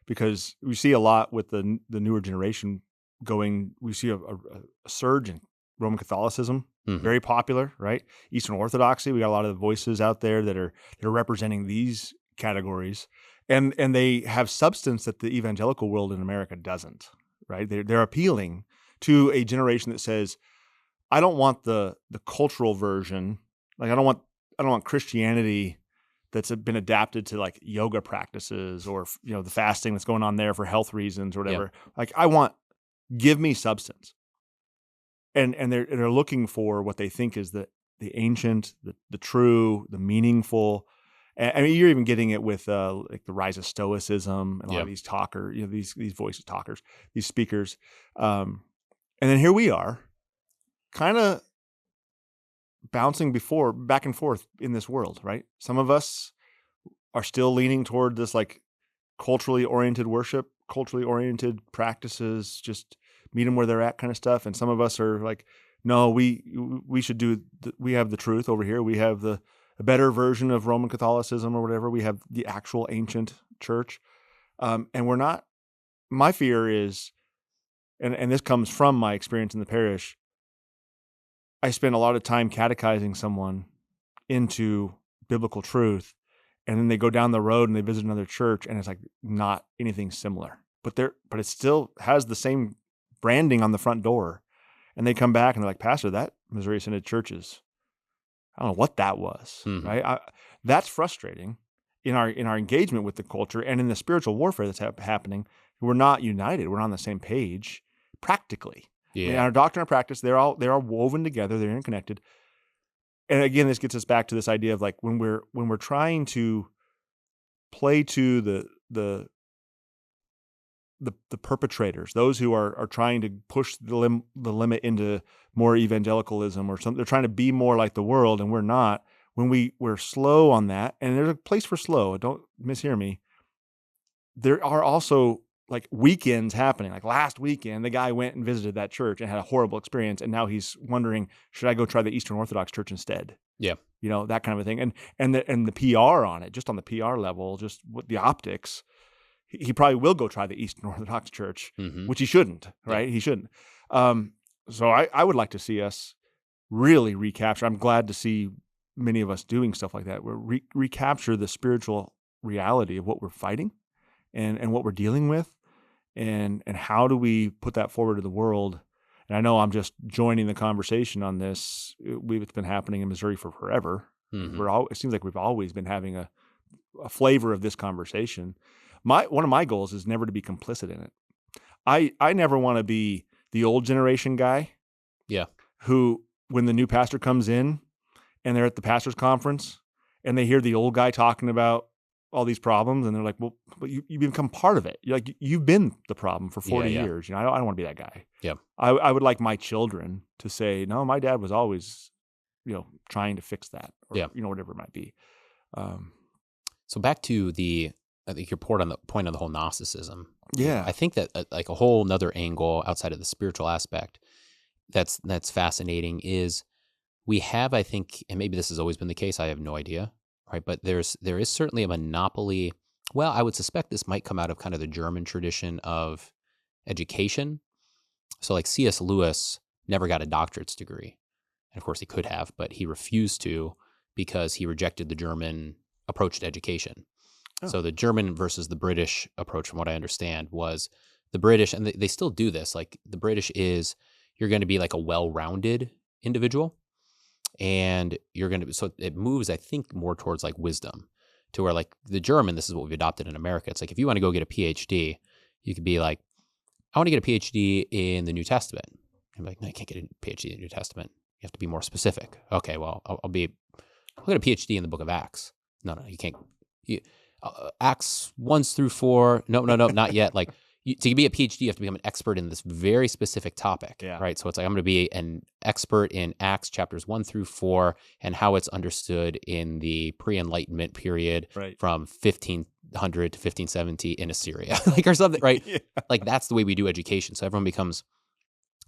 because we see a lot with the newer generation going. We see a surge in Roman Catholicism, very popular, right? Eastern Orthodoxy, we got a lot of the voices out there that are representing these categories, and they have substance that the evangelical world in America doesn't, right? They're appealing to a generation that says, I don't want the cultural version. Like, I don't want Christianity that's been adapted to like yoga practices or the fasting that's going on there for health reasons or whatever. Like, give me substance. And they're looking for what they think is the ancient, the true, the meaningful. And I mean, you're even getting it with like the rise of Stoicism and a lot of these these voices talkers, these speakers. And then here we are, kind of bouncing back and forth in this world, right? Some of us are still leaning toward this like culturally oriented worship, culturally oriented practices, just meet them where they're at kind of stuff. And some of us are like, no, we should we have the truth over here. We have a better version of Roman Catholicism or whatever. We have the actual ancient church. And we're not, my fear is, and this comes from my experience in the parish, I spend a lot of time catechizing someone into biblical truth, and then they go down the road and they visit another church, and it's like not anything similar. But it still has the same branding on the front door. And they come back and they're like, Pastor, that Missouri Synod church I don't know what that was, right? That's frustrating in our engagement with the culture and in the spiritual warfare that's happening. We're not united. We're not on the same page practically. Yeah. In our doctrine and practice, they're all woven together. They're interconnected. And again, this gets us back to this idea of like when we're trying to play to the perpetrators, those who are trying to push the limit into more evangelicalism or something. They're trying to be more like the world, and we're not. When we're slow on that, and there's a place for slow. Don't mishear me. There are also like weekends happening. Like last weekend, the guy went and visited that church and had a horrible experience, and now he's wondering, should I go try the Eastern Orthodox Church instead? Yeah, that kind of a thing. And the PR on it, just on the PR level, just what the optics. he probably will go try the Eastern Orthodox Church, Mm-hmm. which he shouldn't, right? He shouldn't. So I would like to see us really recapture. I'm glad to see many of us doing stuff like that. We're recapture the spiritual reality of what we're fighting and what we're dealing with, and how do we put that forward to the world. And I know I'm just joining the conversation on this. It's been happening in Missouri for forever. Mm-hmm. It seems like we've always been having a flavor of this conversation. One of my goals is never to be complicit in it. I never want to be the old generation guy. Yeah. Who, when the new pastor comes in and they're at the pastor's conference and they hear the old guy talking about all these problems and they're like, well, but you become part of it. You've been the problem for 40 years. I don't want to be that guy. Yeah. I would like my children to say, no, my dad was always, trying to fix that, or, whatever it might be. So back to I think your point on the whole Gnosticism. Yeah. I think that like a whole nother angle outside of the spiritual aspect that's fascinating is we have, I think, and maybe this has always been the case, I have no idea, right? But there is certainly a monopoly. Well, I would suspect this might come out of kind of the German tradition of education. So like C.S. Lewis never got a doctorate's degree. And of course he could have, but he refused to because he rejected the German approach to education. Oh. So the German versus the British approach, from what I understand, was the British, and they still do this, like the British is, you're going to be like a well-rounded individual, and so it moves, I think, more towards like wisdom, to where like the German, this is what we've adopted in America. It's like, if you want to go get a PhD, you could be like, I want to get a PhD in the New Testament. I'm like, no, you can't get a PhD in the New Testament. You have to be more specific. Okay, well, I'll get a PhD in the book of Acts. No, you can't. Acts 1-4. No, not yet. Like, to be a PhD, you have to become an expert in this very specific topic, right? So it's like, I'm going to be an expert in Acts chapters 1-4 and how it's understood in the pre-Enlightenment period, from 1500 to 1570 in Assyria, like, or something, right? Yeah. Like, that's the way we do education. So everyone becomes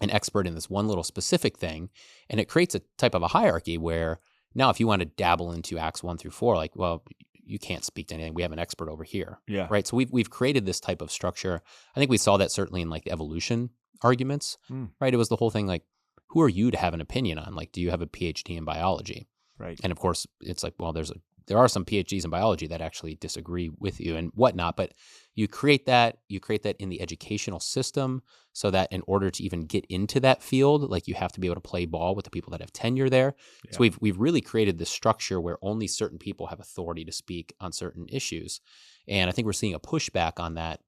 an expert in this one little specific thing, and it creates a type of a hierarchy where now, if you want to dabble into Acts 1-4, like, well, you can't speak to anything. We have an expert over here. Yeah. Right. So we've created this type of structure. I think we saw that certainly in like the evolution arguments, right? It was the whole thing, like, who are you to have an opinion on? Like, do you have a PhD in biology? Right. And of course, it's like, well, there are some PhDs in biology that actually disagree with you and whatnot, but you create that in the educational system, so that in order to even get into that field, like, you have to be able to play ball with the people that have tenure there. Yeah. So we've really created this structure where only certain people have authority to speak on certain issues. And I think we're seeing a pushback on that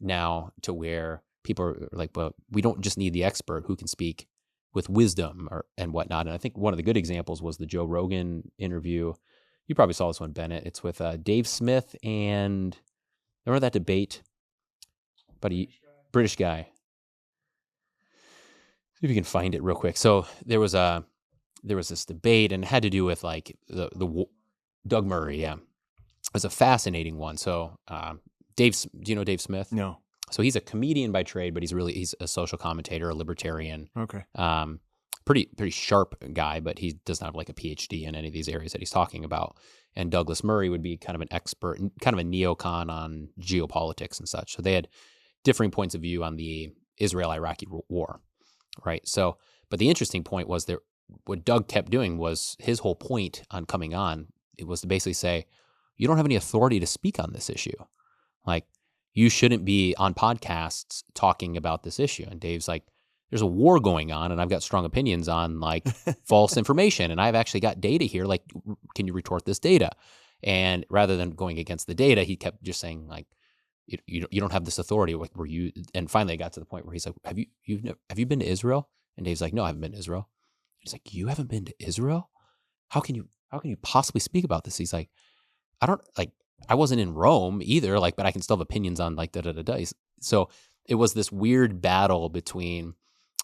now, to where people are like, well, we don't just need the expert who can speak with wisdom and whatnot. And I think one of the good examples was the Joe Rogan interview. You probably saw this one, Bennett. It's with Dave Smith and, remember that debate? But British guy. See if you can find it real quick. So there was this debate, and it had to do with like the Doug Murray. Yeah, it was a fascinating one. So do you know Dave Smith? No. So he's a comedian by trade, but he's a social commentator, a libertarian. Okay. Pretty sharp guy, but he does not have like a PhD in any of these areas that he's talking about. And Douglas Murray would be kind of an expert, kind of a neocon on geopolitics and such. So they had differing points of view on the Israel-Iraqi war, right? So, but the interesting point was that what Doug kept doing was, his whole point on coming on, it was to basically say, you don't have any authority to speak on this issue. Like, you shouldn't be on podcasts talking about this issue. And Dave's like, there's a war going on, and I've got strong opinions on like false information, and I've actually got data here. Like, can you retort this data? And rather than going against the data, he kept just saying like, you don't have this authority. Were you? And finally, it got to the point where he's like, have you been to Israel? And Dave's like, no, I haven't been to Israel. He's like, you haven't been to Israel? How can you possibly speak about this? He's like, I wasn't in Rome either. Like, but I can still have opinions on like da. So it was this weird battle between,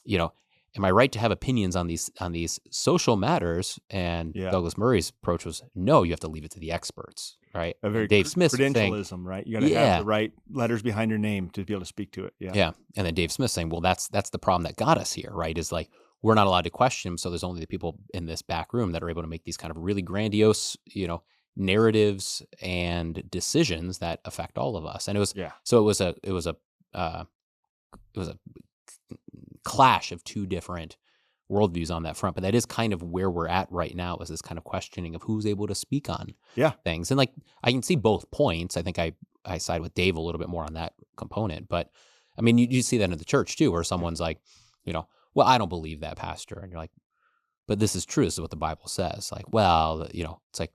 am I right to have opinions on these social matters? And Douglas Murray's approach was, no, you have to leave it to the experts, right? A very Dave Smith credentialism, saying, right? You got to have the right letters behind your name to be able to speak to it. Yeah. And then Dave Smith saying, well, that's the problem that got us here, right? Is like, we're not allowed to question him, so there's only the people in this back room that are able to make these kind of really grandiose, narratives and decisions that affect all of us. And it was Yeah. so it was a clash of two different worldviews on that front. But that is kind of where we're at right now, is this kind of questioning of who's able to speak on Yeah. things. And like, I can see both points. I think I side with Dave a little bit more on that component. But I mean, you see that in the church too, where someone's like, well, I don't believe that, pastor. And you're like, but this is true. This is what the Bible says. Like, well, it's like,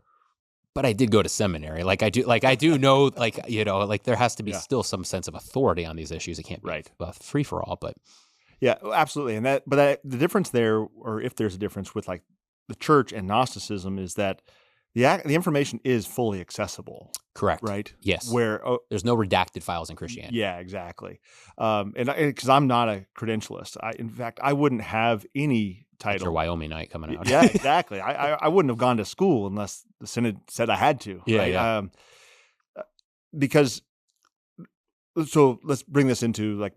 but I did go to seminary. Like I do know, like, like there has to be Yeah. still some sense of authority on these issues. It can't be Right. free for all, but Yeah, absolutely. And the difference there, or if there's a difference with like the church and Gnosticism, is that the information is fully accessible. correct. Right. Yes. Where There's no redacted files in Christianity. yeah, exactly. And because I'm not a credentialist, in fact, I wouldn't have any That's your title. Wyoming night coming out. Yeah, exactly. I wouldn't have gone to school unless the synod said I had to. Yeah, right? yeah. Because so let's bring this into like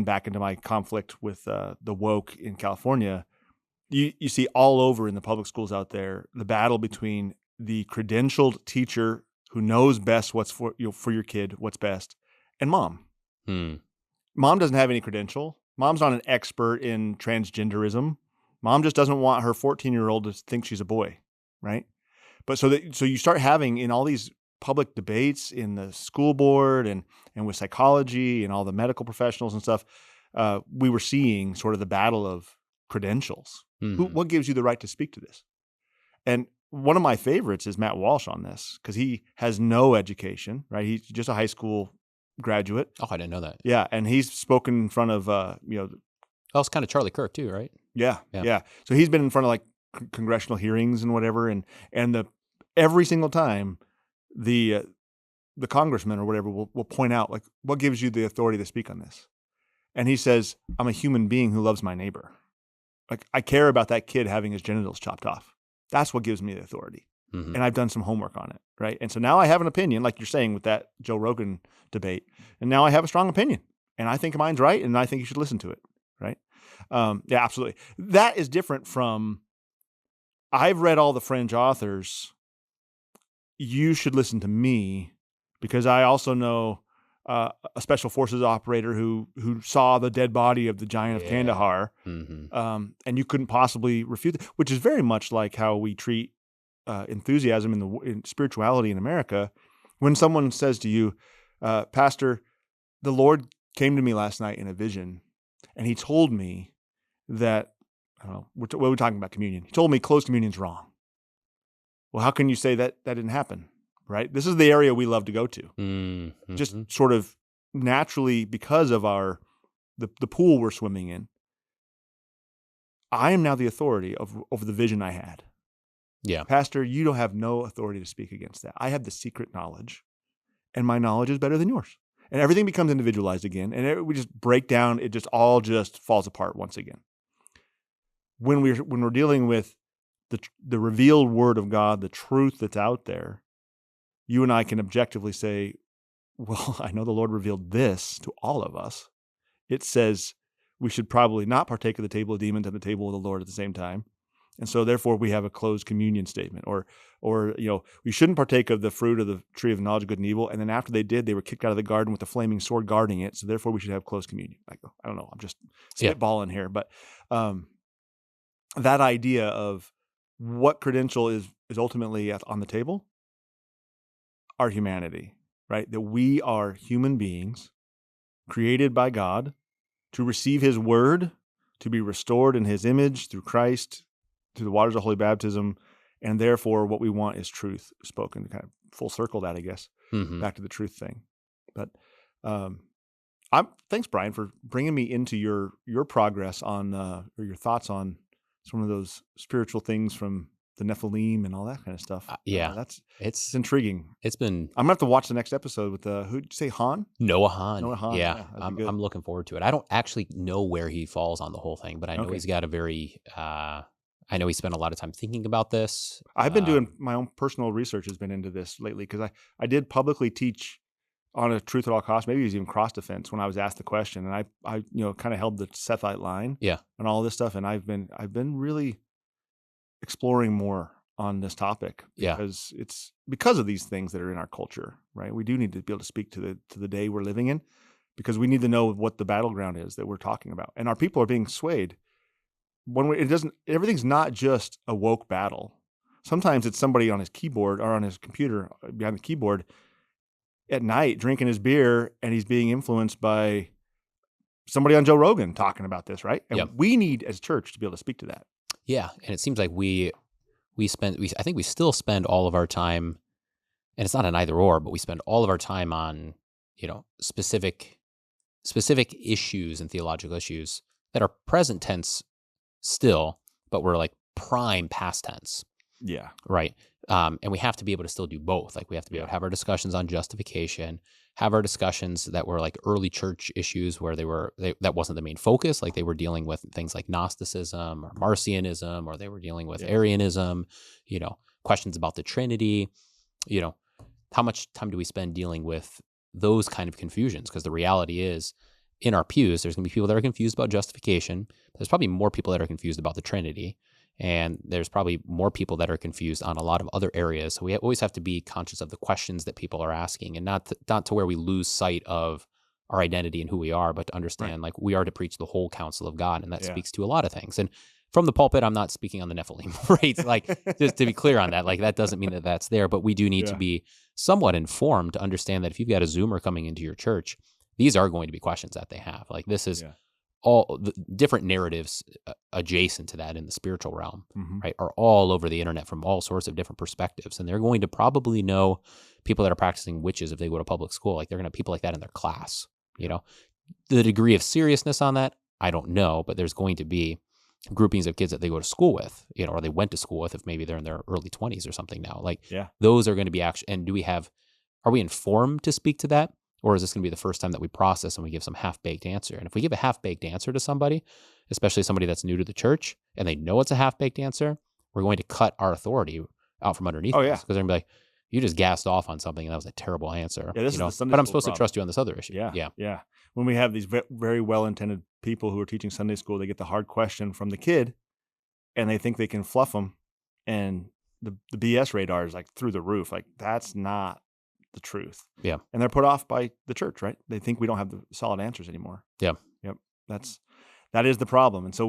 back into my conflict with the woke in California. You see all over in the public schools out there the battle between the credentialed teacher who knows best what's for your kid, what's best, and mom. Mom doesn't have any credential. Mom's not an expert in transgenderism. Mom just doesn't want her 14-year-old to think she's a boy, right? But so you start having in all these public debates in the school board and with psychology and all the medical professionals and stuff, we were seeing sort of the battle of credentials. What gives you the right to speak to this? And one of my favorites is Matt Walsh on this, because he has no education, right? He's just a high school graduate. Oh, I didn't know that. Yeah, and he's spoken in front of That was kind of Charlie Kirk too, right? Yeah. So he's been in front of like congressional hearings and whatever, and every single time the congressman or whatever will point out like, what gives you the authority to speak on this? And he says, I'm a human being who loves my neighbor. Like, I care about that kid having his genitals chopped off. That's what gives me the authority. And I've done some homework on it, right? And so now I have an opinion, like you're saying with that Joe Rogan debate, and now I have a strong opinion, and I think mine's right, and I think you should listen to it, right? Yeah, absolutely. That is different from, I've read all the fringe authors, you should listen to me because I also know a special forces operator who saw the dead body of the giant of Kandahar, and you couldn't possibly refute it, which is very much like how we treat enthusiasm in spirituality in America. When someone says to you, Pastor, the Lord came to me last night in a vision, and he told me that, I don't know, what are we talking about communion? He told me closed communion's wrong. Well, how can you say that didn't happen? Right? This is the area we love to go to. Just sort of naturally because of the pool we're swimming in. I am now the authority over the vision I had. Yeah. Pastor, you don't have no authority to speak against that. I have the secret knowledge, and my knowledge is better than yours. And everything becomes individualized again, and we just break down. It just all falls apart once again. When we're dealing with the revealed word of God, the truth that's out there, you and I can objectively say, well, I know the Lord revealed this to all of us. It says we should probably not partake of the table of demons and the table of the Lord at the same time. And so therefore we have a closed communion statement, or we shouldn't partake of the fruit of the tree of knowledge of good and evil. And then after they did, they were kicked out of the garden with a flaming sword guarding it. So therefore we should have closed communion. I don't know. I'm just spitballing here, but that idea of what credential is ultimately on the table, our humanity, right? That we are human beings created by God to receive his word, to be restored in his image through Christ, through the waters of holy baptism, and therefore what we want is truth spoken. Kind of full circle that, I guess, back to the truth thing. But thanks, Brian, for bringing me into your progress on or your thoughts on some of those spiritual things from the Nephilim and all that kind of stuff. It's intriguing. I'm gonna have to watch the next episode with who'd you say, Han? Noah Han. Noah Han. Yeah, I'm looking forward to it. I don't actually know where he falls on the whole thing, but I know he's got a very. I know he spent a lot of time thinking about this. I've been doing my own personal research has been into this lately because I did publicly teach on a truth at all costs. Maybe it was even cross defense when I was asked the question, and I kind of held the Sethite line. Yeah, and all this stuff, and I've been really exploring more on this topic Yeah. because it's because of these things that are in our culture, right? We do need to be able to speak to the day we're living in because we need to know what the battleground is that we're talking about. And our people are being swayed. Everything's not just a woke battle. Sometimes it's somebody on his keyboard or on his computer behind the keyboard at night drinking his beer and he's being influenced by somebody on Joe Rogan talking about this, right? And we need as church to be able to speak to that. Yeah. And it seems like I think we still spend all of our time, and it's not an either or, but we spend all of our time on, specific issues and theological issues that are present tense still, but we're like prime past tense. Yeah. Right. And we have to be able to still do both. Like we have to be able to have our discussions on justification, have our discussions that were like early church issues where that wasn't the main focus. Like they were dealing with things like Gnosticism or Marcionism, or they were dealing with Arianism, questions about the Trinity. How much time do we spend dealing with those kind of confusions? Because the reality is, in our pews, there's going to be people that are confused about justification. There's probably more people that are confused about the Trinity. And there's probably more people that are confused on a lot of other areas. So we always have to be conscious of the questions that people are asking, and not to where we lose sight of our identity and who we are, but to understand like we are to preach the whole counsel of God. And that speaks to a lot of things. And from the pulpit, I'm not speaking on the Nephilim, right? Like just to be clear on that, like that doesn't mean that that's there, but we do need to be somewhat informed to understand that if you've got a Zoomer coming into your church, these are going to be questions that they have. Like this is all the different narratives adjacent to that in the spiritual realm, right, are all over the internet from all sorts of different perspectives. And they're going to probably know people that are practicing witches if they go to public school. Like they're going to have people like that in their class, The degree of seriousness on that, I don't know, but there's going to be groupings of kids that they go to school with, or they went to school with if maybe they're in their early 20s or something now. Like those are going to be and are we informed to speak to that? Or is this going to be the first time that we process and we give some half-baked answer? And if we give a half-baked answer to somebody, especially somebody that's new to the church, and they know it's a half-baked answer, we're going to cut our authority out from underneath us. Because they're going to be like, you just gassed off on something and that was a terrible answer. Yeah, this is the Sunday but I'm school supposed to trust you on this other issue. Yeah. When we have these very well-intended people who are teaching Sunday school, they get the hard question from the kid, and they think they can fluff them, and the BS radar is like through the roof. Like that's not the truth. Yeah. And they're put off by the church, right? They think we don't have the solid answers anymore. Yeah. Yep. That is the problem. And so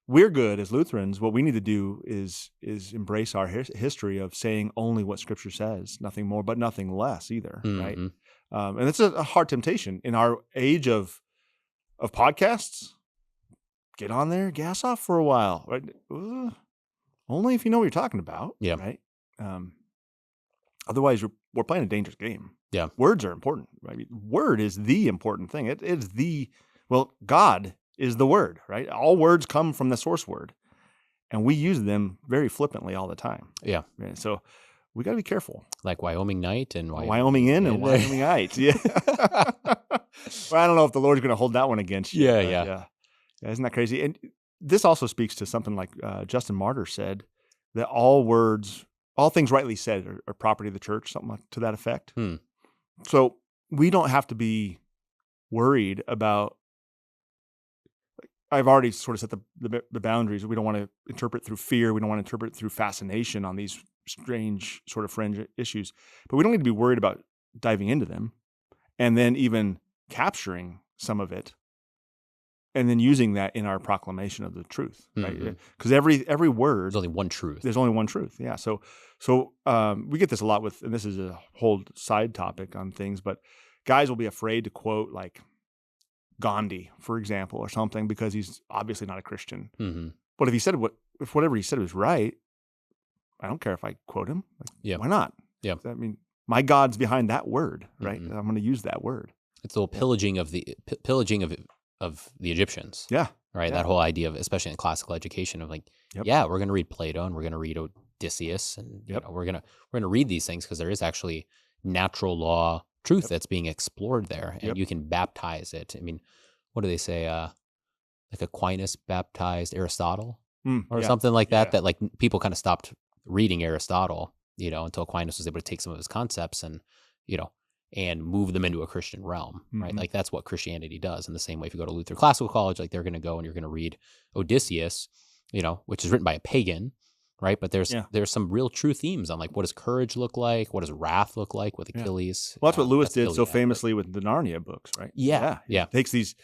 we're good as Lutherans. What we need to do is embrace our history of saying only what Scripture says, nothing more, but nothing less either, right? And it's a hard temptation in our age of podcasts. Get on there, gas off for a while, right? Only if you know what you're talking about, right? Otherwise, we're playing a dangerous game. Yeah, words are important. Right? Word is the important thing. God is the word, right? All words come from the source word, and we use them very flippantly all the time. Yeah, right? So we got to be careful. Like Wyoming night and Wyoming in and Wyomingites. Yeah. Well, I don't know if the Lord's going to hold that one against you. Yeah. Isn't that crazy? And this also speaks to something like Justin Martyr said, that all things rightly said are property of the church, something to that effect. So we don't have to be worried about. I've already sort of set the boundaries. We don't want to interpret through fear. We don't want to interpret through fascination on these strange sort of fringe issues. But we don't need to be worried about diving into them and then even capturing some of it and then using that in our proclamation of the truth, right? Because every word, there's only one truth. There's only one truth. Yeah. So we get this a lot with, and this is a whole side topic on things, but guys will be afraid to quote like Gandhi, for example, or something, because he's obviously not a Christian. But if whatever he said was right, I don't care if I quote him. Like, why not? Yeah. I mean, my God's behind that word, right? I'm going to use that word. It's the pillaging of the Egyptians. Yeah. Right. Yeah. That whole idea of, especially in classical education, of like, we're going to read Plato and we're going to read Odysseus, and we're going to read these things because there is actually natural law truth that's being explored there, and you can baptize it. I mean, what do they say? Like Aquinas baptized Aristotle or something like that. That like people kind of stopped reading Aristotle, until Aquinas was able to take some of his concepts and and move them into a Christian realm, right? Like that's what Christianity does. In the same way, if you go to Luther Classical College, like they're going to go and you're going to read Odysseus, which is written by a pagan, right? But Yeah. there's some real true themes on like what does courage look like, what does wrath look like with Achilles. Well, that's what Lewis did so Iliad, famously with the Narnia books, right? Yeah. He takes these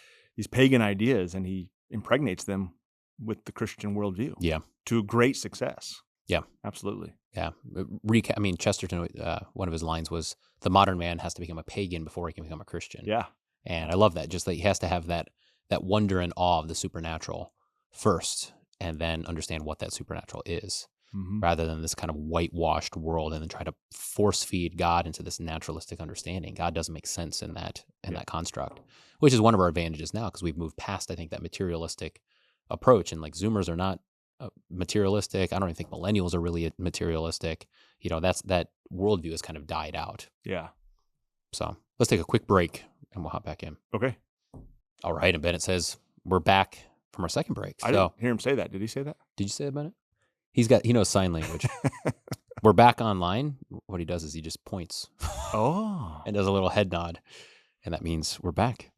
pagan ideas and he impregnates them with the Christian worldview. Yeah. To great success. Yeah. Absolutely. Yeah. I mean, Chesterton, one of his lines was, the modern man has to become a pagan before he can become a Christian. Yeah. And I love that. Just that he has to have that wonder and awe of the supernatural first, and then understand what that supernatural is, rather than this kind of whitewashed world and then try to force feed God into this naturalistic understanding. God doesn't make sense in that construct, which is one of our advantages now because we've moved past, I think, that materialistic approach. And like Zoomers are not materialistic. I don't even think millennials are really materialistic. That worldview has kind of died out. Yeah. So let's take a quick break and we'll hop back in. Okay. All right. And Bennett says we're back from our second break. I didn't hear him say that. Did he say that? Did you say that, Bennett? He knows sign language. We're back online. What he does is he just points. And does a little head nod. And that means we're back.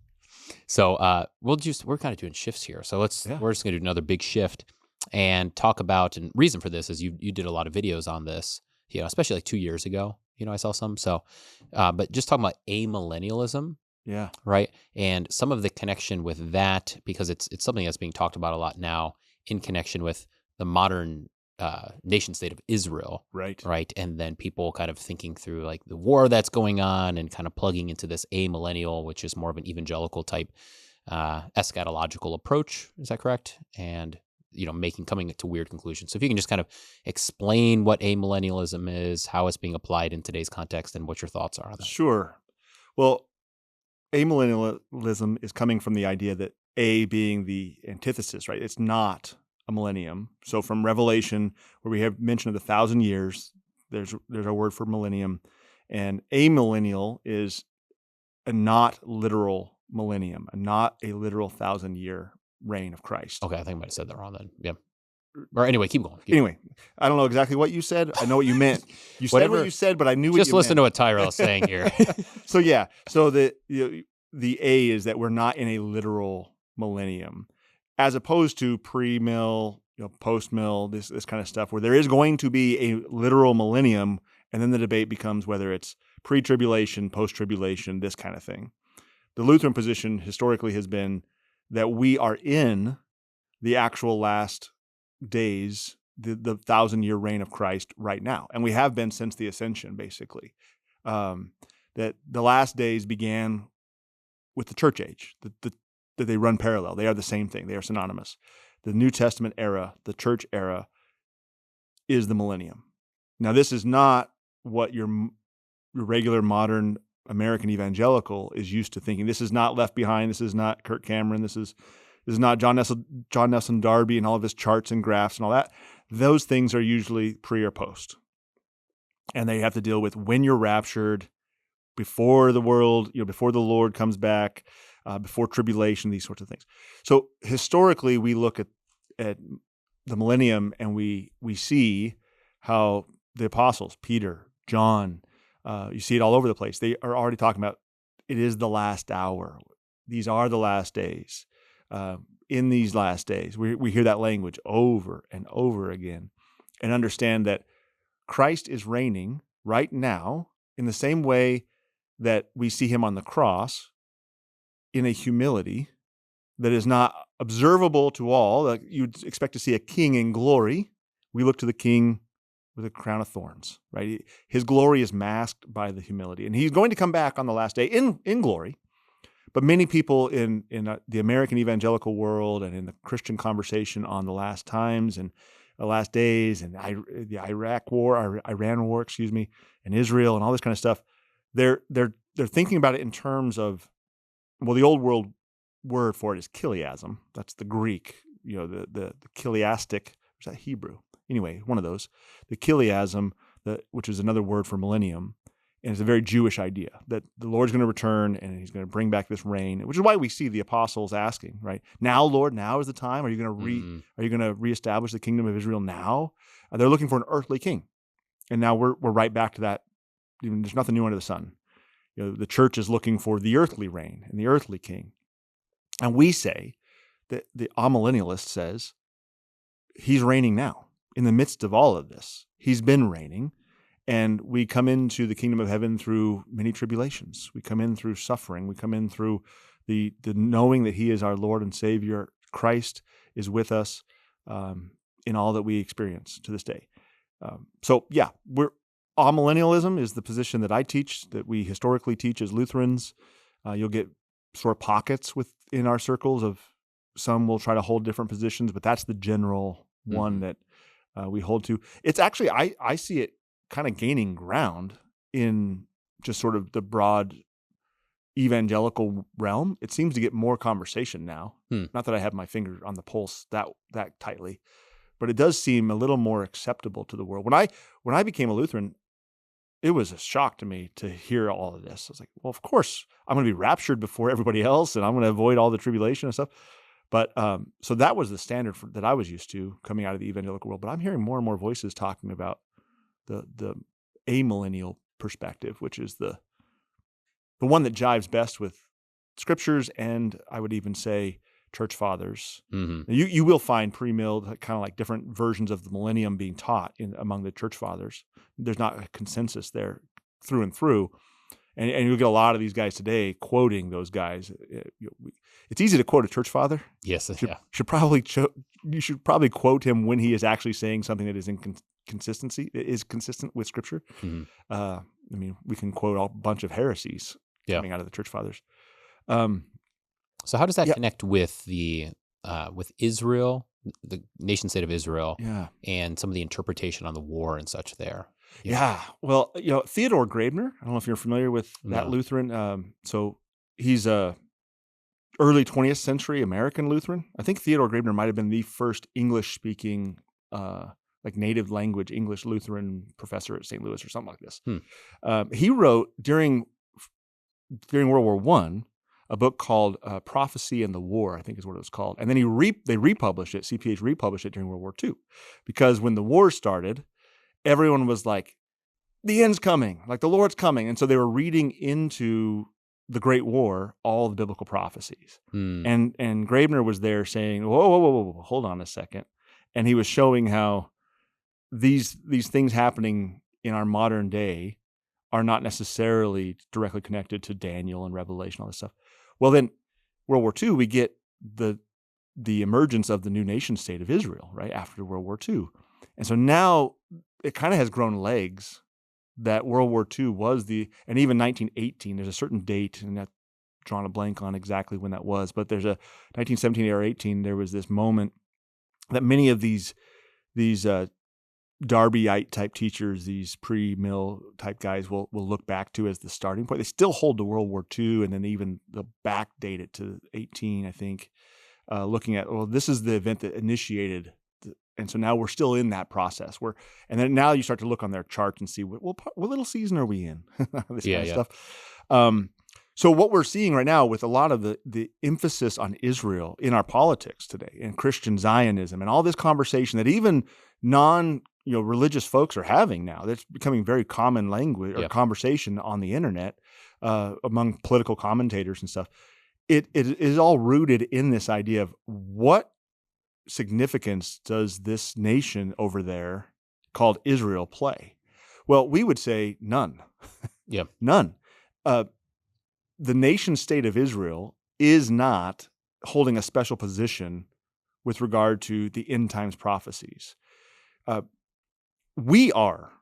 So we're kind of doing shifts here. So we're just going to do another big shift and talk about, and reason for this is you did a lot of videos on this, especially like 2 years ago, I saw some. So, but just talking about amillennialism. Yeah. Right. And some of the connection with that, because it's something that's being talked about a lot now in connection with the modern nation state of Israel. Right. Right. And then people kind of thinking through like the war that's going on and kind of plugging into this amillennial, which is more of an evangelical type eschatological approach. Is that correct? And, coming to weird conclusions. So if you can just kind of explain what amillennialism is, how it's being applied in today's context, and what your thoughts are on that. Sure. Well, amillennialism is coming from the idea that A being the antithesis, right? It's not a millennium. So from Revelation, where we have mention of the 1,000 years, there's a word for millennium, and amillennial is a not literal millennium, not a literal 1,000-year reign of Christ. Okay, I think I might have said that wrong then. Yeah. Or anyway, keep going. Anyway, I don't know exactly what you said. I know what you meant. You said what you said, but I knew what you meant. Just listen to what Tyrel is saying here. So yeah, so the A is that we're not in a literal millennium, as opposed to pre-mill, post-mill, this kind of stuff, where there is going to be a literal millennium, and then the debate becomes whether it's pre-tribulation, post-tribulation, this kind of thing. The Lutheran position historically has been that we are in the actual last days, the 1,000-year reign of Christ right now. And we have been since the ascension, basically. That the last days began with the church age, that they run parallel. They are the same thing. They are synonymous. The New Testament era, the church era, is the millennium. Now, this is not what your regular modern American evangelical is used to thinking. This is not Left Behind. This is not Kirk Cameron. This is not John Nelson Darby and all of his charts and graphs and all that. Those things are usually pre or post. And they have to deal with when you're raptured, before the world, before the Lord comes back, before tribulation, these sorts of things. So historically, we look at the millennium and we see how the apostles, Peter, John, you see it all over the place. They are already talking about it is the last hour. These are the last days. In these last days, we hear that language over and over again, and understand that Christ is reigning right now in the same way that we see him on the cross, in a humility that is not observable to all. Like you'd expect to see a king in glory. We look to the king with a crown of thorns, right? His glory is masked by the humility, and he's going to come back on the last day in glory. But many people in the American evangelical world and in the Christian conversation on the last times and the last days and the Iran war, and Israel and all this kind of stuff, they're thinking about it in terms of, well, the old world word for it is chiliasm. That's the Greek, the chiliastic, or is that Hebrew? Anyway, one of those. The chiliasm, which is another word for millennium, and it's a very Jewish idea that the Lord's going to return and he's going to bring back this reign, which is why we see the apostles asking, right? Now, Lord, now is the time. Are you going to reestablish the kingdom of Israel now? They're looking for an earthly king. And now we're right back to that. There's nothing new under the sun. The church is looking for the earthly reign and the earthly king. And we say that the amillennialist says he's reigning now. in the midst of all of this. He's been reigning, and we come into the kingdom of heaven through many tribulations. We come in through suffering. We come in through the knowing that he is our Lord and Savior. Christ is with us in all that we experience to this day. Amillennialism is the position that I teach, that we historically teach as Lutherans. You'll get sort of pockets within our circles of some will try to hold different positions, but that's the general one that we hold to. It's actually, I see it kind of gaining ground in just sort of the broad evangelical realm. It seems to get more conversation now. Not that I have my finger on the pulse that tightly, but it does seem a little more acceptable to the world. When I became a Lutheran, it was a shock to me to hear all of this. I was like, well, of course, I'm going to be raptured before everybody else, and I'm going to avoid all the tribulation and stuff. But so that was the standard that I was used to coming out of the evangelical world. But I'm hearing more and more voices talking about the amillennial perspective, which is the one that jives best with scriptures, and I would even say church fathers. You will find pre-mill kind of like different versions of the millennium being taught among the church fathers. There's not a consensus there through and through, and you'll get a lot of these guys today quoting those guys. It's easy to quote a church father. Yes, you should probably quote him when he is actually saying something that is consistent with Scripture. I mean, we can quote a bunch of heresies coming out of the church fathers. So how does that connect with with Israel, the nation state of Israel, and some of the interpretation on the war and such there? Well, Theodore Graebner, I don't know if you're familiar with that Lutheran. So he's a early 20th century American Lutheran. I think Theodore Graebner might have been the first English-speaking, like native language English Lutheran professor at St. Louis or something like this. He wrote during World War I a book called Prophecy and the War, I think is what it was called. And then they republished it, CPH republished it during World War II. Because when the war started, everyone was like, the end's coming, like the Lord's coming. And so they were reading into the Great War all the biblical prophecies. And Graebner was there saying, whoa, hold on a second. And he was showing how these things happening in our modern day are not necessarily directly connected to Daniel and Revelation, all this stuff. Well, then World War II, we get the emergence of the new nation state of Israel, right, after World War II. And so now it kind of has grown legs that World War II was and even 1918, there's a certain date, and I've drawn a blank on exactly when that was, but there's a 1917 or 18, there was this moment that many of these Darbyite type teachers, these pre-mill type guys will look back to as the starting point. They still hold to World War II, and then even they'll backdate it to 18, I think, looking at, well, this is the event that initiated. And so now we're still in that process and then now you start to look on their charts and see what little season are we in? This kind of stuff. So what we're seeing right now with a lot of the emphasis on Israel in our politics today and Christian Zionism and all this conversation that even religious folks are having now, that's becoming very common language or conversation on the internet among political commentators and stuff. It is all rooted in this idea of what significance does this nation over there called Israel play? Well, we would say none. None. The nation state of Israel is not holding a special position with regard to the end times prophecies. We are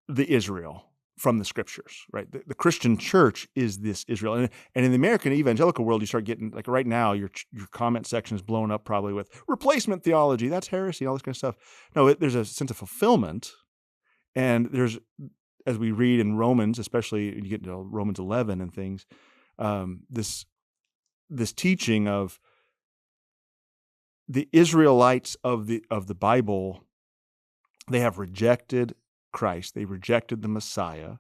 the Israel from the scriptures, right? The Christian church is this Israel. And in the American evangelical world, you start getting, like right now, your comment section is blown up probably with replacement theology. That's heresy, all this kind of stuff. No, there's a sense of fulfillment. And there's, as we read in Romans, especially when you get into Romans 11 and things, this teaching of the Israelites of the Bible, they have rejected Christ. They rejected the Messiah.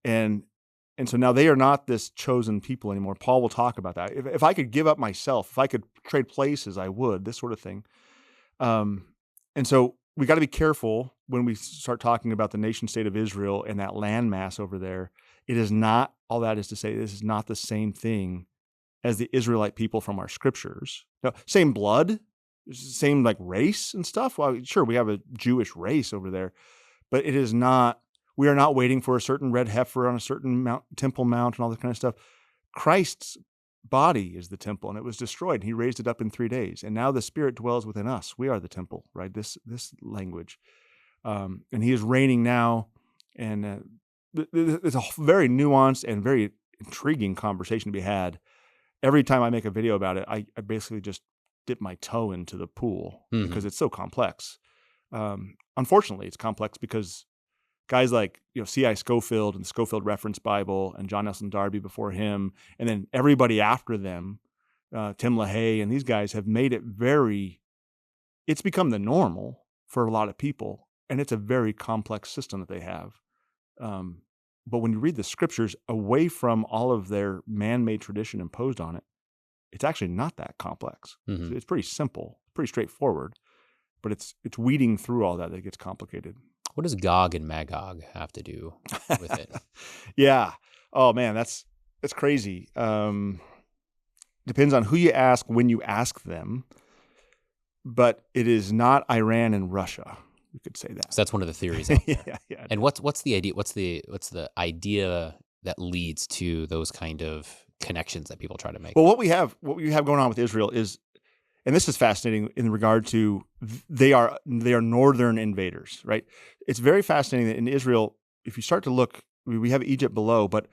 And so now they are not this chosen people anymore. Paul will talk about that. If I could give up myself, if I could trade places, I would, this sort of thing. And so we got to be careful when we start talking about the nation state of Israel and that landmass over there. It is not, all that is to say, this is not the same thing as the Israelite people from our scriptures. No, same blood, same like race and stuff. Well, sure, we have a Jewish race over there, but it is not. We are not waiting for a certain red heifer on a certain temple mount and all that kind of stuff. Christ's body is the temple, and it was destroyed. And he raised it up in 3 days, and now the Spirit dwells within us. We are the temple, right? This language, and he is reigning now. And it's a very nuanced and very intriguing conversation to be had. Every time I make a video about it, I basically just dip my toe into the pool because it's so complex. Unfortunately, it's complex because guys like C.I. Scofield and the Scofield Reference Bible and John Nelson Darby before him, and then everybody after them, Tim LaHaye and these guys have made it it's become the normal for a lot of people, and it's a very complex system that they have. But when you read the scriptures away from all of their man-made tradition imposed on it, it's actually not that complex. It's pretty simple, pretty straightforward, but it's weeding through all that gets complicated. What does Gog and Magog have to do with it? Yeah. Oh man, that's crazy. Depends on who you ask when you ask them, but it is not Iran and Russia. You could say that. So that's one of the theories out there. Yeah. And what's the idea? What's the idea that leads to those kind of connections that people try to make? Well, what we have going on with Israel is, and this is fascinating in regard to they are northern invaders, right? It's very fascinating that in Israel, if you start to look, we have Egypt below, but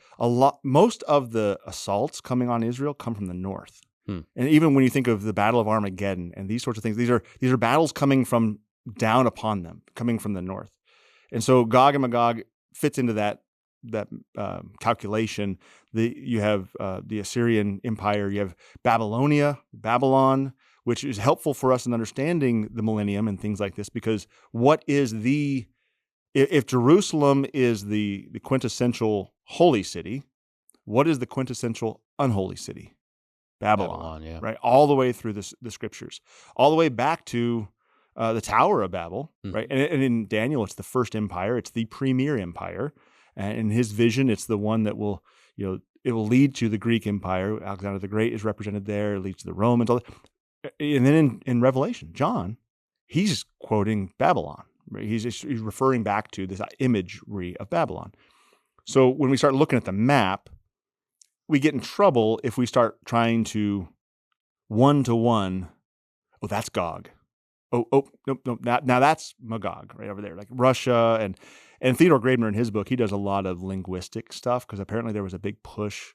most of the assaults coming on Israel come from the north. And even when you think of the Battle of Armageddon and these sorts of things, these are battles coming from down upon them, coming from the north. And so Gog and Magog fits into that calculation. You have the Assyrian Empire, you have Babylon, which is helpful for us in understanding the millennium and things like this, because if Jerusalem is the quintessential holy city, what is the quintessential unholy city? Babylon, yeah. Right? All the way through the scriptures, all the way back to the Tower of Babel, right? And in Daniel, it's the first empire. It's the premier empire. And in his vision, it's the one that will, it will lead to the Greek Empire. Alexander the Great is represented there. It leads to the Romans. And then in Revelation, John, he's quoting Babylon. Right? He's referring back to this imagery of Babylon. So when we start looking at the map, we get in trouble if we start trying to one-to-one, oh, that's Gog. Oh, no, now that's Magog right over there, like Russia. And Theodore Graedmer in his book, he does a lot of linguistic stuff because apparently there was a big push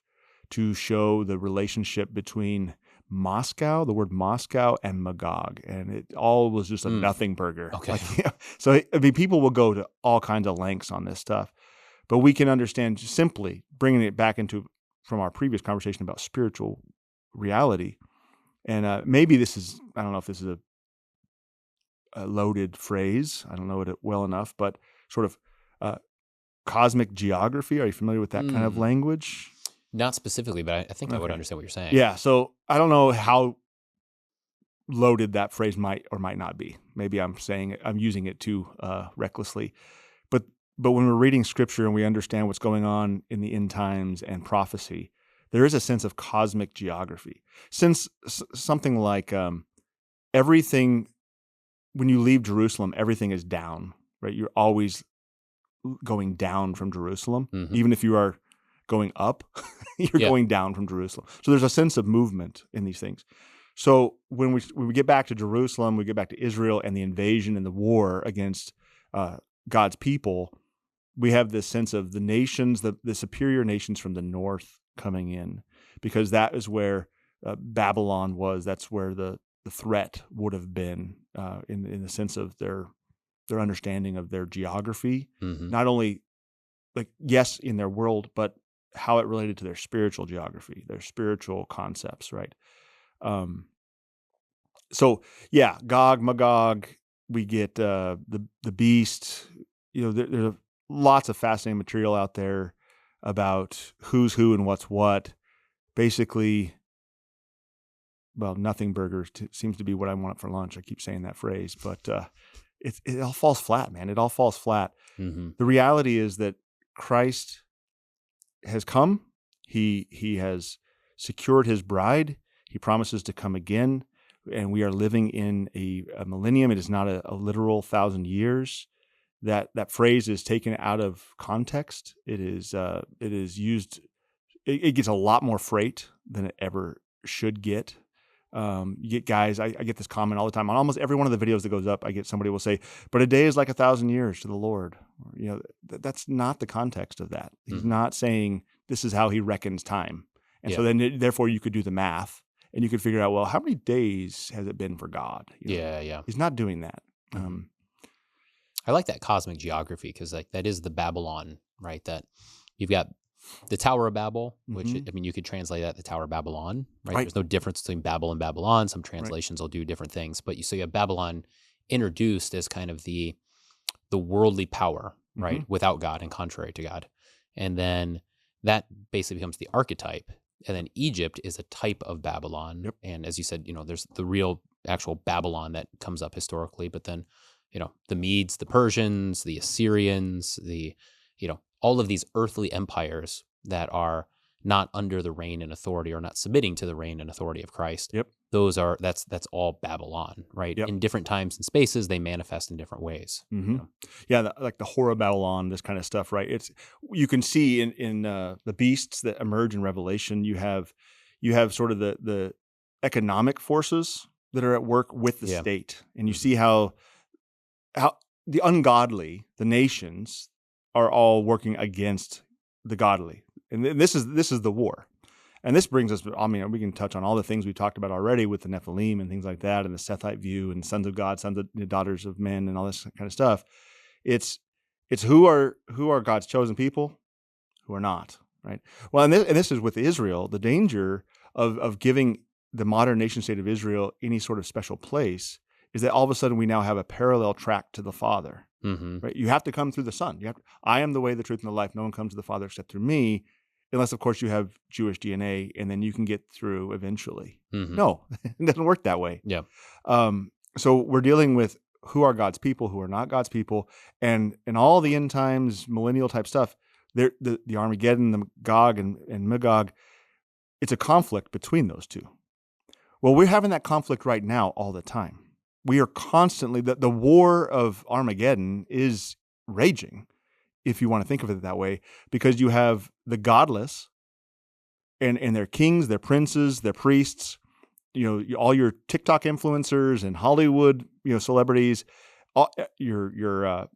to show the relationship between Moscow, the word Moscow, and Magog. And it all was just a nothing burger. Okay. So, I mean, people will go to all kinds of lengths on this stuff. But we can understand just simply bringing it back from our previous conversation about spiritual reality. And maybe this is, I don't know if this is a loaded phrase. I don't know it well enough, but sort of cosmic geography. Are you familiar with that kind of language? Not specifically, but I think I would understand what you're saying. Yeah. So I don't know how loaded that phrase might or might not be. Maybe I'm using it too recklessly. But when we're reading scripture and we understand what's going on in the end times and prophecy, there is a sense of cosmic geography. Since something like everything, when you leave Jerusalem, everything is down, right? You're always going down from Jerusalem. Even if you are going up, you're going down from Jerusalem. So there's a sense of movement in these things. So when we get back to Jerusalem, we get back to Israel and the invasion and the war against God's people, we have this sense of the nations, the superior nations from the north coming in, because that is where Babylon was. That's where the threat would have been in the sense of their understanding of their geography, not only yes, in their world, but how it related to their spiritual geography, their spiritual concepts, right? So yeah, Gog, Magog, we get the beast. There's lots of fascinating material out there about who's who and what's what. Basically, well, nothing burgers seems to be what I want for lunch. I keep saying that phrase, but it all falls flat, man. It all falls flat. The reality is that Christ has come. He has secured his bride. He promises to come again. and we are living in a millennium. It is not a literal 1,000 years. That phrase is taken out of context. It is used. It gets a lot more freight than it ever should get. You get guys. I get this comment all the time on almost every one of the videos that goes up. I get somebody will say, "But a day is like 1,000 years to the Lord." That's not the context of that. He's not saying this is how he reckons time, and so then therefore you could do the math and you could figure out, well, how many days has it been for God? Yeah. He's not doing that. I like that cosmic geography because like that is the Babylon, right? That you've got the Tower of Babel, which I mean, you could translate that the Tower of Babylon, right? There's no difference between Babel and Babylon. Some translations will do different things, but you have Babylon introduced as kind of the worldly power, right? Without God and contrary to God. And then that basically becomes the archetype. And then Egypt is a type of Babylon. Yep. And as you said, there's the real actual Babylon that comes up historically, but then, the Medes, the Persians, the Assyrians, all of these earthly empires that are not under the reign and authority or not submitting to the reign and authority of Christ. Yep. That's all Babylon, right? Yep. In different times and spaces, they manifest in different ways. Yeah, like the Horror of Babylon, this kind of stuff, right? You can see in the beasts that emerge in Revelation. You have sort of the economic forces that are at work with the state, and you see how the ungodly, the nations, are all working against the godly, and this is the war. And this brings us, I mean, we can touch on all the things we talked about already with the Nephilim and things like that, and the Sethite view and sons of God, sons of daughters of men, and all this kind of stuff. It's who are God's chosen people, who are not, right? Well, and this is with Israel, the danger of giving the modern nation state of Israel any sort of special place is that all of a sudden we now have a parallel track to the Father. Right? You have to come through the Son. I am the way, the truth, and the life. No one comes to the Father except through me. Unless, of course, you have Jewish DNA, and then you can get through eventually. No, it doesn't work that way. Yeah. So we're dealing with who are God's people, who are not God's people, and all the end times, millennial type stuff. The Armageddon, the Gog and Magog. It's a conflict between those two. Well, we're having that conflict right now all the time. We are constantly the war of Armageddon is raging, if you want to think of it that way, because you have the godless and their kings, their princes, their priests, all your TikTok influencers and Hollywood, celebrities, your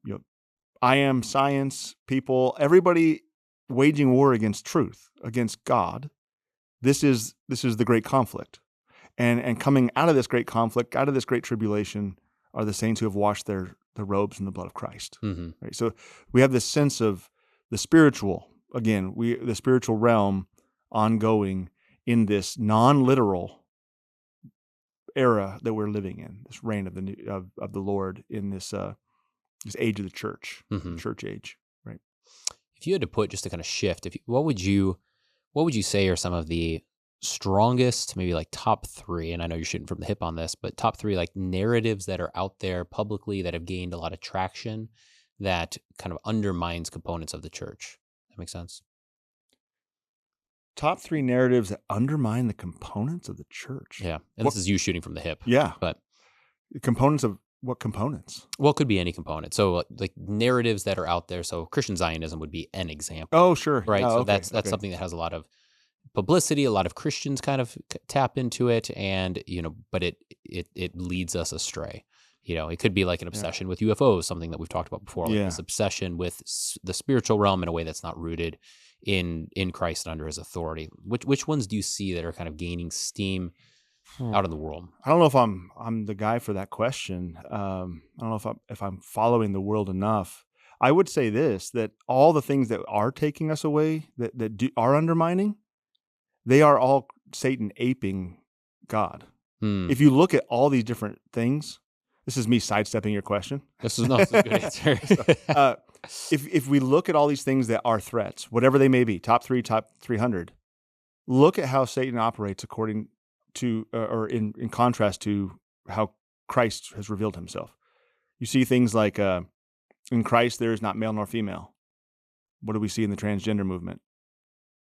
I am science people, everybody waging war against truth, against God. This is the great conflict. And coming out of this great conflict, out of this great tribulation, are the saints who have washed their robes in the blood of Christ. Right? So we have this sense of the spiritual, again, the spiritual realm ongoing in this non-literal era that we're living in, this reign of the Lord in this age of the church, church age. Right? If you had to put just to kind of shift, what would you say are some of the strongest, maybe like top 3, and I know you're shooting from the hip on this, but top 3 like narratives that are out there publicly that have gained a lot of traction that kind of undermines components of the church? That makes sense? Top 3 narratives that undermine the components of the church. Yeah. And this is you shooting from the hip. Yeah. But components of what components? Well, it could be any component. So like narratives that are out there. So Christian Zionism would be an example. Oh, sure. Right. Oh, so okay, that's something that has a lot of publicity. A lot of Christians kind of tap into it, and but it leads us astray. It could be like an obsession with UFOs, something that we've talked about before, like this obsession with the spiritual realm in a way that's not rooted in Christ and under His authority. Which ones do you see that are kind of gaining steam out in the world? I don't know if I'm the guy for that question. I don't know if I'm following the world enough. I would say this: that all the things that are taking us away, that are undermining, they are all Satan aping God. If you look at all these different things, this is me sidestepping your question. This is a good answer. If we look at all these things that are threats, whatever they may be, top 3, top 300, look at how Satan operates according to, or in contrast to how Christ has revealed Himself. You see things like, in Christ there is not male nor female. What do we see in the transgender movement?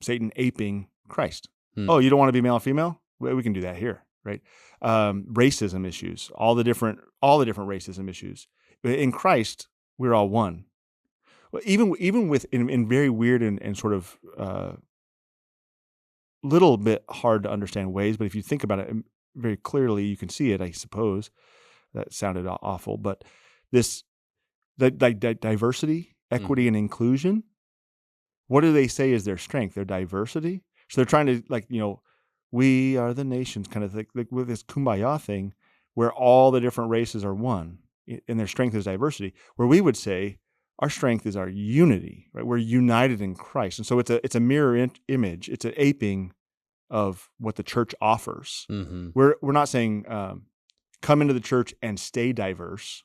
Satan aping Christ. Oh, you don't want to be male or female? Well, we can do that here, right? Racism issues, all the different racism issues. In Christ, we're all one. Well, even with in very weird and sort of little bit hard to understand ways, but if you think about it very clearly, you can see it. I suppose that sounded awful, but this diversity, equity, and inclusion. What do they say is their strength? Their diversity. So they're trying to we are the nations, kind of like with this kumbaya thing, where all the different races are one, and their strength is diversity. Where we would say our strength is our unity, right? We're united in Christ, and so it's a mirror image. It's an aping of what the church offers. Mm-hmm. We're not saying come into the church and stay diverse.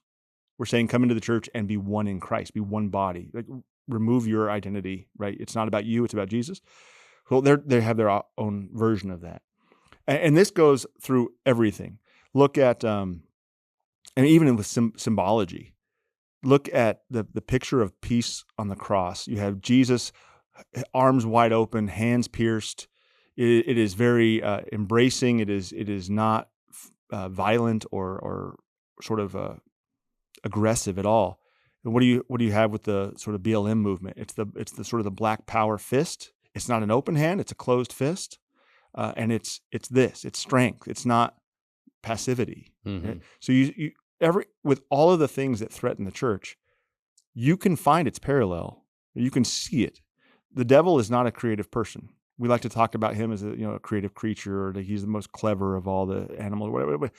We're saying come into the church and be one in Christ, be one body. Like remove your identity, right? It's not about you; it's about Jesus. Well, they have their own version of that, and this goes through everything. Look at and even with symbology. Look at the picture of peace on the cross. You have Jesus, arms wide open, hands pierced. It is very embracing. It is not violent or sort of aggressive at all. And what do you have with the sort of BLM movement? It's the sort of the Black Power fist. It's not an open hand; it's a closed fist, and it's strength. It's not passivity. Mm-hmm. Right? So with all of the things that threaten the church, you can find its parallel. You can see it. The devil is not a creative person. We like to talk about him as a creative creature, or that he's the most clever of all the animals, or whatever. But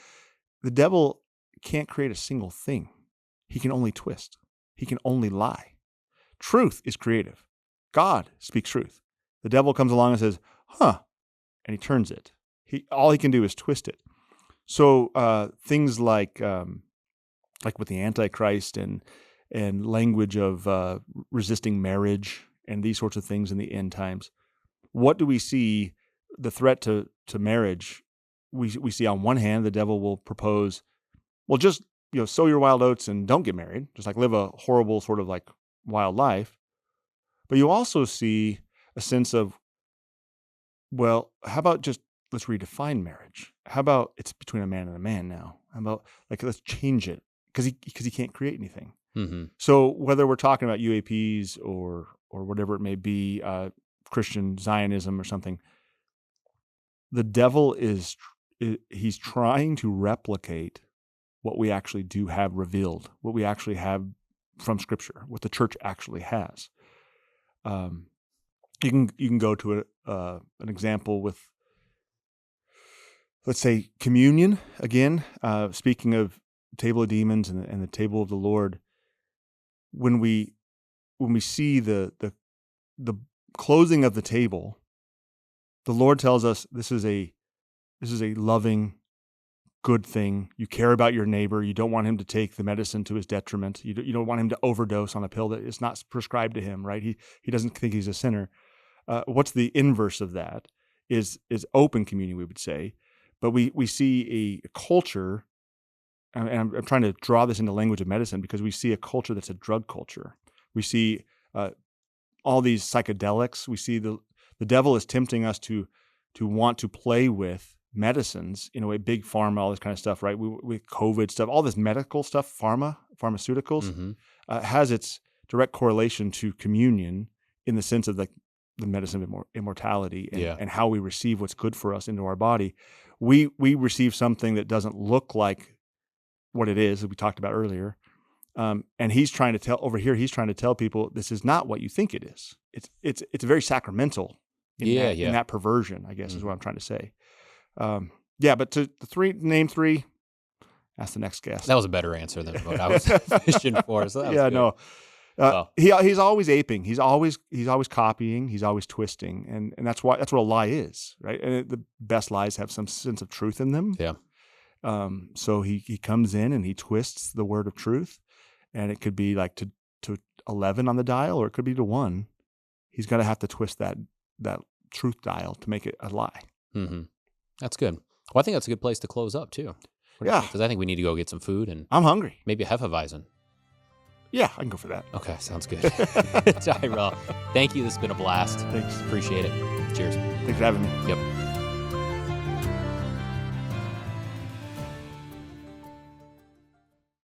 the devil can't create a single thing. He can only twist. He can only lie. Truth is creative. God speaks truth. The devil comes along and says, "Huh," and he turns it. All he can do is twist it. So things like with the Antichrist and language of resisting marriage and these sorts of things in the end times. What do we see? The threat to marriage. We see on one hand the devil will propose, well, just sow your wild oats and don't get married, just like live a horrible sort of like wild life. But you also see a sense of, well, how about just let's redefine marriage? How about it's between a man and a man now? How about let's change it because he can't create anything. Mm-hmm. So whether we're talking about UAPs or whatever it may be, Christian Zionism or something, the devil he's trying to replicate what we actually do have revealed, what we actually have from Scripture, what the church actually has. You can go to an example with, let's say, communion again. Speaking of table of demons and the table of the Lord, when we see the closing of the table, the Lord tells us this is a loving, good thing. You care about your neighbor. You don't want him to take the medicine to his detriment. You don't want him to overdose on a pill that is not prescribed to him, right? He doesn't think he's a sinner. What's the inverse of that is open communion, we would say. But we see a culture, and I'm trying to draw this into language of medicine because we see a culture that's a drug culture. We see all these psychedelics. We see the devil is tempting us to want to play with medicines, big pharma, all this kind of stuff, right? With COVID stuff, all this medical stuff, pharmaceuticals, mm-hmm. Has its direct correlation to communion in the sense of the medicine of immortality and how we receive what's good for us into our body. We receive something that doesn't look like what it is, as we talked about earlier. And he's trying to tell people this is not what you think it is. It's very sacramental in that perversion, I guess, is what I'm trying to say. But to name three, ask the next guest. That was a better answer than what I was fishing for. So that was good. He's always aping. He's always copying. He's always twisting, and that's what a lie is, right? And the best lies have some sense of truth in them. Yeah. So he comes in and he twists the word of truth, and it could be like to 11 on the dial, or it could be to 1. He's going to have to twist that truth dial to make it a lie. Mm-hmm. That's good. Well, I think that's a good place to close up too. Yeah, because I think we need to go get some food and I'm hungry. Maybe a Hefeweizen. Yeah, I can go for that. Okay, sounds good. Tyrel, thank you. This has been a blast. Thanks. Appreciate it. Cheers. Thanks for having me. Yep.